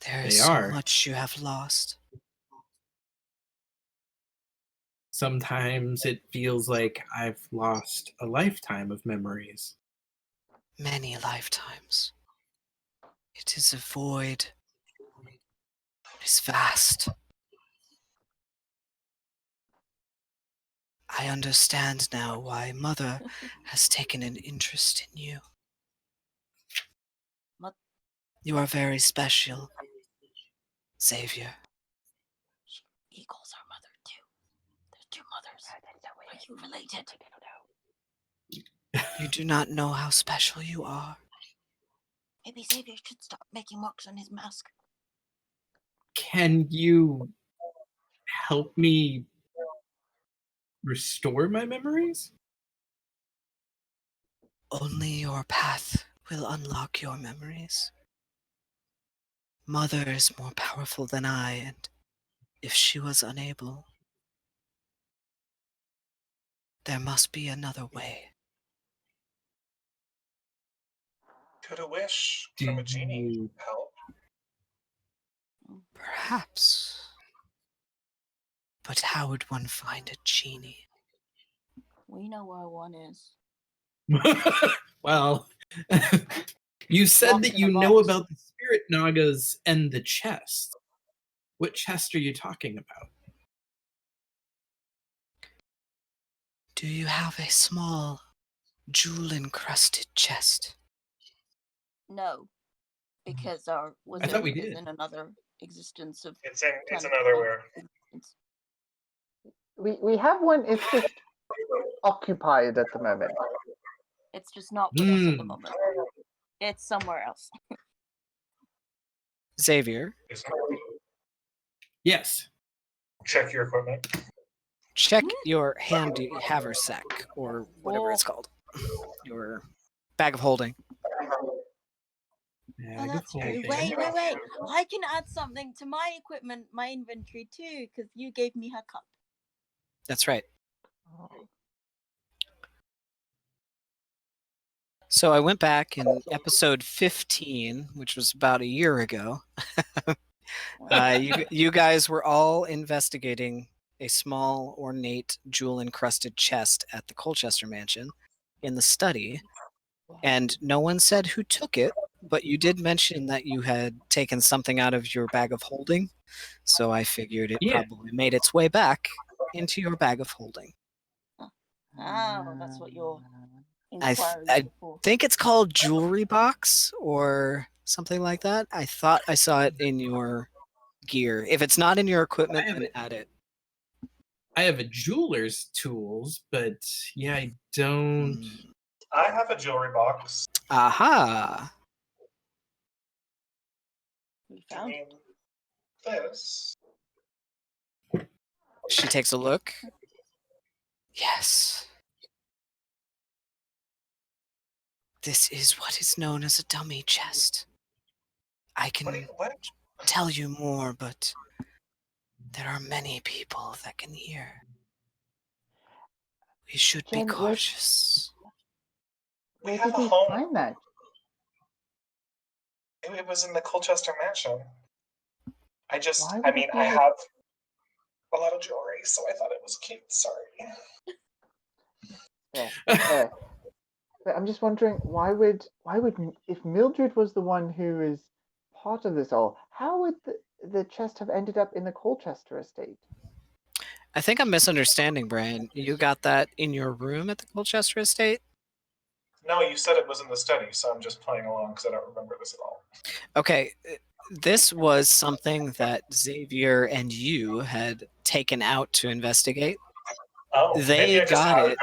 Speaker 1: There
Speaker 4: They
Speaker 1: is so
Speaker 4: are.
Speaker 1: much you have lost.
Speaker 4: Sometimes it feels like I've lost a lifetime of memories.
Speaker 1: Many lifetimes. It is a void. It is vast. I understand now why Mother has taken an interest in you.
Speaker 6: What?
Speaker 1: You are very special, Xavier.
Speaker 6: He calls her mother too. There's two mothers. Are you related?
Speaker 1: You do not know how special you are.
Speaker 6: Maybe Xavier should stop making marks on his mask.
Speaker 4: Can you help me restore my memories?
Speaker 1: Only your path will unlock your memories. Mother is more powerful than I, and if she was unable, there must be another way.
Speaker 5: Could a wish
Speaker 4: Do
Speaker 5: from a genie
Speaker 4: you-
Speaker 5: help?
Speaker 1: Perhaps. But how would one find a genie?
Speaker 6: We know where one is.
Speaker 4: Well, you said
Speaker 6: Locked
Speaker 4: that
Speaker 6: in a
Speaker 4: you know
Speaker 6: box.
Speaker 4: about the spirit nagas and the chest. What chest are you talking about?
Speaker 1: Do you have a small, jewel-encrusted chest?
Speaker 6: No. because our
Speaker 4: I thought
Speaker 6: wizard
Speaker 4: we
Speaker 6: is
Speaker 4: did.
Speaker 6: in another existence of
Speaker 5: It's in
Speaker 6: planet
Speaker 5: another
Speaker 6: existence.
Speaker 3: We have one. It's just occupied at the moment.
Speaker 6: It's just not with us at the
Speaker 4: Hmm.
Speaker 6: moment. It's somewhere else.
Speaker 1: Xavier,
Speaker 4: Yes.
Speaker 5: Check your equipment.
Speaker 1: check your handy haversack, or whatever it's
Speaker 6: Oh.
Speaker 1: called. Your bag of holding.
Speaker 6: Oh,
Speaker 4: Bag of
Speaker 6: that's true.
Speaker 4: holding.
Speaker 6: Wait. I can add something to my equipment, my inventory too, because you gave me her cup.
Speaker 1: That's right. So I went back in episode 15, which was about a year ago. You guys were all investigating a small, ornate, jewel-encrusted chest at the Colchester mansion in the study, and no one said who took it, but you did mention that you had taken something out of your bag of holding, so I figured it
Speaker 4: Yeah.
Speaker 1: probably made its way back into your bag of holding.
Speaker 6: Oh, that's what you're
Speaker 1: I
Speaker 6: inquiring for.
Speaker 1: think it's called jewelry box or something like that. I thought I saw it in your gear. If it's not in your equipment, then add it.
Speaker 4: I have a jeweler's tools, but yeah, I don't.
Speaker 5: I have a jewelry box.
Speaker 1: Aha!
Speaker 6: We
Speaker 5: Do you
Speaker 6: found
Speaker 5: mean this?
Speaker 1: She takes a look. Yes. This is what is known as a dummy chest. I can
Speaker 5: What?
Speaker 1: tell you more, but there are many people that can hear. We should be
Speaker 3: Jen,
Speaker 1: cautious.
Speaker 5: We
Speaker 3: Where
Speaker 5: have
Speaker 3: did
Speaker 5: a
Speaker 3: we
Speaker 5: home.
Speaker 3: find that?
Speaker 5: It was in the Colchester mansion.
Speaker 3: Why would
Speaker 5: I
Speaker 3: it
Speaker 5: mean,
Speaker 3: be
Speaker 5: I
Speaker 3: in the-
Speaker 5: have a lot of jewelry, so I thought it was cute. Sorry.
Speaker 3: Yeah. But I'm just wondering, why would if Mildred was the one who is part of this all, how would the chest have ended up in the Colchester estate?
Speaker 1: I think I'm misunderstanding, Brian. You got that in your room at the Colchester estate?
Speaker 5: No, you said it was in the study, so I'm just playing along because I don't remember this at all.
Speaker 1: Okay, this was something that Xavier and you had taken out to investigate.
Speaker 5: Oh, maybe
Speaker 1: They
Speaker 5: I just
Speaker 1: got
Speaker 5: had
Speaker 1: it.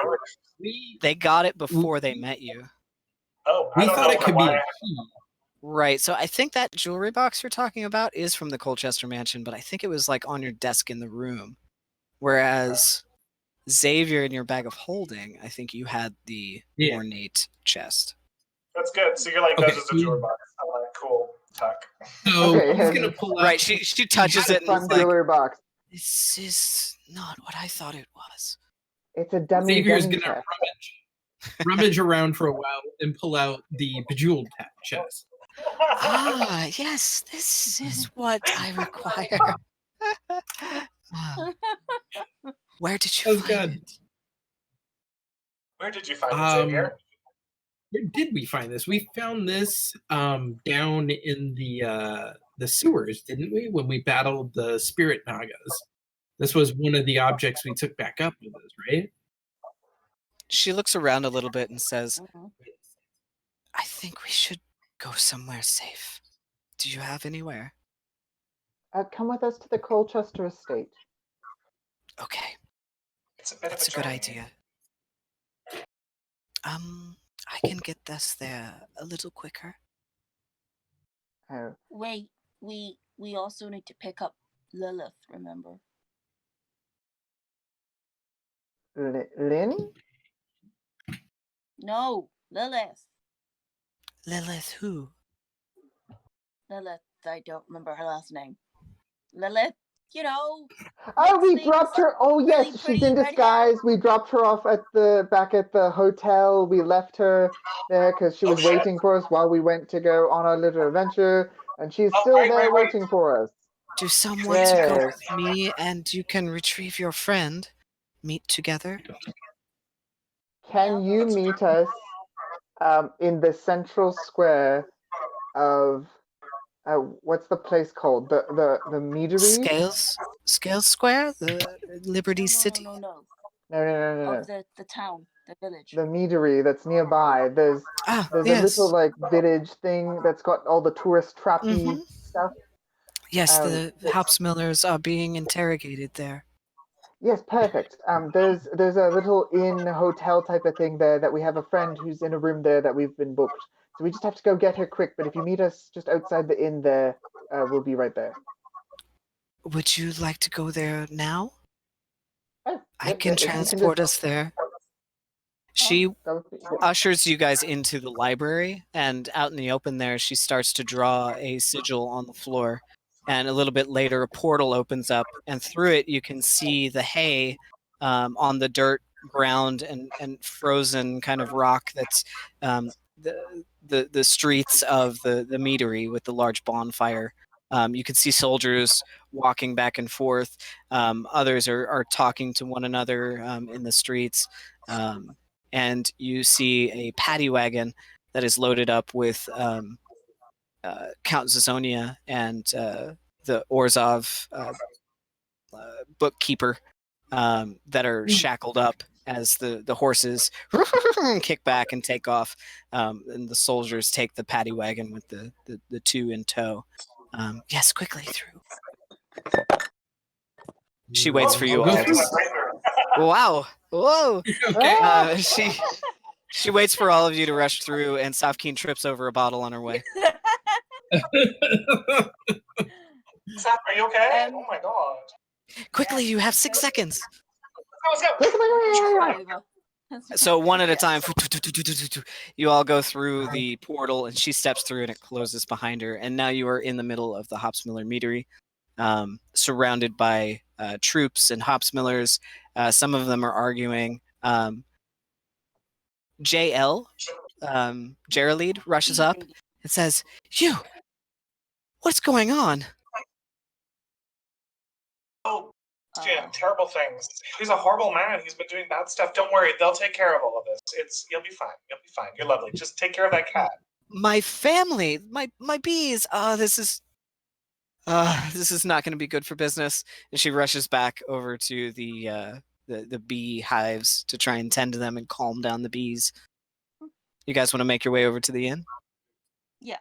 Speaker 4: We
Speaker 1: They got it before they met you.
Speaker 5: Oh, I don't
Speaker 4: thought
Speaker 5: know
Speaker 4: it could be
Speaker 5: why.
Speaker 4: a key.
Speaker 1: Right, so I think that jewelry box you're talking about is from the Colchester mansion, but I think it was like on your desk in the room. Whereas Xavier in your bag of holding, I think you had the
Speaker 4: Yeah.
Speaker 1: ornate chest.
Speaker 5: That's good. So you're like,
Speaker 4: Okay,
Speaker 5: that's just a jewelry box. I'm like, cool, tuck.
Speaker 4: So
Speaker 3: Okay,
Speaker 4: he's gonna pull out.
Speaker 1: Right, she touches it and
Speaker 3: Fun
Speaker 1: is like,
Speaker 3: jewelry box.
Speaker 1: this is not what I thought it was.
Speaker 3: It's a dummy
Speaker 4: Xavier's
Speaker 3: dummy
Speaker 4: gonna
Speaker 3: chest.
Speaker 4: rummage around for a while and pull out the bejeweled chest.
Speaker 1: Ah, yes, this is what I require. Where did you
Speaker 4: That was
Speaker 1: find
Speaker 4: good.
Speaker 1: it?
Speaker 5: Where did you find it, Xavier?
Speaker 4: Where did we find this? We found this down in the sewers, didn't we? When we battled the spirit nagas. This was one of the objects we took back up with us, right?
Speaker 1: She looks around a little bit and says,
Speaker 6: Mhm.
Speaker 1: I think we should go somewhere safe. Do you have anywhere?
Speaker 3: Come with us to the Colchester estate.
Speaker 1: Okay,
Speaker 5: It's a bit
Speaker 1: that's a
Speaker 5: of a
Speaker 1: good
Speaker 5: journey.
Speaker 1: idea. I can get us there a little quicker.
Speaker 3: Oh,
Speaker 6: Wait, we also need to pick up Lilith, remember?
Speaker 3: Lynn?
Speaker 6: No, Lilith.
Speaker 1: Lilith who?
Speaker 6: Lilith, I don't remember her last name. Lilith, you know.
Speaker 3: Oh, we
Speaker 6: Things
Speaker 3: dropped her. Oh,
Speaker 6: really
Speaker 3: yes, she's
Speaker 6: pretty
Speaker 3: in
Speaker 6: red hair.
Speaker 3: disguise. We dropped her off back at the hotel. We left her there because she was
Speaker 5: Oh, shit.
Speaker 3: waiting for us while we went to go on our little adventure, and she's
Speaker 5: Oh,
Speaker 3: still
Speaker 5: right,
Speaker 3: there
Speaker 5: right, right.
Speaker 3: waiting for us.
Speaker 1: Do some want to go
Speaker 3: Yes.
Speaker 1: with me and you can retrieve your friend? Meet together?
Speaker 3: Can you meet us in the central square of what's the place called? The meadery?
Speaker 1: Scales Square? The Liberty City?
Speaker 6: No.
Speaker 3: No.
Speaker 6: of the town, the village.
Speaker 3: The meadery that's nearby. There's
Speaker 1: Ah,
Speaker 3: a
Speaker 1: yes.
Speaker 3: little like village thing that's got all the tourist trappy
Speaker 1: Mhm.
Speaker 3: stuff.
Speaker 1: Yes,
Speaker 3: Um,
Speaker 1: the Hopsmillers are being interrogated there.
Speaker 3: Yes, perfect. There's a little inn hotel type of thing there that we have a friend who's in a room there that we've been booked. So we just have to go get her quick. But if you meet us just outside the inn there, we'll be right there.
Speaker 1: Would you like to go there now?
Speaker 3: Oh,
Speaker 1: I
Speaker 3: yep,
Speaker 1: can
Speaker 3: if you
Speaker 1: transport
Speaker 3: just
Speaker 1: us there. She
Speaker 3: go, yep.
Speaker 1: ushers you guys into the library, and out in the open there, she starts to draw a sigil on the floor. And a little bit later, a portal opens up, and through it, you can see the hay on the dirt ground and frozen kind of rock that's the streets of the meadery with the large bonfire. You can see soldiers walking back and forth. Others are talking to one another in the streets. And you see a paddy wagon that is loaded up with Count Zazonia and the Orzov bookkeeper that are shackled up as the horses kick back and take off, and the soldiers take the paddy wagon with the two in tow. Yes, quickly through. She waits for you
Speaker 4: I'll go
Speaker 1: all.
Speaker 4: through.
Speaker 1: Wow! Whoa!
Speaker 4: Okay.
Speaker 1: She waits for all of you to rush through, and Safkeen trips over a bottle on her way.
Speaker 5: Sap, are you okay?
Speaker 6: Um,
Speaker 5: Oh my god.
Speaker 1: Quickly, you have 6 seconds.
Speaker 5: Let's go.
Speaker 6: over.
Speaker 1: So one at a time, you all go through the portal, and she steps through, and it closes behind her. And now you are in the middle of the Hopsmiller meadery, surrounded by troops and Hopsmillers. Some of them are arguing. JL, Geraldine, rushes up and says, "You, what's going on?"
Speaker 5: Oh, Jim, terrible things. He's a horrible man. He's been doing bad stuff. Don't worry, they'll take care of all of this. You'll be fine. You'll be fine. You're lovely. Just take care of that cat.
Speaker 1: My family, my bees. This is not going to be good for business. And she rushes back over to the bee hives to try and tend to them and calm down the bees. You guys want to make your way over to the inn?
Speaker 6: Yeah.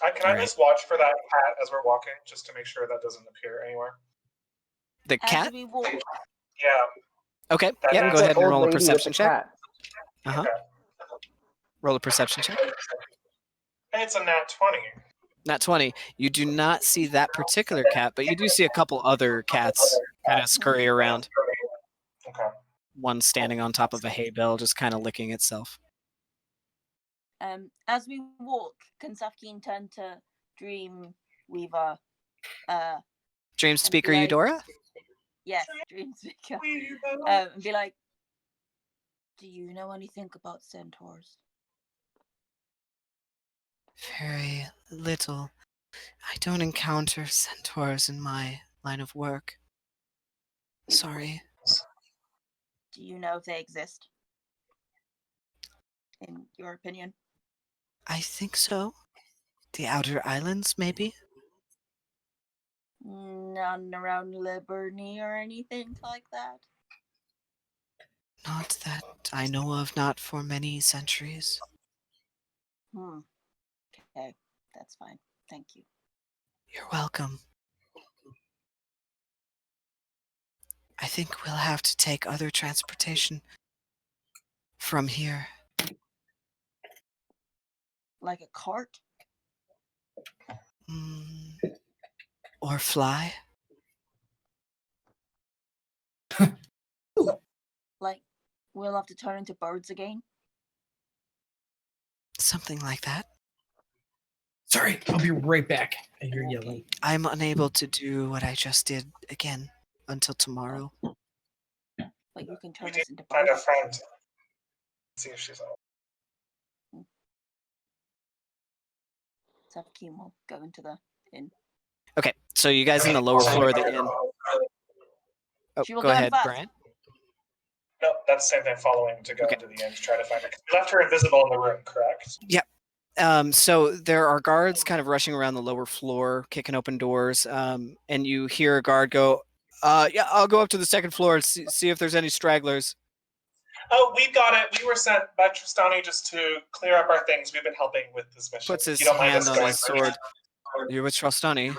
Speaker 5: Can I just watch for that cat as we're walking, just to make sure that doesn't appear anywhere?
Speaker 1: The cat?
Speaker 6: As we walk,
Speaker 5: Yeah.
Speaker 1: Okay.
Speaker 5: That
Speaker 1: Yeah.
Speaker 5: cat's
Speaker 1: Go ahead and
Speaker 3: Old
Speaker 1: roll a
Speaker 3: lady with
Speaker 1: perception
Speaker 3: the
Speaker 1: check.
Speaker 3: cat.
Speaker 1: Uh-huh.
Speaker 5: Okay.
Speaker 1: Roll a perception check.
Speaker 5: Hey, it's a nat 20.
Speaker 1: Nat 20. You do not see that particular cat, but you do see a couple other cats kind of scurry around.
Speaker 5: Okay.
Speaker 1: One standing on top of a hay bale, just kind of licking itself.
Speaker 6: as we walk, can Safkeen turn to Dreamweaver?
Speaker 1: Dream speaker
Speaker 6: like-
Speaker 1: Eudora?
Speaker 6: Yes, Dream Speaker. And be like, do you know anything about centaurs?
Speaker 1: Very little. I don't encounter centaurs in my line of work. Sorry.
Speaker 6: Do you know if they exist? In your opinion?
Speaker 1: I think so. The outer islands, maybe?
Speaker 6: None around Liberty or anything like that?
Speaker 1: Not that I know of, not for many centuries.
Speaker 6: Okay, that's fine. Thank you.
Speaker 1: You're welcome. I think we'll have to take other transportation from here.
Speaker 6: Like a cart?
Speaker 1: Or fly?
Speaker 6: Like, we'll have to turn into birds again?
Speaker 1: Something like that.
Speaker 4: Sorry, I'll be right back. I hear yelling.
Speaker 1: I'm unable to do what I just did again until tomorrow.
Speaker 6: But you can turn
Speaker 5: We
Speaker 6: us
Speaker 5: did
Speaker 6: into
Speaker 5: find a
Speaker 6: birds?
Speaker 5: friend. See if she's on.
Speaker 6: Safkeen will go into the inn.
Speaker 1: Okay, so you guys in the lower floor of the inn. Oh,
Speaker 6: She will
Speaker 1: go
Speaker 6: go in
Speaker 1: ahead,
Speaker 6: first.
Speaker 1: Brian.
Speaker 5: No, that's the same thing, following to go
Speaker 1: Okay.
Speaker 5: into the inn to try to find her. We left her invisible in the room, correct?
Speaker 1: Yep. So there are guards kind of rushing around the lower floor, kicking open doors, and you hear a guard go, yeah, I'll go up to the second floor and see if there's any stragglers.
Speaker 5: Oh, we got it. We were sent by Tristani just to clear up our things. We've been helping with this mission.
Speaker 1: Puts
Speaker 5: If
Speaker 1: his
Speaker 5: you don't mind
Speaker 1: hand
Speaker 5: us
Speaker 1: on
Speaker 5: going
Speaker 1: his
Speaker 5: first.
Speaker 1: sword. You're with Trostani.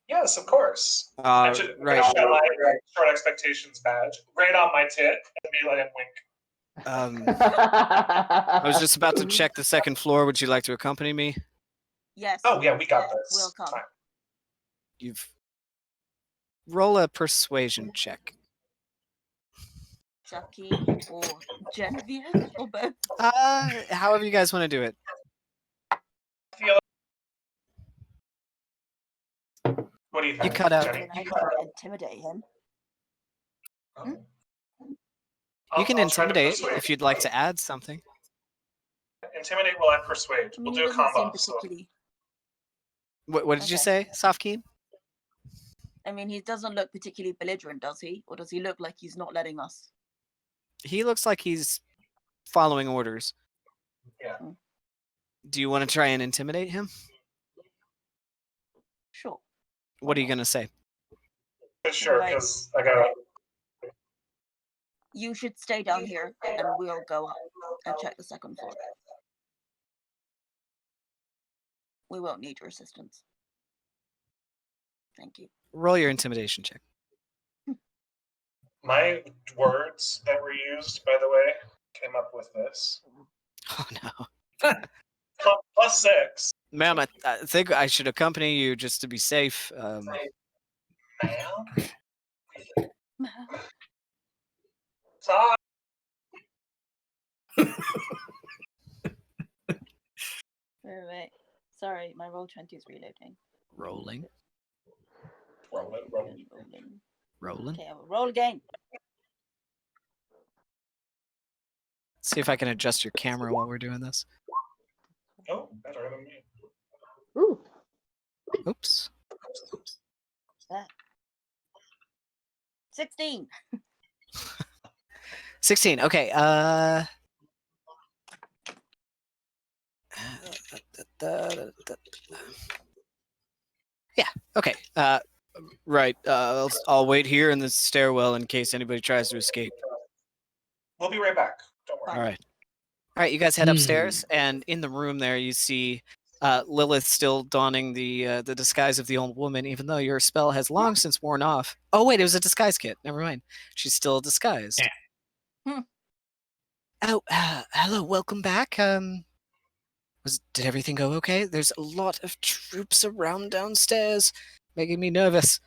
Speaker 5: Yes, of course. I'm just
Speaker 1: Right.
Speaker 5: gonna show my short expectations badge right on my tit and be like, wink.
Speaker 1: I was just about to check the second floor. Would you like to accompany me?
Speaker 6: Yes.
Speaker 5: Oh yeah, we got this.
Speaker 6: We'll come.
Speaker 5: Fine.
Speaker 1: You've roll a persuasion check.
Speaker 6: Jackie or Genevieve or both.
Speaker 1: However you guys want to do it.
Speaker 5: What do you think?
Speaker 1: You cut out.
Speaker 5: Jenny?
Speaker 6: I mean, I can intimidate him.
Speaker 1: You can
Speaker 5: I'll try to
Speaker 1: intimidate
Speaker 5: persuade.
Speaker 1: if you'd like to add something.
Speaker 5: Intimidate while I persuade.
Speaker 6: I
Speaker 5: We'll
Speaker 6: mean, he
Speaker 5: do a
Speaker 6: doesn't seem
Speaker 5: combo. So
Speaker 6: particularly.
Speaker 1: What did you
Speaker 6: Okay.
Speaker 1: say, Sofkeen?
Speaker 6: I mean, he doesn't look particularly belligerent, does he? Or does he look like he's not letting us?
Speaker 1: He looks like he's following orders.
Speaker 5: Yeah.
Speaker 1: Do you want to try and intimidate him?
Speaker 6: Sure.
Speaker 1: What are you going to say?
Speaker 5: Sure,
Speaker 6: Right.
Speaker 5: because I got.
Speaker 6: You should stay down here, and we'll go up and check the second floor. We won't need your assistance. Thank you.
Speaker 1: Roll your intimidation check.
Speaker 5: My words that were used, by the way, came up with this.
Speaker 1: Oh, no.
Speaker 5: +6.
Speaker 1: Ma'am, I think I should accompany you just to be safe.
Speaker 5: Ma'am? Sorry.
Speaker 6: Wait. Sorry, my roll20 is reloading.
Speaker 1: Rolling.
Speaker 5: Roll it.
Speaker 6: Rolling.
Speaker 1: Rolling.
Speaker 6: Okay, I will roll again.
Speaker 1: See if I can adjust your camera while we're doing this.
Speaker 5: Oh, better than me.
Speaker 3: Ooh.
Speaker 1: Oops.
Speaker 6: 16.
Speaker 1: 16. Okay. Yeah. Okay. Right. I'll wait here in the stairwell in case anybody tries to escape.
Speaker 5: We'll be right back. Don't worry.
Speaker 1: All right. All right. You guys head upstairs, and in the room there, you see Lilith still donning the disguise of the old woman, even though your spell has long since worn off. Oh wait, it was a disguise kit. Never mind. She's still disguised.
Speaker 6: Yeah.
Speaker 1: Oh, hello. Welcome back. Did everything go okay? There's a lot of troops around downstairs, making me nervous.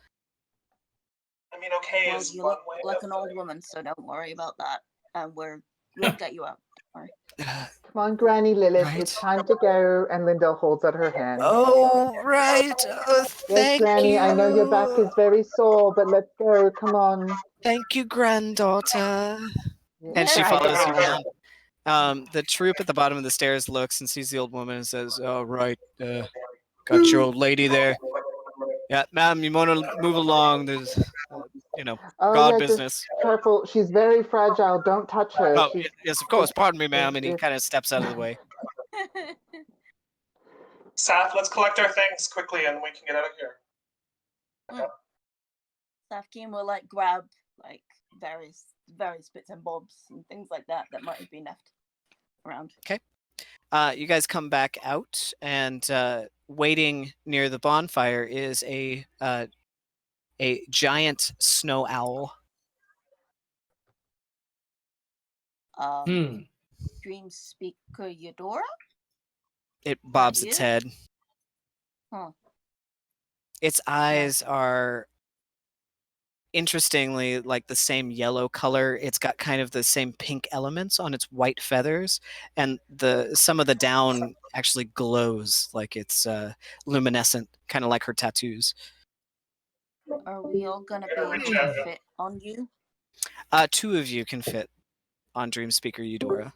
Speaker 5: I mean, okay
Speaker 6: Well,
Speaker 5: is
Speaker 6: you
Speaker 5: one
Speaker 6: look
Speaker 5: way
Speaker 6: like
Speaker 5: of
Speaker 6: an old woman, so don't worry about that. And we'll get you out. Don't worry.
Speaker 3: Come on, Granny Lilith,
Speaker 1: Right.
Speaker 3: it's time to go. And Linda holds out her hand.
Speaker 1: Oh, right. Oh,
Speaker 3: Yes,
Speaker 1: thank
Speaker 3: Granny,
Speaker 1: you.
Speaker 3: I know your back is very sore, but let's go. Come on.
Speaker 1: Thank you, granddaughter. And she
Speaker 3: Try
Speaker 1: follows you
Speaker 3: down.
Speaker 1: down. The troop at the bottom of the stairs looks and sees the old woman and says, "Oh, right. Got your old lady there. Yeah, ma'am, you want to move along. There's,
Speaker 3: Oh,
Speaker 1: God
Speaker 3: yeah,
Speaker 1: business."
Speaker 3: just careful. She's very fragile. Don't touch her.
Speaker 1: Oh,
Speaker 3: She's...
Speaker 1: yes, of course. Pardon me, ma'am. And he kind of steps out of the way.
Speaker 5: Saf, let's collect our things quickly and we can get out of here.
Speaker 6: Safkeen will grab various bits and bobs and things like that might have been left around.
Speaker 1: Okay. You guys come back out, and waiting near the bonfire is a giant snow owl.
Speaker 6: Dream speaker Eudora?
Speaker 1: It bobs
Speaker 6: you?
Speaker 1: its head.
Speaker 6: Huh.
Speaker 1: Its eyes are interestingly like the same yellow color. It's got kind of the same pink elements on its white feathers, and some of the down actually glows like it's luminescent, kind of like her tattoos.
Speaker 6: Are we all gonna be able to fit on you?
Speaker 1: 2 of you can fit on Dream Speaker Eudora.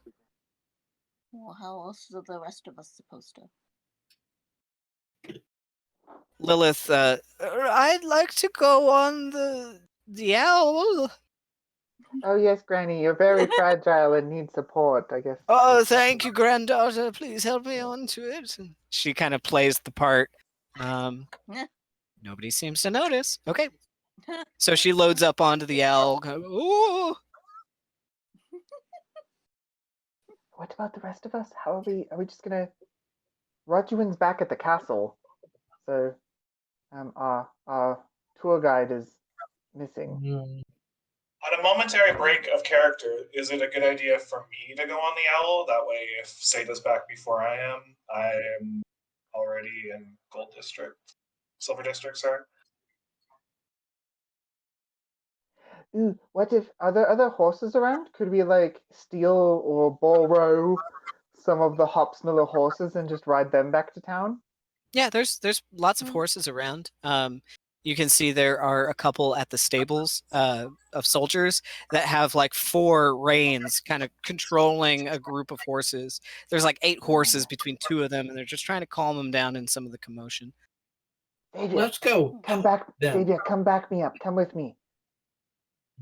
Speaker 6: Well, how else are the rest of us supposed to?
Speaker 1: Lilith, I'd like to go on the owl.
Speaker 3: Oh, yes, Granny, you're very fragile and need support, I guess.
Speaker 1: Oh, thank you, granddaughter. Please help me onto it. And she kind of plays the part. Nobody seems to notice. Okay. So she loads up onto the owl. Ooh.
Speaker 3: What about the rest of us? How are we? Are we just gonna? Rogerwin's back at the castle, so our tour guide is missing.
Speaker 4: Mm.
Speaker 5: On a momentary break of character, is it a good idea for me to go on the owl? That way, if Sada's back before I am already in Silver District, sorry.
Speaker 3: Ooh, what if are there other horses around? Could we like steal or borrow some of the Hopsmiller horses and just ride them back to town?
Speaker 1: Yeah, there's lots of horses around. You can see there are a couple at the stables of soldiers that have like 4 reins kind of controlling a group of horses. There's like 8 horses between 2 of them, and they're just trying to calm them down in some of the commotion.
Speaker 3: Xavier,
Speaker 4: Let's go.
Speaker 3: come back.
Speaker 4: Them.
Speaker 3: Xavier, come back me up. Come with me.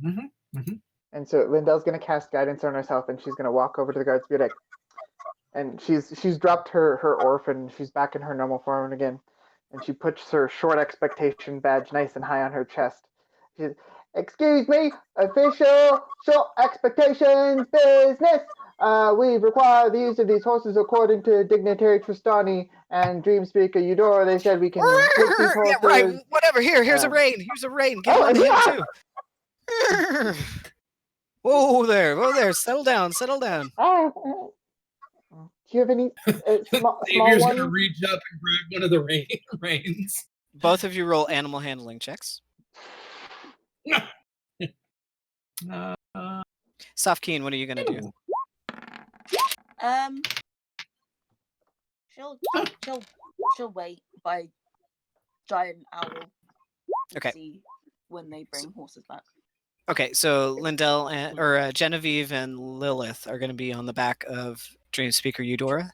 Speaker 4: Mm-hmm.
Speaker 3: And so Lindell's gonna cast guidance on herself, and she's gonna walk over to the guards, be like, and she's dropped her orphan. She's back in her normal form again, and she puts her short expectation badge nice and high on her chest. She's, excuse me, official short expectations business. We require the use of these horses according to Dignitary Tristani and Dreamspeaker Eudora. They said we can take these horses.
Speaker 1: Yeah, right. Whatever. Here's a rein. Here's a rein. Give one to him too. Whoa there. Settle down.
Speaker 3: Do you have any small
Speaker 4: Xavier's
Speaker 3: ones?
Speaker 4: gonna reach up and grab one of the reins.
Speaker 1: Both of you roll animal handling checks. Safkeen, what are you gonna do?
Speaker 6: She'll wait by giant owl.
Speaker 1: Okay.
Speaker 6: See when they bring horses back.
Speaker 1: Okay, so Lindell or Genevieve and Lilith are going to be on the back of Dreamspeaker Eudora.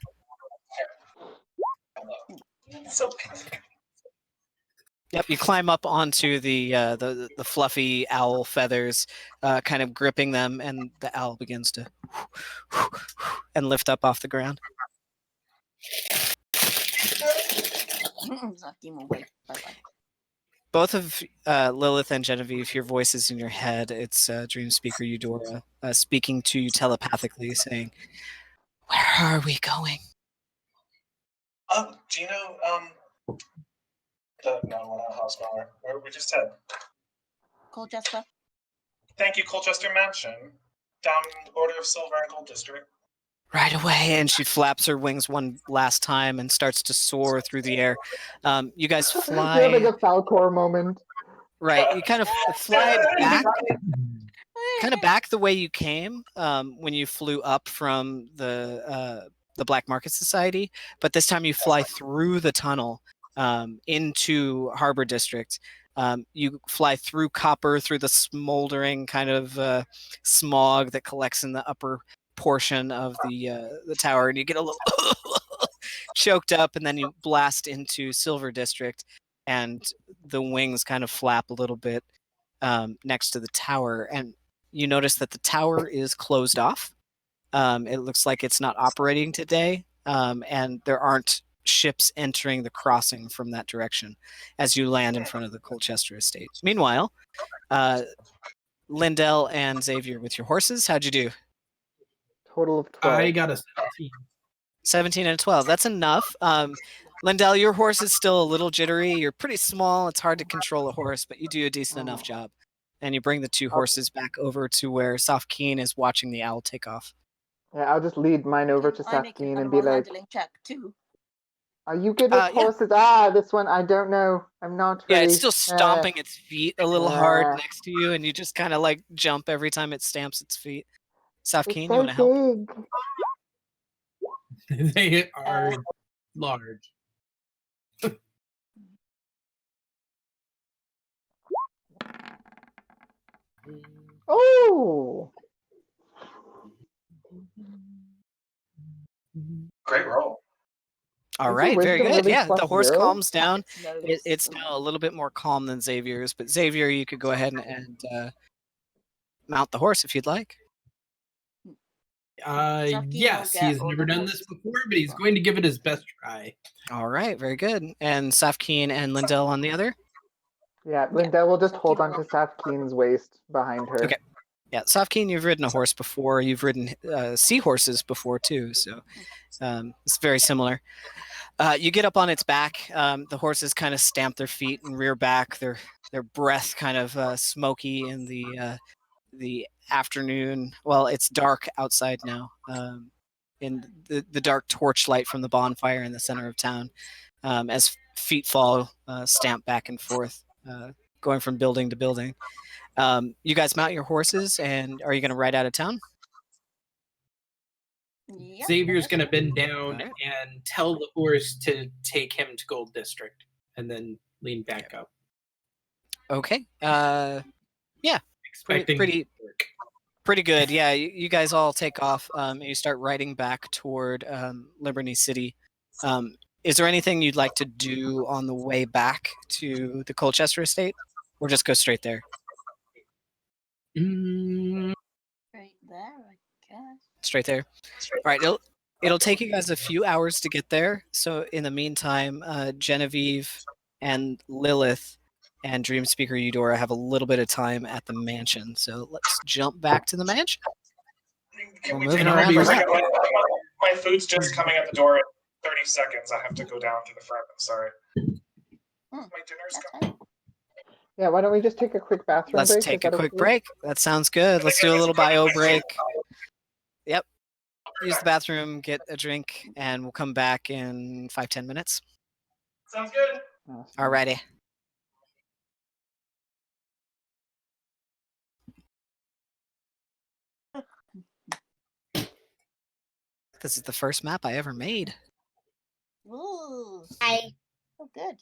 Speaker 5: So
Speaker 1: Yep, you climb up onto the fluffy owl feathers, kind of gripping them, and the owl begins to and lift up off the ground.
Speaker 6: Zaki will wait. Bye-bye.
Speaker 1: Both of Lilith and Genevieve, your voices in your head. It's Dreamspeaker Eudora speaking to you telepathically, saying, "Where are we going?"
Speaker 5: Do you know we're not Hosmeller. Where we just said?
Speaker 6: Colchester.
Speaker 5: Thank you, Colchester Mansion. Down the border of Silver and Gold District.
Speaker 1: Right away, and she flaps her wings one last time and starts to soar through the air. You guys fly.
Speaker 3: You're like a Falcor moment.
Speaker 1: Right, you kind of fly back the way you came when you flew up from the Black Market Society, but this time you fly through the tunnel into Harbor District. You fly through copper, through the smoldering kind of smog that collects in the upper portion of the tower, and you get a little choked up, and then you blast into Silver District, and the wings kind of flap a little bit next to the tower, and you notice that the tower is closed off. It looks like it's not operating today, and there aren't ships entering the crossing from that direction as you land in front of the Colchester estate. Meanwhile, Lindell and Xavier with your horses, how'd you do?
Speaker 3: Total of 12.
Speaker 4: I got a 17.
Speaker 1: 17 and a 12. That's enough. Lindell, your horse is still a little jittery. You're pretty small. It's hard to control a horse, but you do a decent enough job. And you bring the 2 horses back over to where Safkeen is watching the owl take off.
Speaker 3: Yeah, I'll just lead mine over to
Speaker 6: I make an
Speaker 3: Safkeen and be
Speaker 6: animal
Speaker 3: like,
Speaker 6: handling check too.
Speaker 3: are you good with
Speaker 1: Yeah.
Speaker 3: horses? This one, I don't know. I'm not really...
Speaker 1: Yeah, it's still stomping its feet a little hard
Speaker 3: Yeah.
Speaker 1: next to you, and you just kind of like jump every time it stamps its feet. Safkeen,
Speaker 3: It's
Speaker 1: you want to help?
Speaker 3: big.
Speaker 4: They are large.
Speaker 3: Oh!
Speaker 5: Great roll.
Speaker 1: All
Speaker 3: Is
Speaker 1: right,
Speaker 3: your
Speaker 1: very
Speaker 3: wisdom
Speaker 1: good.
Speaker 3: really
Speaker 1: Yeah, the
Speaker 3: plus
Speaker 1: horse
Speaker 3: 0?
Speaker 1: calms down.
Speaker 6: No,
Speaker 1: It's now a little bit more calm than Xavier's, but Xavier, you could go ahead and mount the horse if you'd like.
Speaker 4: Yes,
Speaker 6: will
Speaker 4: he's
Speaker 6: get all
Speaker 4: never
Speaker 6: the
Speaker 4: done this
Speaker 6: horses.
Speaker 4: before, but he's going to give it his best try.
Speaker 1: All right, very good. And Safkeen and Lindell on the other?
Speaker 3: Yeah, Lindell will just
Speaker 6: Safkeen
Speaker 3: hold
Speaker 6: will-
Speaker 3: onto Safkeen's waist behind her.
Speaker 1: Okay. Yeah, Safkeen, you've ridden a horse before. You've ridden seahorses before too, so it's very similar. You get up on its back. The horses kind of stamp their feet and rear back. Their breath kind of smoky in the afternoon. Well, it's dark outside now. In the dark torchlight from the bonfire in the center of town, as feet fall, stamp back and forth, going from building to building. You guys mount your horses, and are you going to ride out of town?
Speaker 6: Yep.
Speaker 4: Xavier's going to bend down
Speaker 1: Alright.
Speaker 4: and tell the horse to take him to Gold District, and then lean back up.
Speaker 1: Okay.
Speaker 4: Expecting
Speaker 1: pretty-
Speaker 4: work.
Speaker 1: Pretty good. Yeah, you guys all take off. And you start riding back toward Liberty City. Is there anything you'd like to do on the way back to the Colchester estate, or just go straight there?
Speaker 6: Right there, I guess.
Speaker 1: Straight there. All right. It'll take you guys a few hours to get there. So in the meantime, Genevieve and Lilith and Dream Speaker Eudora have a little bit of time at the mansion. So let's jump back to the mansion.
Speaker 5: Can
Speaker 1: We're
Speaker 5: we
Speaker 1: moving
Speaker 5: take a
Speaker 1: around
Speaker 5: break
Speaker 1: a
Speaker 5: for a
Speaker 1: lot.
Speaker 5: second? My food's just coming at the door in 30 seconds. I have to go down to the front. I'm sorry. My dinner's
Speaker 6: That's
Speaker 5: coming.
Speaker 6: fine.
Speaker 3: Yeah, why don't we just take a quick bathroom
Speaker 1: Let's
Speaker 3: break? Is
Speaker 1: take a
Speaker 3: that
Speaker 1: quick
Speaker 3: okay?
Speaker 1: break. That sounds good. Let's do a little bio break. Yep. Use the bathroom, get a drink, and we'll come back in 5-10 minutes.
Speaker 5: Sounds good.
Speaker 3: Awesome.
Speaker 1: Alrighty. This is the first map I ever made.
Speaker 6: Ooh,
Speaker 7: Hi.
Speaker 6: so good.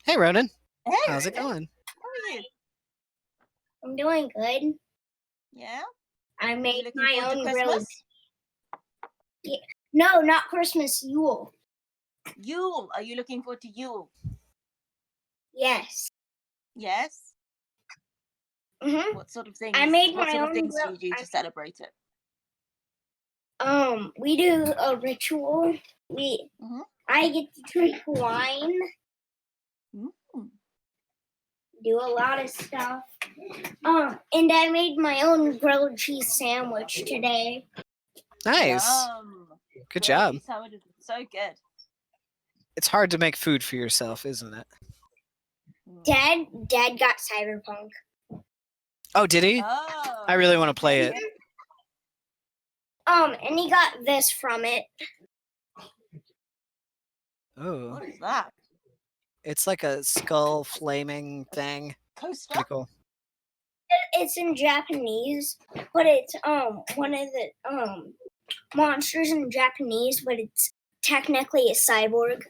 Speaker 1: Hey, Ronan.
Speaker 6: Hey,
Speaker 1: How's it
Speaker 6: Ronan,
Speaker 1: going?
Speaker 6: How are you?
Speaker 7: I'm doing good.
Speaker 6: Yeah?
Speaker 7: I
Speaker 6: Are you
Speaker 7: made
Speaker 6: looking
Speaker 7: my
Speaker 6: forward to
Speaker 7: own grilled.
Speaker 6: Christmas?
Speaker 7: No, not Christmas. Yule.
Speaker 6: Yule. Are you looking forward to Yule?
Speaker 7: Yes.
Speaker 6: Yes?
Speaker 7: Mhm.
Speaker 6: What sort of things?
Speaker 7: I made
Speaker 6: what
Speaker 7: my
Speaker 6: sort of
Speaker 7: own
Speaker 6: things do
Speaker 7: grill-
Speaker 6: you do to celebrate it?
Speaker 7: We do a ritual.
Speaker 6: Mhm.
Speaker 7: I get to drink wine.
Speaker 6: Mm.
Speaker 7: Do a lot of stuff. And I made my own grilled cheese sandwich today.
Speaker 1: Nice.
Speaker 6: Yum.
Speaker 1: Good
Speaker 6: Grilled
Speaker 1: job.
Speaker 6: cheese sandwich is so good.
Speaker 1: It's hard to make food for yourself, isn't it?
Speaker 6: Mm.
Speaker 7: Dad got Cyberpunk.
Speaker 1: Oh, did he?
Speaker 6: Oh.
Speaker 1: I really want to play it.
Speaker 7: And he got this from it.
Speaker 1: Oh,
Speaker 6: What is that?
Speaker 1: it's like a skull flaming thing.
Speaker 6: Coaster?
Speaker 1: Pretty cool.
Speaker 7: It's in Japanese, but it's one of the monsters in Japanese, but it's technically a cyborg.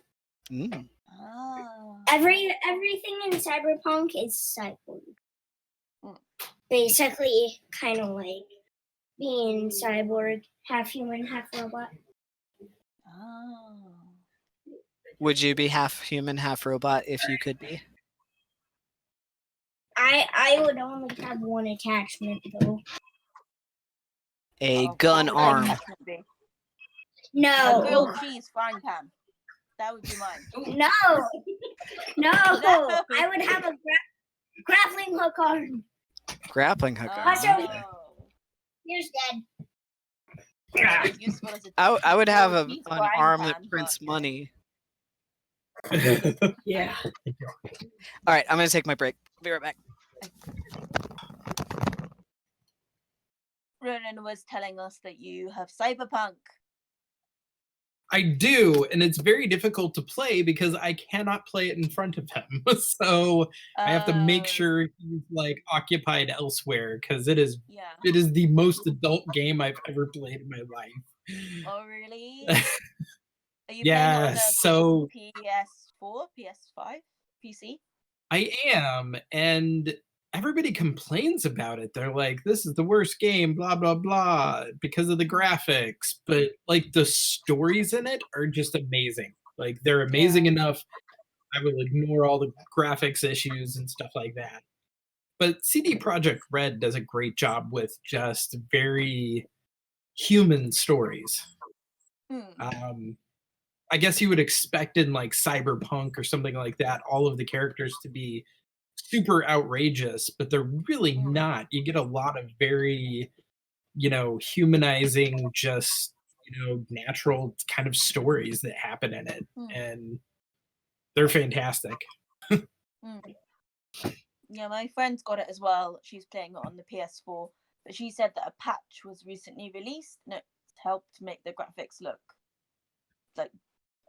Speaker 1: Mm.
Speaker 6: Oh.
Speaker 7: Everything in Cyberpunk is cyborg.
Speaker 6: Mm.
Speaker 7: Basically, kind of like being cyborg, half human, half robot.
Speaker 6: Oh.
Speaker 1: Would you be half human, half robot if you could be?
Speaker 7: I would only have one attachment though.
Speaker 1: A
Speaker 6: Oh,
Speaker 1: gun
Speaker 6: what would my
Speaker 1: arm.
Speaker 6: attachment be? A
Speaker 7: No,
Speaker 6: grilled cheese frying pan. That would be mine.
Speaker 7: no,
Speaker 6: No.
Speaker 7: I would have a grappling hook arm.
Speaker 1: Grappling hook arm.
Speaker 7: Also-
Speaker 6: Oh.
Speaker 7: Here's Dad.
Speaker 6: That'd be useful as a
Speaker 1: I would have
Speaker 6: grilled
Speaker 1: an
Speaker 6: cheese frying
Speaker 1: arm
Speaker 6: pan,
Speaker 1: that prints
Speaker 6: but-
Speaker 1: money.
Speaker 4: Yeah.
Speaker 1: All right, I'm going to take my break. Be right back.
Speaker 6: Ronan was telling us that you have Cyberpunk.
Speaker 4: I do, and it's very difficult to play because I cannot play it in front of him. So I have to make
Speaker 6: Oh,
Speaker 4: sure he's like occupied elsewhere because it is
Speaker 6: Yeah.
Speaker 4: the most adult game I've ever played in my life.
Speaker 6: Oh, really? Are you
Speaker 4: Yeah,
Speaker 6: playing on the
Speaker 4: so
Speaker 6: PS4, PS5, PC?
Speaker 4: I am, and everybody complains about it. They're like, this is the worst game, blah, blah, blah, because of the graphics. But like the stories in it are just amazing. Like they're amazing enough. I will ignore all the graphics issues and stuff like that. But CD Projekt Red does a great job with just very human stories.
Speaker 6: Hmm.
Speaker 4: I guess you would expect in like Cyberpunk or something like that, all of the characters to be super outrageous, but they're really not. You get a lot of very, humanizing, just, natural kind of stories that happen in it. And they're fantastic.
Speaker 6: Yeah, my friend's got it as well. She's playing it on the PS4, but she said that a patch was recently released and it helped make the graphics look like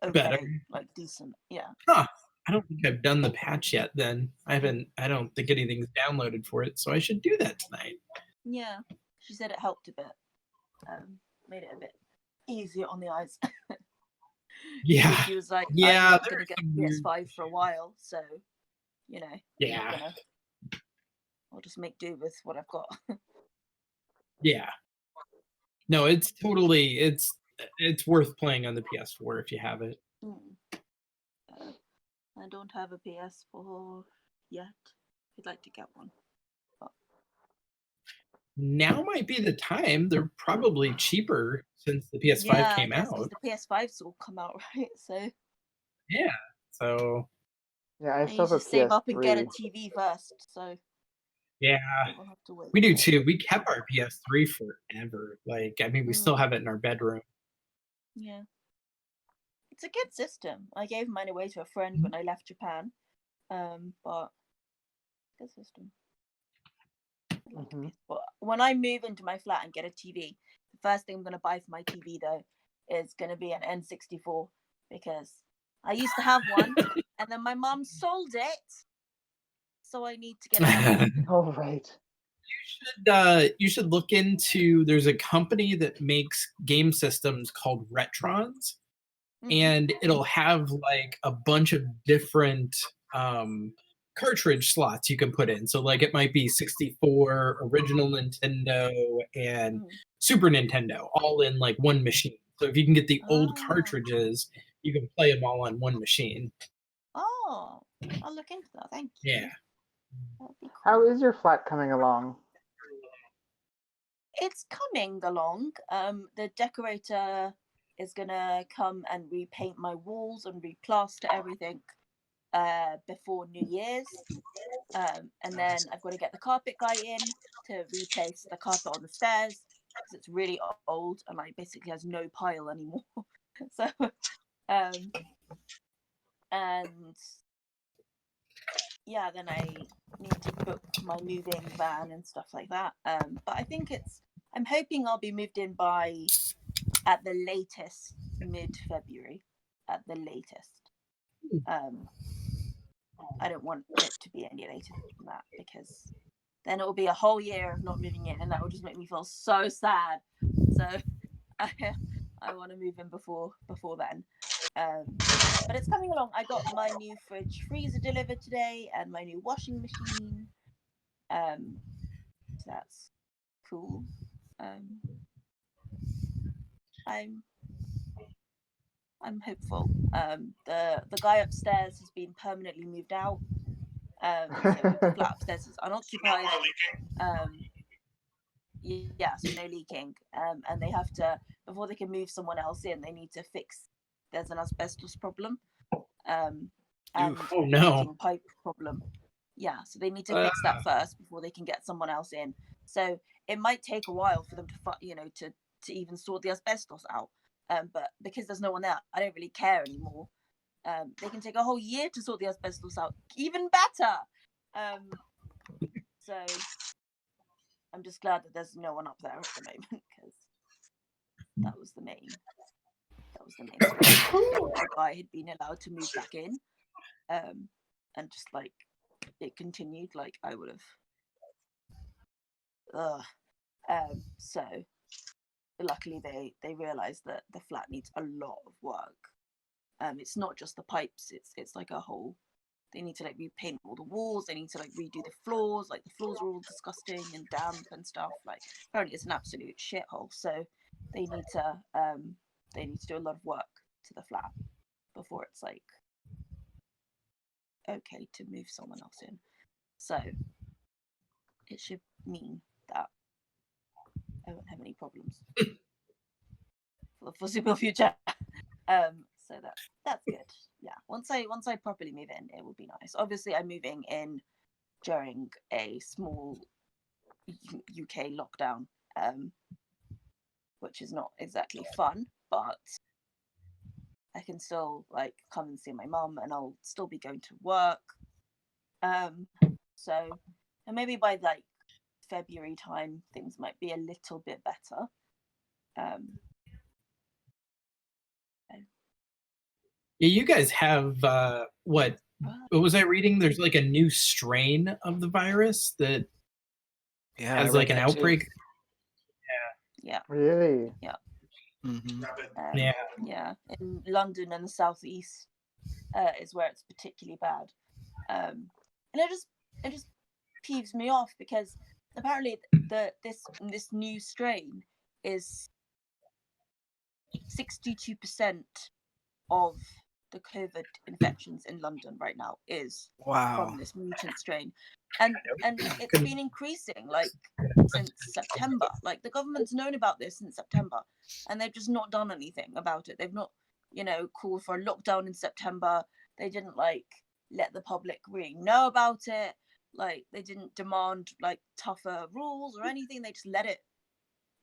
Speaker 6: okay,
Speaker 4: better,
Speaker 6: like decent. Yeah.
Speaker 4: Huh. I don't think I've done the patch yet. Then I don't think anything's downloaded for it, so I should do that tonight.
Speaker 6: Yeah, she said it helped a bit. Made it a bit easier on the eyes.
Speaker 4: Yeah.
Speaker 6: She was like,
Speaker 4: yeah,
Speaker 6: I'm not gonna get PS5 for a while, so
Speaker 4: Yeah.
Speaker 6: I'll just make do with what I've got.
Speaker 4: Yeah. No, it's totally it's worth playing on the PS4 if you have it.
Speaker 6: I don't have a PS4 yet. I'd like to get one. But
Speaker 4: now might be the time. They're probably cheaper since the PS5 came out.
Speaker 6: The PS5's all come out, right? So
Speaker 4: yeah. So
Speaker 3: Yeah, I
Speaker 6: I
Speaker 3: still
Speaker 6: need
Speaker 3: have
Speaker 6: to
Speaker 3: a
Speaker 6: save up and get a
Speaker 3: PS3.
Speaker 6: TV first. So
Speaker 4: yeah,
Speaker 6: we'll have to wait.
Speaker 4: we do too. We kept our PS3 forever. Like, I mean, we still have it in our bedroom.
Speaker 6: Yeah. It's a good system. I gave mine away to a friend when I left Japan. But good system. But when I move into my flat and get a TV, the first thing I'm going to buy for my TV though is going to be an N64 because I used to have one and then my mom sold it, so I need to get it.
Speaker 3: All right.
Speaker 4: You should look into. There's a company that makes game systems called Retrons, and it'll have like a bunch of different cartridge slots you can put in. So like it might be 64, original Nintendo, and Super Nintendo all in like one machine. So if you can get the old cartridges, you can play them all on one machine.
Speaker 6: Oh, I'll look into that. Thank you.
Speaker 4: Yeah.
Speaker 6: That'd be cool.
Speaker 3: How is your flat coming along?
Speaker 6: It's coming along. The decorator is gonna come and repaint my walls and replaster everything before New Year's. And then I've got to get the carpet guy in to replace the carpet on the stairs because it's really old and like basically has no pile anymore. So and yeah, then I need to book my moving van and stuff like that. But I think I'm hoping I'll be moved in by at the latest mid-February, at the latest. I don't want it to be any later than that because then it will be a whole year of not moving in and that will just make me feel so sad. So I want to move in before then. But it's coming along. I got my new fridge freezer delivered today and my new washing machine. So that's cool. I'm hopeful. The guy upstairs has been permanently moved out. So the flat upstairs is unoccupied. Yeah, so no leaking. And they have to, before they can move someone else in, they need to fix. There's an asbestos problem. And
Speaker 4: oh no,
Speaker 6: leaking pipe problem. Yeah, so they need to fix that first before they can get someone else in. So it might take a while for them to to even sort the asbestos out. But because there's no one there, I don't really care anymore. They can take a whole year to sort the asbestos out. Even better. So I'm just glad that there's no one up there at the moment because that was the main. The guy had been allowed to move back in, and just like it continued, like I would have. So luckily they realized that the flat needs a lot of work. It's not just the pipes, it's like a whole, they need to like repaint all the walls, they need to like redo the floors, like the floors are all disgusting and damp and stuff. Like apparently it's an absolute shithole. So they need to do a lot of work to the flat before it's like okay to move someone else in. So it should mean that I won't have any problems for the foreseeable future. So that's good. Yeah. Once I properly move in, it will be nice. Obviously, I'm moving in during a small UK lockdown, which is not exactly fun, but I can still like come and see my mum, and I'll still be going to work. So, and maybe by like February time, things might be a little bit better.
Speaker 4: Yeah, you guys have what was I reading? There's like a new strain of the virus that has like an outbreak.
Speaker 6: Yeah.
Speaker 3: Really?
Speaker 6: Yeah.
Speaker 1: Mm-hmm.
Speaker 6: Yeah. In London and the southeast is where it's particularly bad, and it just peeves me off because apparently this new strain is 62% of the COVID infections in London right now is from this mutant strain, and it's been increasing like since September. Like the government's known about this since September, and they've just not done anything about it. They've not, called for a lockdown in September. They didn't like let the public really know about it. Like they didn't demand like tougher rules or anything. They just let it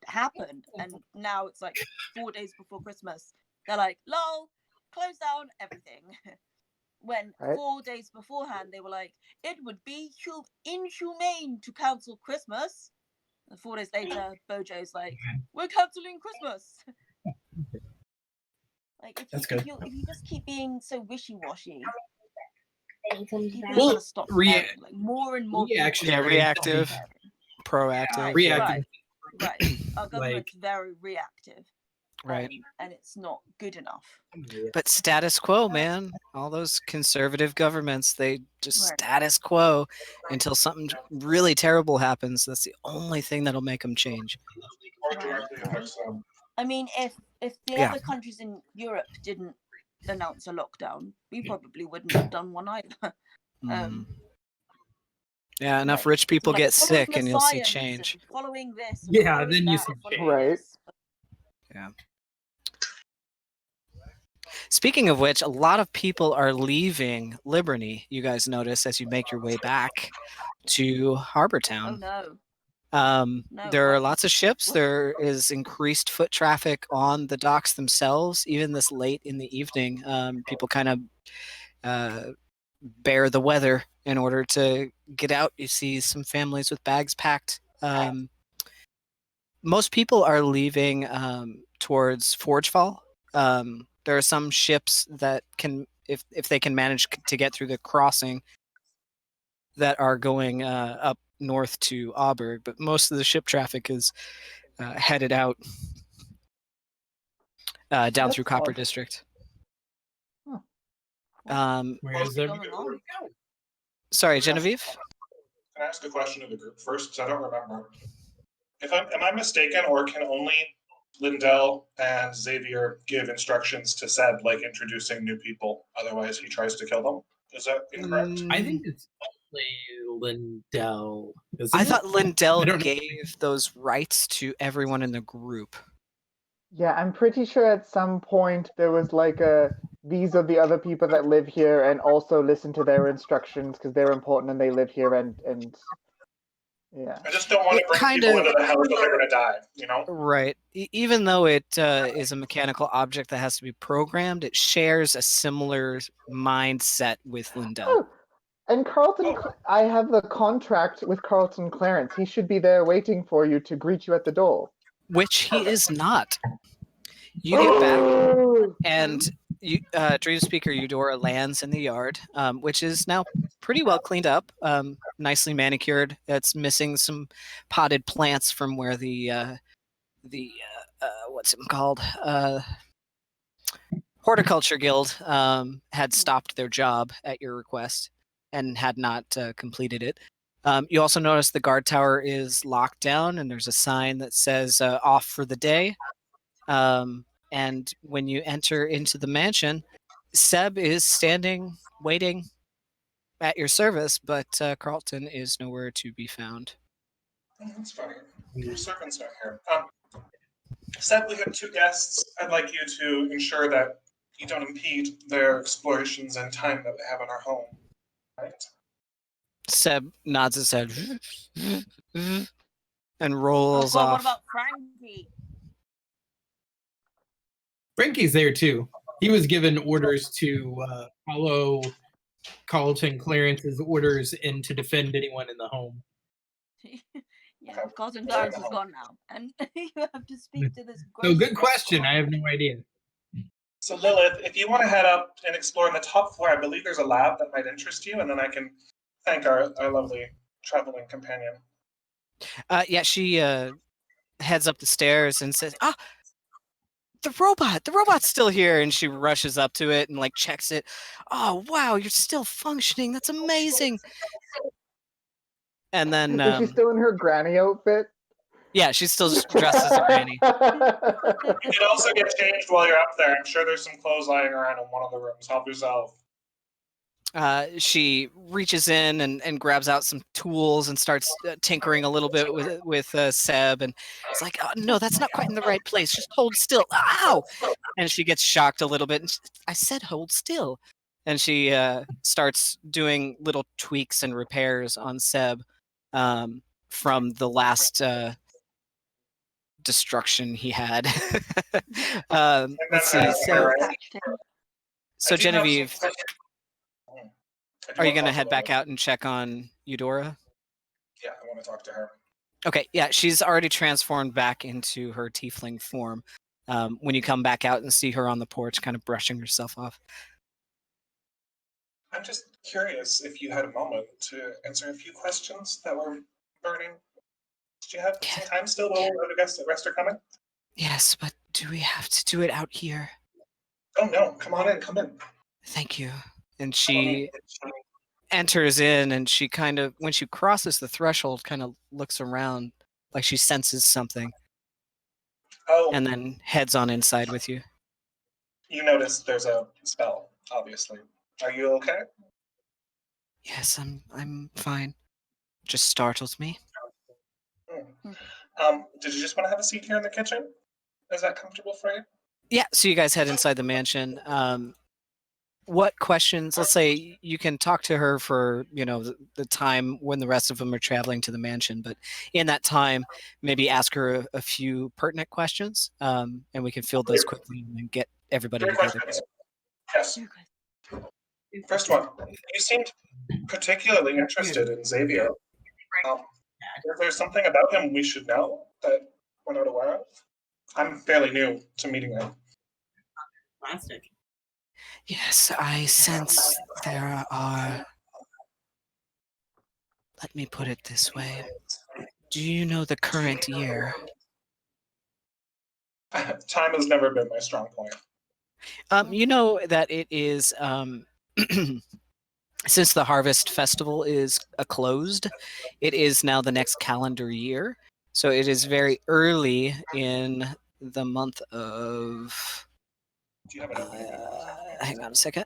Speaker 6: happen, and now it's like 4 days before Christmas. They're like, "Lol, close down everything." When 4 days beforehand they were like, it would be inhumane to cancel Christmas. And 4 days later, Bojo's like, we're cancelling Christmas. Like if you just keep being so wishy-washy, people are gonna stop caring. Like more and more
Speaker 1: reactive, proactive.
Speaker 6: Right. Our government's very reactive.
Speaker 1: Right.
Speaker 6: And it's not good enough.
Speaker 1: But status quo, man. All those conservative governments, they just status quo until something really terrible happens. That's the only thing that'll make them change.
Speaker 6: I mean, if the other countries in Europe didn't announce a lockdown, we probably wouldn't have done one either.
Speaker 1: Yeah, enough rich people get sick and you'll see change.
Speaker 6: Following this.
Speaker 4: Yeah, then you see change.
Speaker 3: Right.
Speaker 1: Yeah. Speaking of which, a lot of people are leaving Liberty, you guys notice, as you make your way back to Harbor Town.
Speaker 6: Oh, no.
Speaker 1: There are lots of ships. There is increased foot traffic on the docks themselves, even this late in the evening. People kind of bear the weather in order to get out. You see some families with bags packed. Most people are leaving towards Forgefall. There are some ships that can, if they can manage to get through the crossing, that are going up north to Auburg, but most of the ship traffic is headed out down through Copper District. Sorry, Genevieve?
Speaker 5: Can I ask a question to the group first? Because I don't remember. Am I mistaken, or can only Lindell and Xavier give instructions to Seb, like introducing new people? Otherwise, he tries to kill them. Is that incorrect?
Speaker 4: I think it's only Lindell.
Speaker 1: I thought Lindell gave those rights to everyone in the group.
Speaker 3: Yeah, I'm pretty sure at some point there was like these are the other people that live here, and also listen to their instructions because they're important and they live here, and yeah.
Speaker 5: I just don't want to bring people into the house that they're going to die,
Speaker 1: Right. Even though it is a mechanical object that has to be programmed, it shares a similar mindset with Lindell.
Speaker 3: Oh, and Carlton, I have the contract with Carlton Clarence. He should be there waiting for you to greet you at the door.
Speaker 1: Which he is not. You get back, and Dream Speaker Eudora lands in the yard, which is now pretty well cleaned up, nicely manicured. It's missing some potted plants from where the what's it called? Horticulture Guild had stopped their job at your request and had not completed it. You also notice the guard tower is locked down, and there's a sign that says off for the day. And when you enter into the mansion, Seb is standing, waiting at your service, but Carlton is nowhere to be found.
Speaker 5: Oh, that's funny. Your servant's not here. Seb, we have 2 guests. I'd like you to ensure that you don't impede their explorations and time that they have in our home. Right?
Speaker 1: Seb nods his head and
Speaker 6: Oh,
Speaker 1: rolls
Speaker 6: cool.
Speaker 1: off.
Speaker 6: What about Frankie?
Speaker 4: Frankie's there too. He was given orders to follow Carlton Clarence's orders and to defend anyone in the home.
Speaker 6: Yeah, Carlton Clarence is gone now, and you have to speak to this.
Speaker 4: So good question. I have no idea.
Speaker 5: So Lilith, if you want to head up and explore on the top floor, I believe there's a lab that might interest you, and then I can thank our lovely traveling companion.
Speaker 1: Yeah, she heads up the stairs and says, "Ah, the robot's still here." And she rushes up to it and like checks it. "Oh wow, you're still functioning. That's amazing." And then
Speaker 3: Is she still in her granny outfit?
Speaker 1: yeah, she's still dressed as a granny.
Speaker 5: You can also get changed while you're up there. I'm sure there's some clothes lying around in one of the rooms. Help yourself.
Speaker 1: She reaches in and grabs out some tools and starts tinkering a little bit with Seb, and it's like, "Oh, no, that's not quite in the right place. Just hold still." Ow! And she gets shocked a little bit. And I said, "Hold still." And she starts doing little tweaks and repairs on Seb from the last destruction he had. Let's see. So Genevieve, are you going to head back out and check on Eudora?
Speaker 5: Yeah, I want to talk to her.
Speaker 1: Okay, yeah, she's already transformed back into her tiefling form. When you come back out and see her on the porch, kind of brushing herself off.
Speaker 5: I'm just curious if you had a moment to answer a few questions that were burning. Did you have some time still while the guests at rest are coming?
Speaker 1: Yes, but do we have to do it out here?
Speaker 5: Oh no, come on in, come in.
Speaker 1: Thank you. And she enters in, and she kind of, when she crosses the threshold, kind of looks around like she senses something.
Speaker 5: Oh.
Speaker 1: And then heads on inside with you.
Speaker 5: You notice there's a spell, obviously. Are you okay?
Speaker 1: Yes, I'm fine. Just startles me.
Speaker 5: Did you just want to have a seat here in the kitchen? Is that comfortable for you?
Speaker 1: Yeah, so you guys head inside the mansion. What questions? Let's say you can talk to her for, the time when the rest of them are traveling to the mansion, but in that time, maybe ask her a few pertinent questions, and we can field those quickly and then get everybody
Speaker 5: Great
Speaker 1: together.
Speaker 5: questions. Yes. First one. You seemed particularly interested in Xavier. Is there something about him we should know that we're not aware of? I'm fairly new to meeting him.
Speaker 1: Yes, I sense there are... Let me put it this way. Do you know the current year?
Speaker 5: Time has never been my strong point.
Speaker 1: You know that it is... Since the Harvest Festival is closed, it is now the next calendar year. So it is very early in the month of...
Speaker 5: Do you have it
Speaker 1: hang on a second.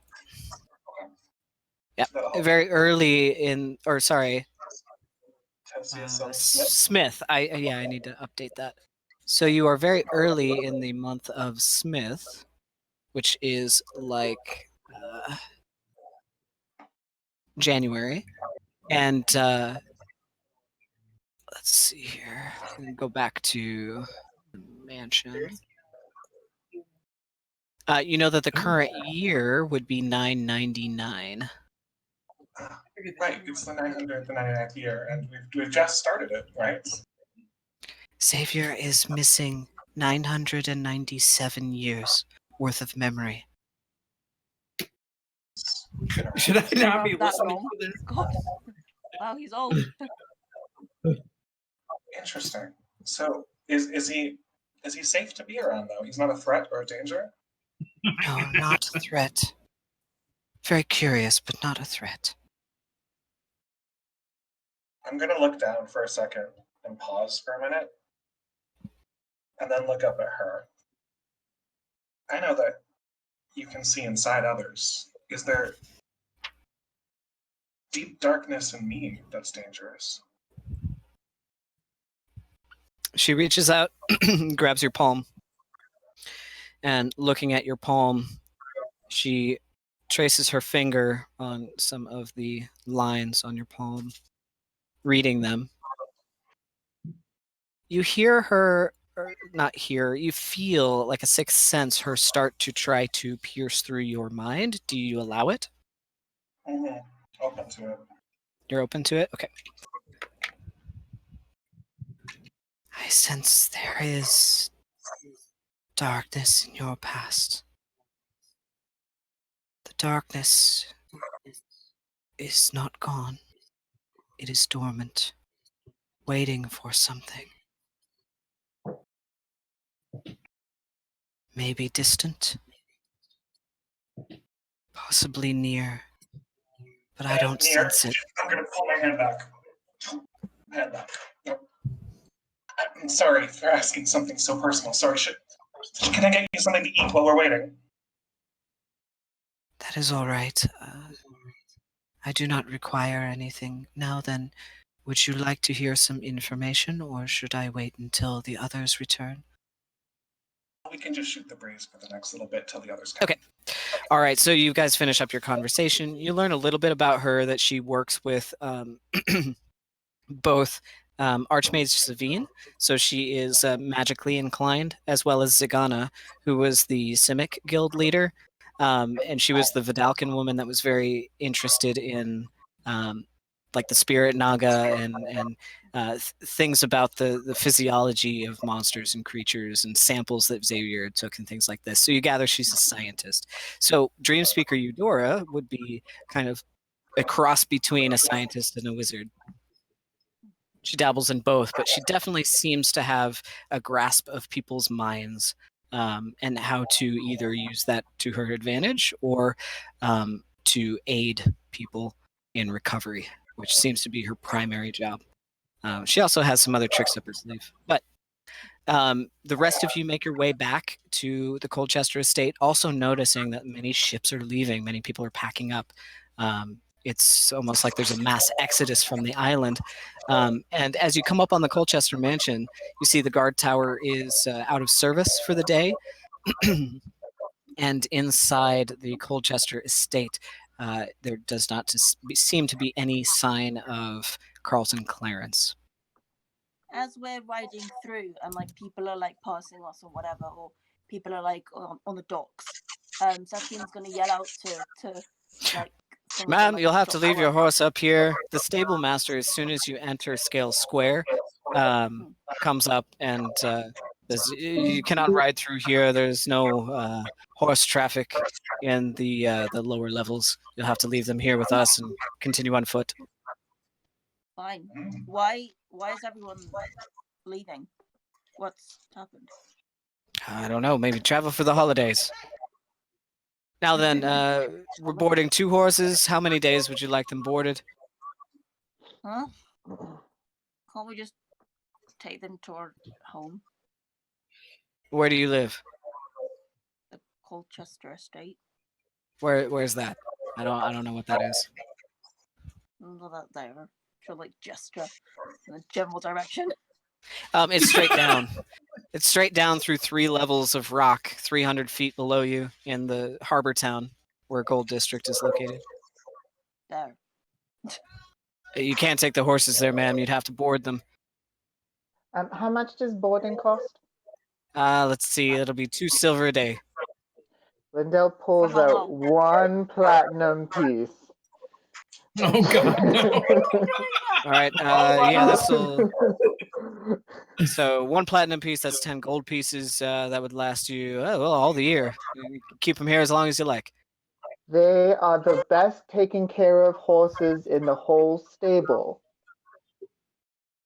Speaker 1: Yeah, very early in... Or sorry. Smith. I need to update that. So you are very early in the month of Smith, which is like... January, and let's see here. Go back to the mansion. You know that the current year would be 999.
Speaker 5: Right, it's the 999th year, and we've just started it, right?
Speaker 1: Xavier is missing 997 years worth of memory.
Speaker 4: Should I not be listening to this?
Speaker 6: God. Wow, he's old.
Speaker 5: Interesting. So is he safe to be around though? He's not a threat or a danger?
Speaker 1: No, not a threat. Very curious, but not a threat.
Speaker 5: I'm gonna look down for a second and pause for a minute, and then look up at her. I know that you can see inside others. Is there deep darkness in me that's dangerous?
Speaker 1: She reaches out, grabs your palm, and looking at your palm, she traces her finger on some of the lines on your palm, reading them. You hear her, or not hear, you feel like a sixth sense her start to try to pierce through your mind. Do you allow it?
Speaker 5: Open to it.
Speaker 1: You're open to it? Okay. I sense there is darkness in your past. The darkness is not gone. It is dormant, waiting for something. Maybe distant, possibly near, but I don't
Speaker 5: Near.
Speaker 1: sense it.
Speaker 5: I'm going to pull my hand back. Hand back. Yep. I'm sorry for asking something so personal. Sorry. Can I get you something to eat while we're waiting?
Speaker 1: That is all right. I do not require anything. Now then, would you like to hear some information, or should I wait until the others return?
Speaker 5: We can just shoot the breeze for the next little bit till the others come.
Speaker 1: Okay. All right, so you guys finish up your conversation. You learn a little bit about her, that she works with both Archmage Savine, so she is magically inclined, as well as Zagana, who was the Simic guild leader. And she was the Vidalcan woman that was very interested in like the spirit naga and things about the physiology of monsters and creatures and samples that Xavier took and things like this. So you gather she's a scientist. So Dream Speaker Eudora would be kind of a cross between a scientist and a wizard. She dabbles in both, but she definitely seems to have a grasp of people's minds and how to either use that to her advantage or to aid people in recovery, which seems to be her primary job. She also has some other tricks up her sleeve. But the rest of you make your way back to the Colchester estate, also noticing that many ships are leaving, many people are packing up. It's almost like there's a mass exodus from the island. And as you come up on the Colchester mansion, you see the guard tower is out of service for the day. And inside the Colchester estate, there does not seem to be any sign of Carlton Clarence.
Speaker 6: As we're riding through and like people are like passing us or whatever, or people are like on the docks, Safine's gonna yell out to like,
Speaker 1: ma'am, you'll have to leave your horse up here. The stable master, as soon as you enter Scale Square, comes up and says, you cannot ride through here. There's no horse traffic in the lower levels. You'll have to leave them here with us and continue on foot.
Speaker 6: Fine. Why is everyone leaving? What's happened?
Speaker 1: I don't know. Maybe travel for the holidays. Now then, we're boarding 2 horses. How many days would you like them boarded?
Speaker 6: Huh? Can't we just take them to our home?
Speaker 1: Where do you live?
Speaker 6: The Colchester estate.
Speaker 1: Where's that? I don't know what that is.
Speaker 6: Not that there. She'll like gesture in the general direction.
Speaker 1: It's straight down. It's straight down through 3 levels of rock, 300 feet below you in the harbor town where Gold District is located.
Speaker 6: There.
Speaker 1: You can't take the horses there, ma'am. You'd have to board them.
Speaker 3: How much does boarding cost?
Speaker 1: Let's see. It'll be 2 silver a day.
Speaker 3: Lindell pulls
Speaker 6: For how
Speaker 3: out
Speaker 6: long?
Speaker 3: 1 platinum piece.
Speaker 4: Oh god, no.
Speaker 1: All right. Yeah, this will. So 1 platinum piece, that's 10 gold pieces. That would last you all the year. You can keep them here as long as you like.
Speaker 3: They are the best taken care of horses in the whole stable.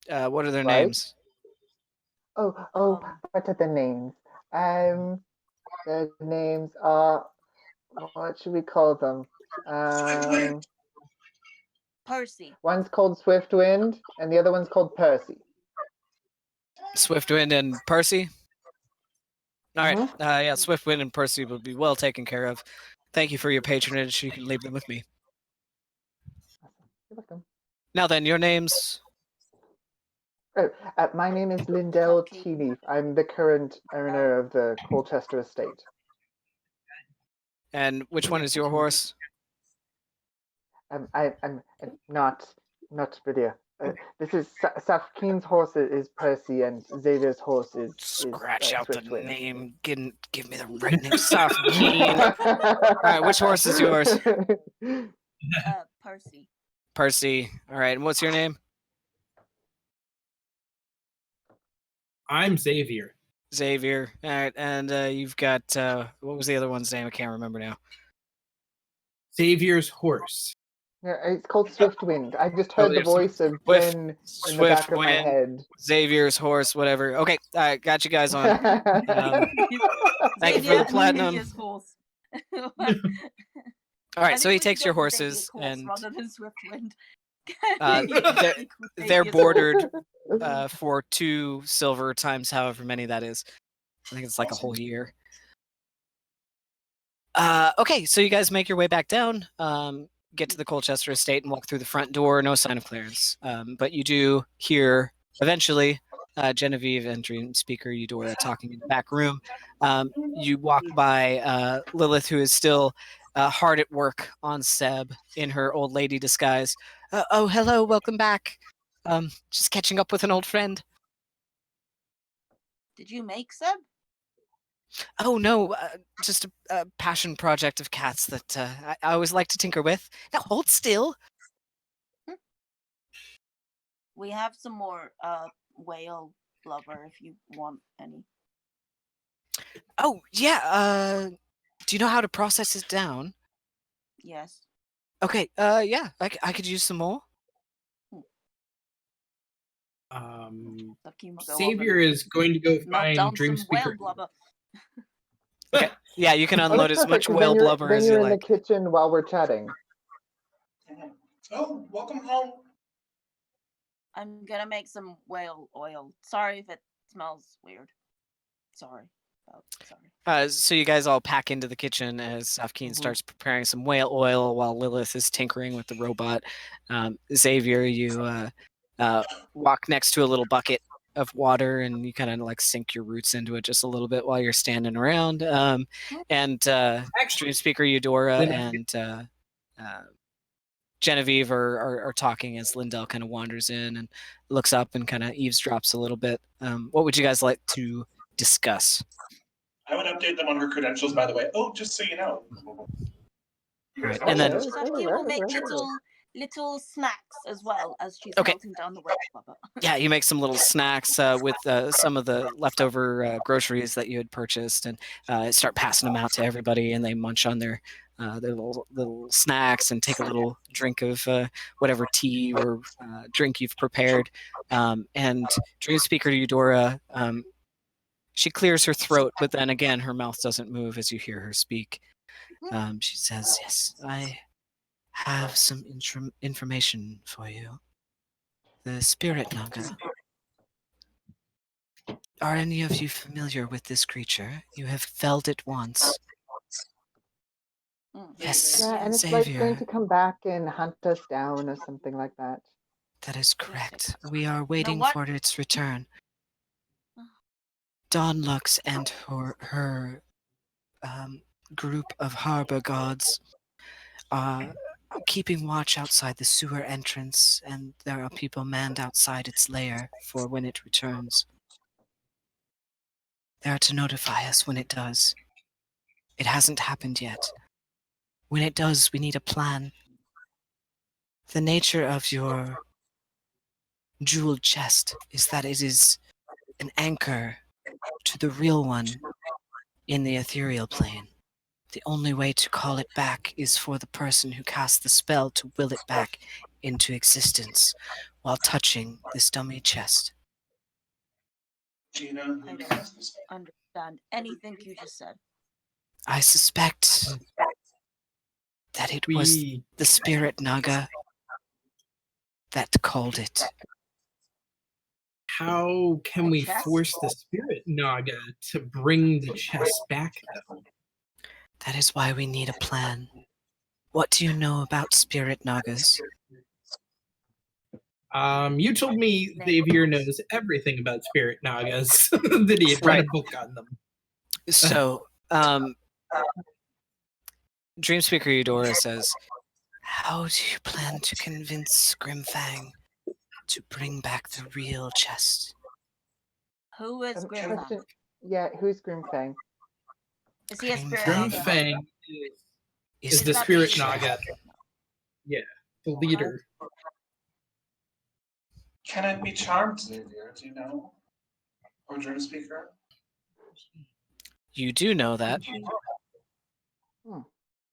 Speaker 1: What are their
Speaker 3: Right?
Speaker 1: names?
Speaker 3: Oh, what are the names? The names are, what should we call them?
Speaker 6: Percy.
Speaker 3: One's called Swiftwind, and the other one's called Percy.
Speaker 1: Swiftwind and Percy? All right.
Speaker 3: Mhm.
Speaker 1: Yeah, Swiftwind and Percy will be well taken care of. Thank you for your patronage. You can leave them with me.
Speaker 3: You're welcome.
Speaker 1: Now then, your names?
Speaker 3: Oh, my name is Lindell
Speaker 6: Okay.
Speaker 3: Tealeaf. I'm the current owner of the Colchester estate.
Speaker 1: And which one is your horse?
Speaker 3: I'm not Spiralia. This is Safkeen's horse is Percy, and Xavier's horse is
Speaker 1: Scratch out the
Speaker 3: Swiftwind.
Speaker 1: name. Give me the right name. Safkeen. All right, which horse is yours?
Speaker 6: Percy.
Speaker 1: Percy. All right, and what's your name?
Speaker 4: I'm Xavier.
Speaker 1: Xavier. All right, and you've got what was the other one's name? I can't remember now.
Speaker 4: Xavier's horse.
Speaker 3: Yeah, it's called Swiftwind. I just heard the
Speaker 1: yeah,
Speaker 3: voice of Jen in the back of my
Speaker 1: Swiftwind.
Speaker 3: head.
Speaker 1: Xavier's horse, whatever. Okay, got you guys on. Thank you for the platinum.
Speaker 6: Horse.
Speaker 1: All right, so he takes your horses, and
Speaker 6: rather than Swiftwind.
Speaker 1: they're bordered for 2 silver times however many that is. I think it's like a whole year. Okay, so you guys make your way back down, get to the Colchester estate, and walk through the front door. No sign of Clarence, but you do hear eventually Genevieve and Dream Speaker Eudora talking in the back room. You walk by Lilith, who is still hard at work on Seb in her old lady disguise. Oh, hello, welcome back. Just catching up with an old friend.
Speaker 6: Did you make Seb?
Speaker 1: Oh no, just a passion project of cats that I always like to tinker with. Now hold still.
Speaker 6: We have some more whale blubber if you want any.
Speaker 1: Oh yeah. Do you know how to process it down?
Speaker 6: Yes.
Speaker 1: Okay. Yeah. I could use some more.
Speaker 4: Xavier is going to go find Dream Speaker.
Speaker 1: Okay. Yeah, you can unload as much
Speaker 3: perfect,
Speaker 1: whale blubber as you
Speaker 3: you're in
Speaker 1: like.
Speaker 3: the kitchen while we're chatting.
Speaker 5: Oh, welcome home.
Speaker 6: I'm gonna make some whale oil. Sorry if it smells weird. Sorry.
Speaker 1: So you guys all pack into the kitchen as Safkeen starts preparing some whale oil while Lilith is tinkering with the robot. Xavier, you walk next to a little bucket of water and you kind of like sink your roots into it just a little bit while you're standing around. And Dream Speaker Eudora and Genevieve are talking as Lindell kind of wanders in and looks up and kind of eavesdrops a little bit. What would you guys like to discuss?
Speaker 5: I would update them on her credentials, by the way. Oh, just so you know.
Speaker 1: Right. And then
Speaker 6: Safkeen will make little snacks as well as she's melting down the whale blubber.
Speaker 1: Yeah, you make some little snacks with some of the leftover groceries that you had purchased, and start passing them out to everybody, and they munch on their little snacks and take a little drink of whatever tea or drink you've prepared. And Dream Speaker Eudora, she clears her throat, but then again, her mouth doesn't move as you hear her speak. She says, "Yes, I have some information for you. The spirit naga. Are any of you familiar with this creature? You have felled it once." Yes,
Speaker 3: yeah, and it's
Speaker 1: Xavier.
Speaker 3: like going to come back and hunt us down or something like that.
Speaker 1: That is correct. We are waiting for its return. Dawnlux and her group of harbor guards are keeping watch outside the sewer entrance, and there are people manned outside its lair for when it returns. They are to notify us when it does. It hasn't happened yet. When it does, we need a plan. The nature of your jeweled chest is that it is an anchor to the real one in the ethereal plane. The only way to call it back is for the person who cast the spell to will it back into existence while touching this dummy chest.
Speaker 5: Gina,
Speaker 6: I don't understand anything you just said.
Speaker 1: I suspect that it was the spirit naga that called it.
Speaker 4: How can we force the spirit naga to bring the chest back, though?
Speaker 1: That is why we need a plan. What do you know about spirit nagas?
Speaker 4: You told me Xavier knows everything about spirit nagas, that he had read a book on them.
Speaker 1: So, Dreamspeaker Eudora says, "How do you plan to convince Grimfang to bring back the real chest?"
Speaker 6: Who is Grimfang?
Speaker 3: Question. Yeah, who's Grimfang?
Speaker 6: Is he a spirit
Speaker 1: Grimfang
Speaker 6: naga?
Speaker 4: Grimfang is
Speaker 1: Is
Speaker 4: the
Speaker 6: that
Speaker 4: spirit
Speaker 6: the-
Speaker 4: naga. Yeah, the leader.
Speaker 5: Can it be charmed, Xavier? Do you know? Or Dreamspeaker?
Speaker 1: You do know that.
Speaker 3: Hmm.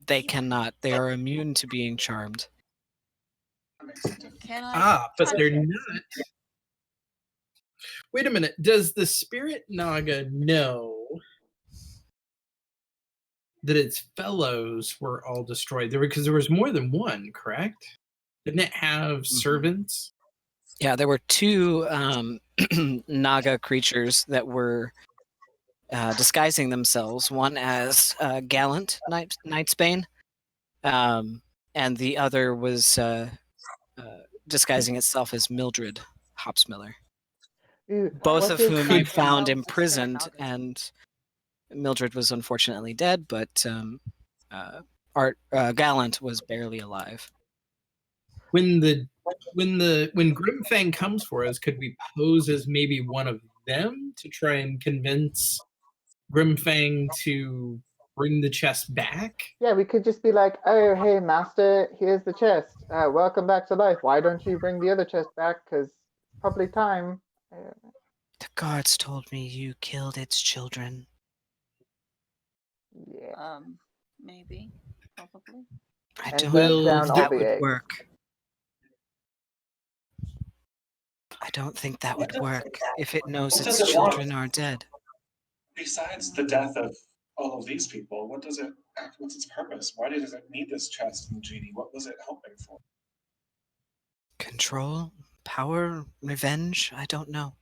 Speaker 1: They cannot. They are immune to being charmed.
Speaker 5: That makes it difficult.
Speaker 6: Can I?
Speaker 4: But
Speaker 6: touch
Speaker 4: they're
Speaker 6: it?
Speaker 4: not. Wait a minute. Does the spirit naga know that its fellows were all destroyed? Because there was more than one, correct? Didn't it have servants?
Speaker 1: Yeah, there were two naga creatures that were disguising themselves. One as Gallant Knightsbane, and the other was disguising itself as Mildred Hopsmiller.
Speaker 3: Ooh,
Speaker 1: Both
Speaker 3: what
Speaker 1: of
Speaker 3: if-
Speaker 1: whom
Speaker 6: Could-
Speaker 1: you found
Speaker 6: themselves as spirit
Speaker 1: imprisoned,
Speaker 6: nagas.
Speaker 1: and Mildred was unfortunately dead, but Gallant was barely alive.
Speaker 4: When Grimfang comes for us, could we pose as maybe one of them to try and convince Grimfang to bring the chest back?
Speaker 3: Yeah, we could just be like, "Oh, hey, master, here's the chest. Welcome back to life. Why don't you bring the other chest back? Because probably time."
Speaker 1: The guards told me you killed its children.
Speaker 3: Yeah.
Speaker 6: Maybe, probably.
Speaker 1: I
Speaker 3: And
Speaker 1: don't
Speaker 3: burnt
Speaker 1: know
Speaker 3: down
Speaker 1: if
Speaker 3: all
Speaker 1: that
Speaker 3: the
Speaker 1: would
Speaker 3: eggs.
Speaker 1: work. I don't think that would work if it knows
Speaker 5: What
Speaker 1: its
Speaker 5: does it want?
Speaker 1: children are dead.
Speaker 5: Besides the death of all of these people, what's its purpose? Why does it need this chest and the genie? What was it hoping for?
Speaker 1: Control? Power? Revenge? I don't know.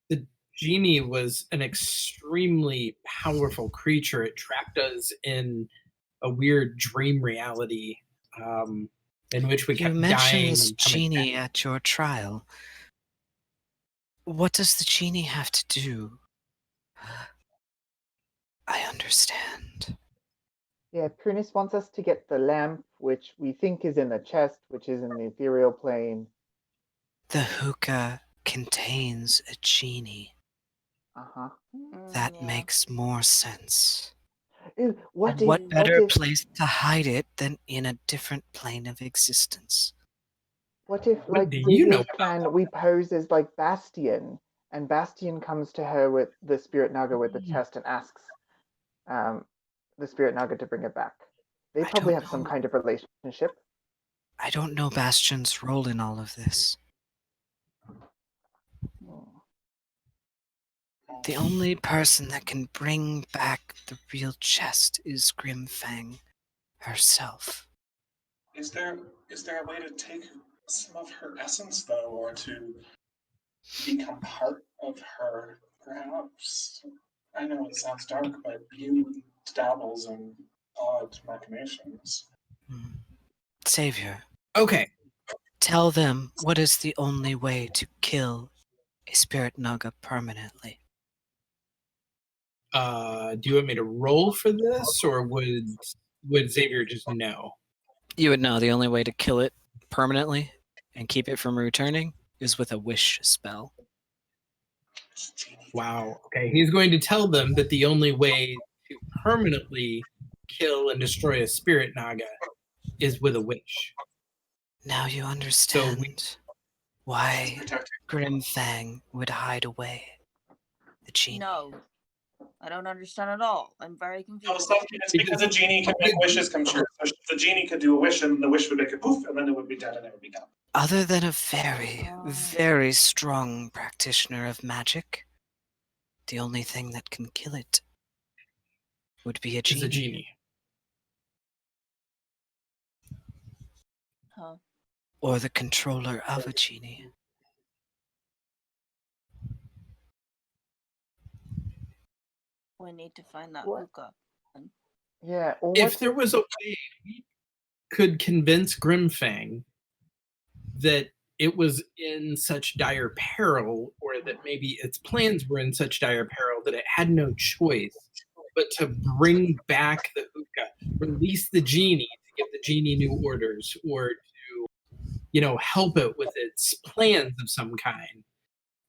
Speaker 4: The genie was an extremely powerful creature. It trapped us in a weird dream reality in which we
Speaker 1: You
Speaker 4: kept
Speaker 1: mentioned
Speaker 4: dying
Speaker 1: this
Speaker 4: and coming
Speaker 1: genie
Speaker 4: back.
Speaker 1: at your trial. What does the genie have to do? I understand.
Speaker 3: Yeah, Prunus wants us to get the lamp, which we think is in the chest, which is in the ethereal plane.
Speaker 1: The hookah contains a genie.
Speaker 3: Uh-huh.
Speaker 1: That
Speaker 6: Yeah.
Speaker 1: makes more sense.
Speaker 3: Ew, what
Speaker 1: What
Speaker 3: if
Speaker 1: better place to hide it than in a different plane of existence?
Speaker 3: what if
Speaker 4: What
Speaker 3: like
Speaker 4: do you know
Speaker 3: Xavier's plan, we pose as like Bastion, and Bastion comes to her with the spirit naga with the chest and asks the spirit naga to bring it back. They
Speaker 1: I
Speaker 3: probably
Speaker 1: don't
Speaker 3: have some
Speaker 1: know.
Speaker 3: kind of relationship.
Speaker 1: I don't know Bastion's role in all of this. The only person that can bring back the real chest is Grimfang herself.
Speaker 5: Is there a way to take some of her essence though, or to become part of her, perhaps? I know it sounds dark, but you dabbles in odd machinations.
Speaker 1: Savior,
Speaker 4: Okay.
Speaker 1: tell them what is the only way to kill a spirit naga permanently.
Speaker 4: Do you want me to roll for this, or would Xavier just know?
Speaker 1: You would know the only way to kill it permanently and keep it from returning is with a wish spell.
Speaker 4: Wow. Okay. He's going to tell them that the only way to permanently kill and destroy a spirit naga is with a wish.
Speaker 1: Now you understand why Grimfang would hide away the genie.
Speaker 6: No, I don't understand at all. I'm very
Speaker 5: No,
Speaker 6: confused.
Speaker 5: it's because a genie can make wishes come true. So the genie could do a wish, and the wish would make it poof, and then it would be dead, and it would be gone.
Speaker 1: Other than a very, very strong practitioner of magic, the only thing that can kill it would be a
Speaker 4: Is
Speaker 1: genie.
Speaker 4: a genie.
Speaker 6: Huh.
Speaker 1: Or the controller of a genie.
Speaker 6: We need to find that
Speaker 3: What?
Speaker 6: hookah.
Speaker 3: Yeah, or
Speaker 4: If
Speaker 3: what?
Speaker 4: there was a way we could convince Grimfang that it was in such dire peril, or that maybe its plans were in such dire peril that it had no choice but to bring back the hookah, release the genie, to give the genie new orders, or to, help it with its plans of some kind.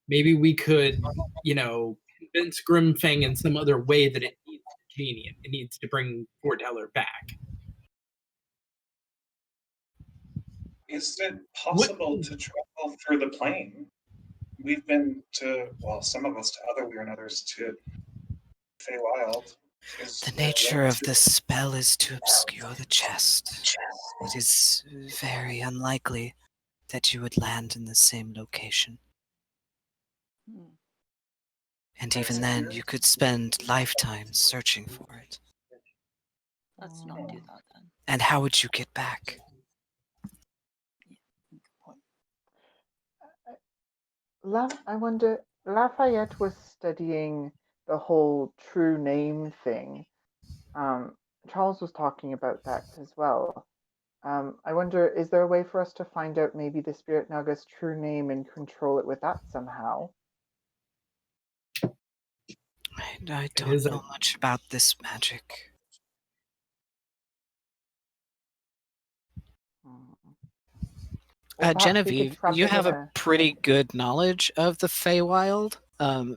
Speaker 4: Maybe we could, convince Grimfang in some other way that it needs the genie. It needs to bring Foreteller back.
Speaker 5: Is it possible to travel through the plane? We've been to, well, some of us to Otherweir and others to Feywild.
Speaker 1: The nature of the spell is to obscure the chest. It is very unlikely that you would land in the same location. And even then, you could spend lifetimes searching for it.
Speaker 6: Let's not do that then.
Speaker 1: And how would you get back?
Speaker 6: Good point.
Speaker 3: I wonder, Lafayette was studying the whole true name thing. Charles was talking about that as well. I wonder, is there a way for us to find out maybe the spirit naga's true name and control it with that somehow?
Speaker 1: I don't know much about this magic.
Speaker 3: Well,
Speaker 1: Genevieve, you have a pretty good knowledge of the Feywild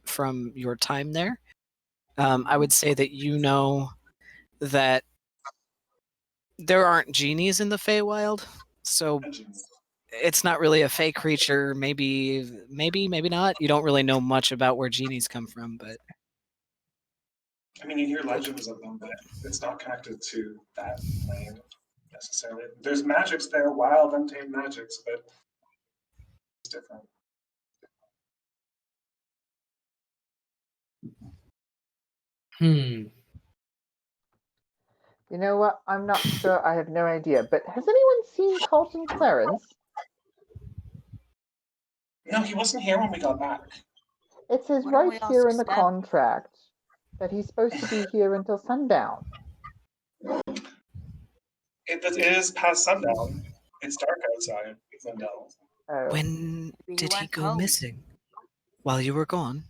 Speaker 1: from your time there. I would say that you know that there aren't genies in the Feywild, so it's not really a fey creature. Maybe not. You don't really know much about where genies come from, but
Speaker 5: I mean, you hear legends of them, but it's not connected to that plane necessarily. There's magics there, wild, untamed magics, but it's different.
Speaker 3: You know what? I'm not sure. I have no idea. But has anyone seen Carlton Clarence?
Speaker 5: No, he wasn't here when we got back.
Speaker 3: It says right here in the contract that he's supposed to be here until sundown.
Speaker 5: It is past sundown. It's dark outside, Lindell.
Speaker 1: When did he go missing? While you were gone?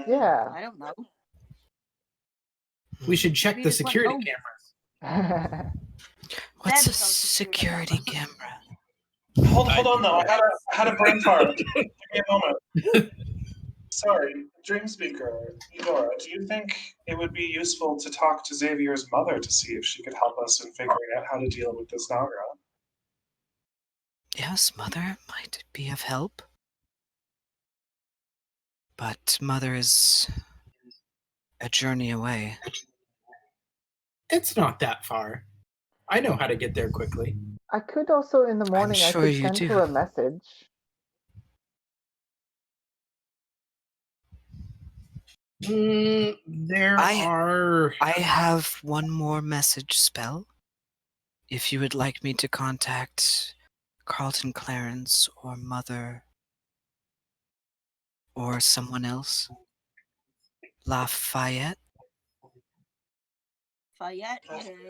Speaker 3: Yeah.
Speaker 6: I don't know.
Speaker 4: We should check the security
Speaker 3: cameras.
Speaker 1: What's a security camera?
Speaker 5: Hold on, though. I had a brain fart. Give me a moment. Sorry, Dream Speaker, Eudora, do you think it would be useful to talk to Xavier's mother to see if she could help us in figuring out how to deal with this naga?
Speaker 1: Yes, Mother might be of help. But Mother is a journey away.
Speaker 4: It's not that far. I know how to get there quickly.
Speaker 3: I could also, in the morning, I could send her a message.
Speaker 1: I have one more message spell. If you would like me to contact Carlton Clarence or Mother or someone else. Lafayette?
Speaker 6: Lafayette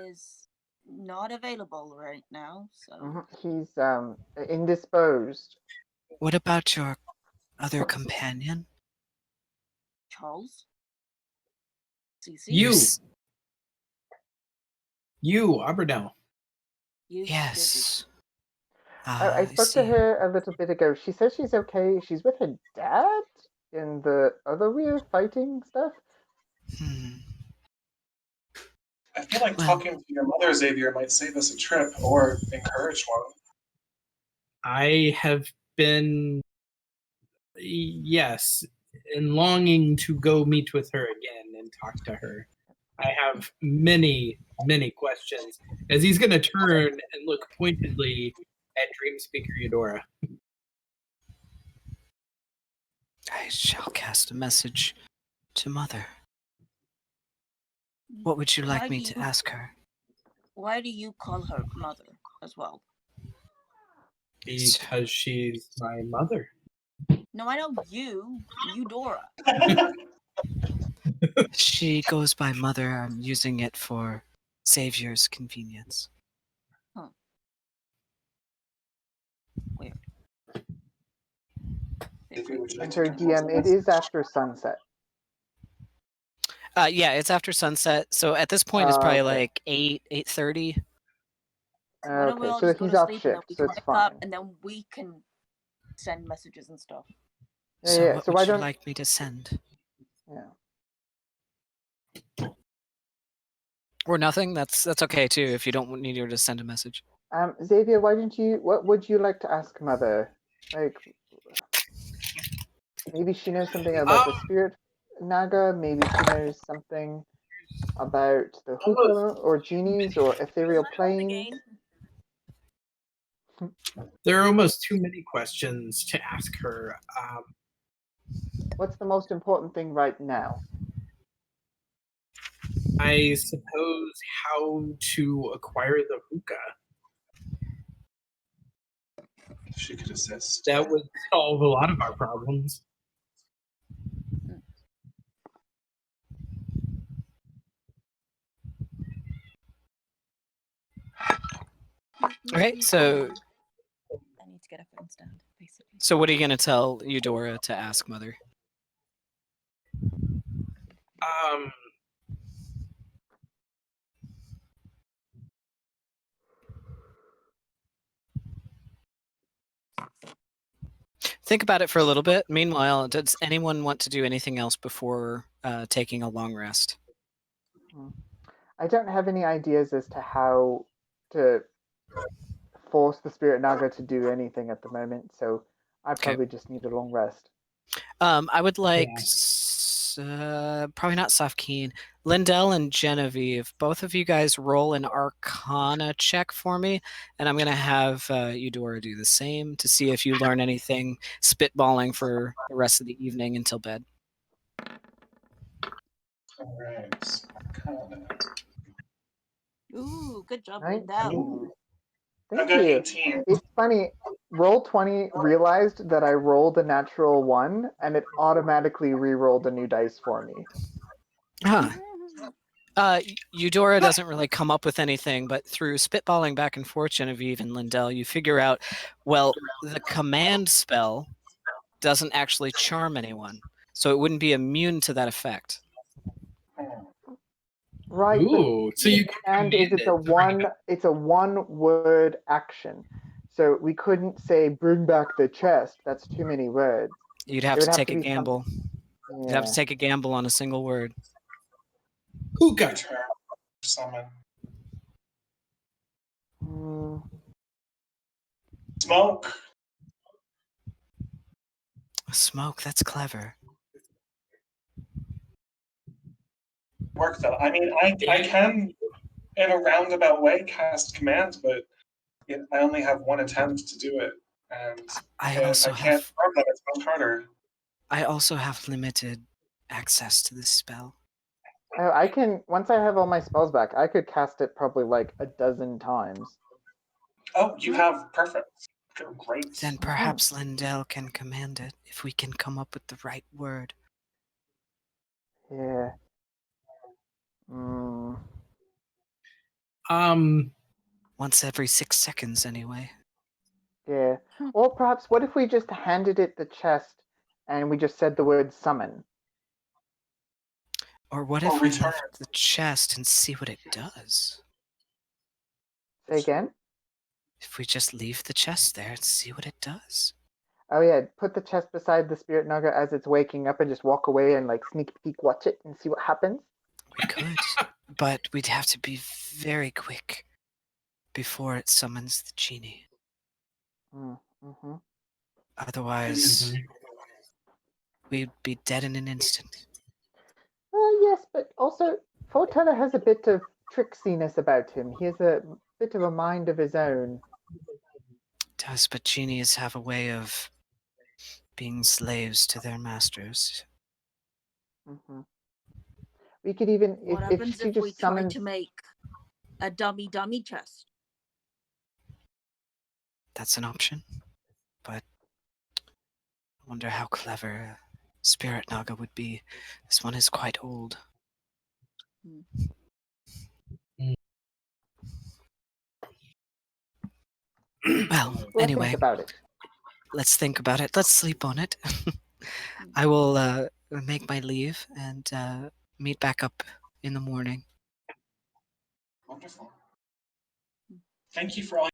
Speaker 6: is not available right now, so...
Speaker 3: He's indisposed.
Speaker 1: What about your other companion?
Speaker 6: Charles? CC?
Speaker 4: You, Abernell.
Speaker 1: Yes.
Speaker 3: I spoke to her a little bit ago. She says she's okay. She's with her dad in the Otherweir fighting stuff.
Speaker 5: I feel like talking to your mother, Xavier, might save us a trip or encourage one.
Speaker 4: I have been, yes, and longing to go meet with her again and talk to her. I have many, many questions. As he's going to turn and look pointedly at Dream Speaker Eudora.
Speaker 1: I shall cast a message to Mother. What would you like me to ask her?
Speaker 6: Why do you call her Mother as well?
Speaker 4: Because she's my mother.
Speaker 6: No, I know you, Eudora.
Speaker 1: She goes by Mother. I'm using it for Xavier's convenience.
Speaker 6: Huh. Weird.
Speaker 3: And her DM, it is after sunset.
Speaker 1: Yeah, it's after sunset. So at this point, it's probably
Speaker 3: Okay.
Speaker 1: like 8:30.
Speaker 6: Why don't we
Speaker 3: Okay,
Speaker 6: all
Speaker 3: so
Speaker 6: just go
Speaker 3: he's
Speaker 6: to
Speaker 3: off
Speaker 6: sleep and then
Speaker 3: shift,
Speaker 6: we
Speaker 3: so
Speaker 6: can
Speaker 3: it's
Speaker 6: wake up
Speaker 3: fine.
Speaker 6: and then we can send messages and stuff.
Speaker 3: Yeah,
Speaker 1: So
Speaker 3: yeah.
Speaker 1: what
Speaker 3: So
Speaker 1: would
Speaker 3: why
Speaker 1: you
Speaker 3: don't?
Speaker 1: like me to send?
Speaker 3: Yeah.
Speaker 1: Or nothing? That's okay too. If you don't need her to send a message.
Speaker 3: Xavier, why don't you? What would you like to ask Mother? Like, maybe she knows something about the spirit naga. Maybe she knows something about the hookah or genies or ethereal planes.
Speaker 4: There are almost too many questions to ask her.
Speaker 3: What's the most important thing right now?
Speaker 4: I suppose how to acquire the hookah.
Speaker 5: She could assist.
Speaker 4: That would solve a lot of our problems.
Speaker 1: Okay, so
Speaker 6: I need to get a phone stand, basically.
Speaker 1: so what are you gonna tell Eudora to ask Mother? Think about it for a little bit. Meanwhile, does anyone want to do anything else before taking a long rest?
Speaker 3: I don't have any ideas as to how to force the spirit naga to do anything at the moment, so I probably just need a long rest.
Speaker 1: I would like probably not Safkeen, Lindell and Genevieve. Both of you guys roll an Arcana check for me, and I'm gonna have Eudora do the same to see if you learn anything spitballing for the rest of the evening until bed.
Speaker 5: All right.
Speaker 6: Ooh, good job,
Speaker 3: 19.
Speaker 6: Lindell.
Speaker 5: I
Speaker 3: Thank
Speaker 5: got
Speaker 3: you.
Speaker 5: 18.
Speaker 3: It's funny. Roll20 realized that I rolled a natural 1, and it automatically re-rolled a new dice for me.
Speaker 1: Huh. Eudora doesn't really come up with anything, but through spitballing back and forth, Genevieve and Lindell, you figure out, well, the command spell doesn't actually charm anyone, so it wouldn't be immune to that effect.
Speaker 3: Right,
Speaker 4: Ooh, so you
Speaker 3: and is it's a one-word action. So we couldn't say bring back the chest. That's too many words.
Speaker 1: You'd have
Speaker 3: It
Speaker 1: to
Speaker 3: would have
Speaker 1: take
Speaker 3: to
Speaker 1: a
Speaker 3: be
Speaker 1: gamble.
Speaker 3: Yeah.
Speaker 1: You'd have to take a gamble on a single word.
Speaker 4: hookah.
Speaker 5: Return. Summon. Smoke.
Speaker 1: Smoke, that's clever.
Speaker 5: Work though. I mean, I can, in a roundabout way, cast commands, but I only have one attempt to do it, and if I can't farm them, it's much harder.
Speaker 1: I also have limited access to this spell.
Speaker 3: I can, once I have all my spells back, I could cast it probably like a dozen times.
Speaker 5: Oh, you have perfect. Great.
Speaker 1: Then perhaps Lindell can command it if we can come up with the right word.
Speaker 3: Yeah.
Speaker 1: Once every 6 seconds, anyway.
Speaker 3: Yeah. Or perhaps, what if we just handed it the chest and we just said the word summon?
Speaker 1: Or what if we left the chest and see what it does?
Speaker 3: Say again?
Speaker 1: If we just leave the chest there and see what it does?
Speaker 3: Oh yeah, put the chest beside the spirit naga as it's waking up and just walk away and like sneak peek watch it and see what happens?
Speaker 1: We could, but we'd have to be very quick before it summons the genie. Otherwise, we'd be dead in an instant.
Speaker 3: Yes, but also Foreteller has a bit of tricksiness about him. He has a bit of a mind of his own.
Speaker 1: Does, but genies have a way of being slaves to their masters.
Speaker 3: We could even,
Speaker 6: What
Speaker 3: if
Speaker 6: happens
Speaker 3: she
Speaker 6: if
Speaker 3: just
Speaker 6: we try
Speaker 3: summons...
Speaker 6: to make a dummy chest?
Speaker 1: That's an option, but I wonder how clever Spirit Naga would be. This one is quite old. Well,
Speaker 3: we'll
Speaker 1: anyway,
Speaker 3: think about it.
Speaker 1: Let's think about it. Let's sleep on it. I will make my leave, and meet back up in the morning.
Speaker 5: Wonderful. Thank you for all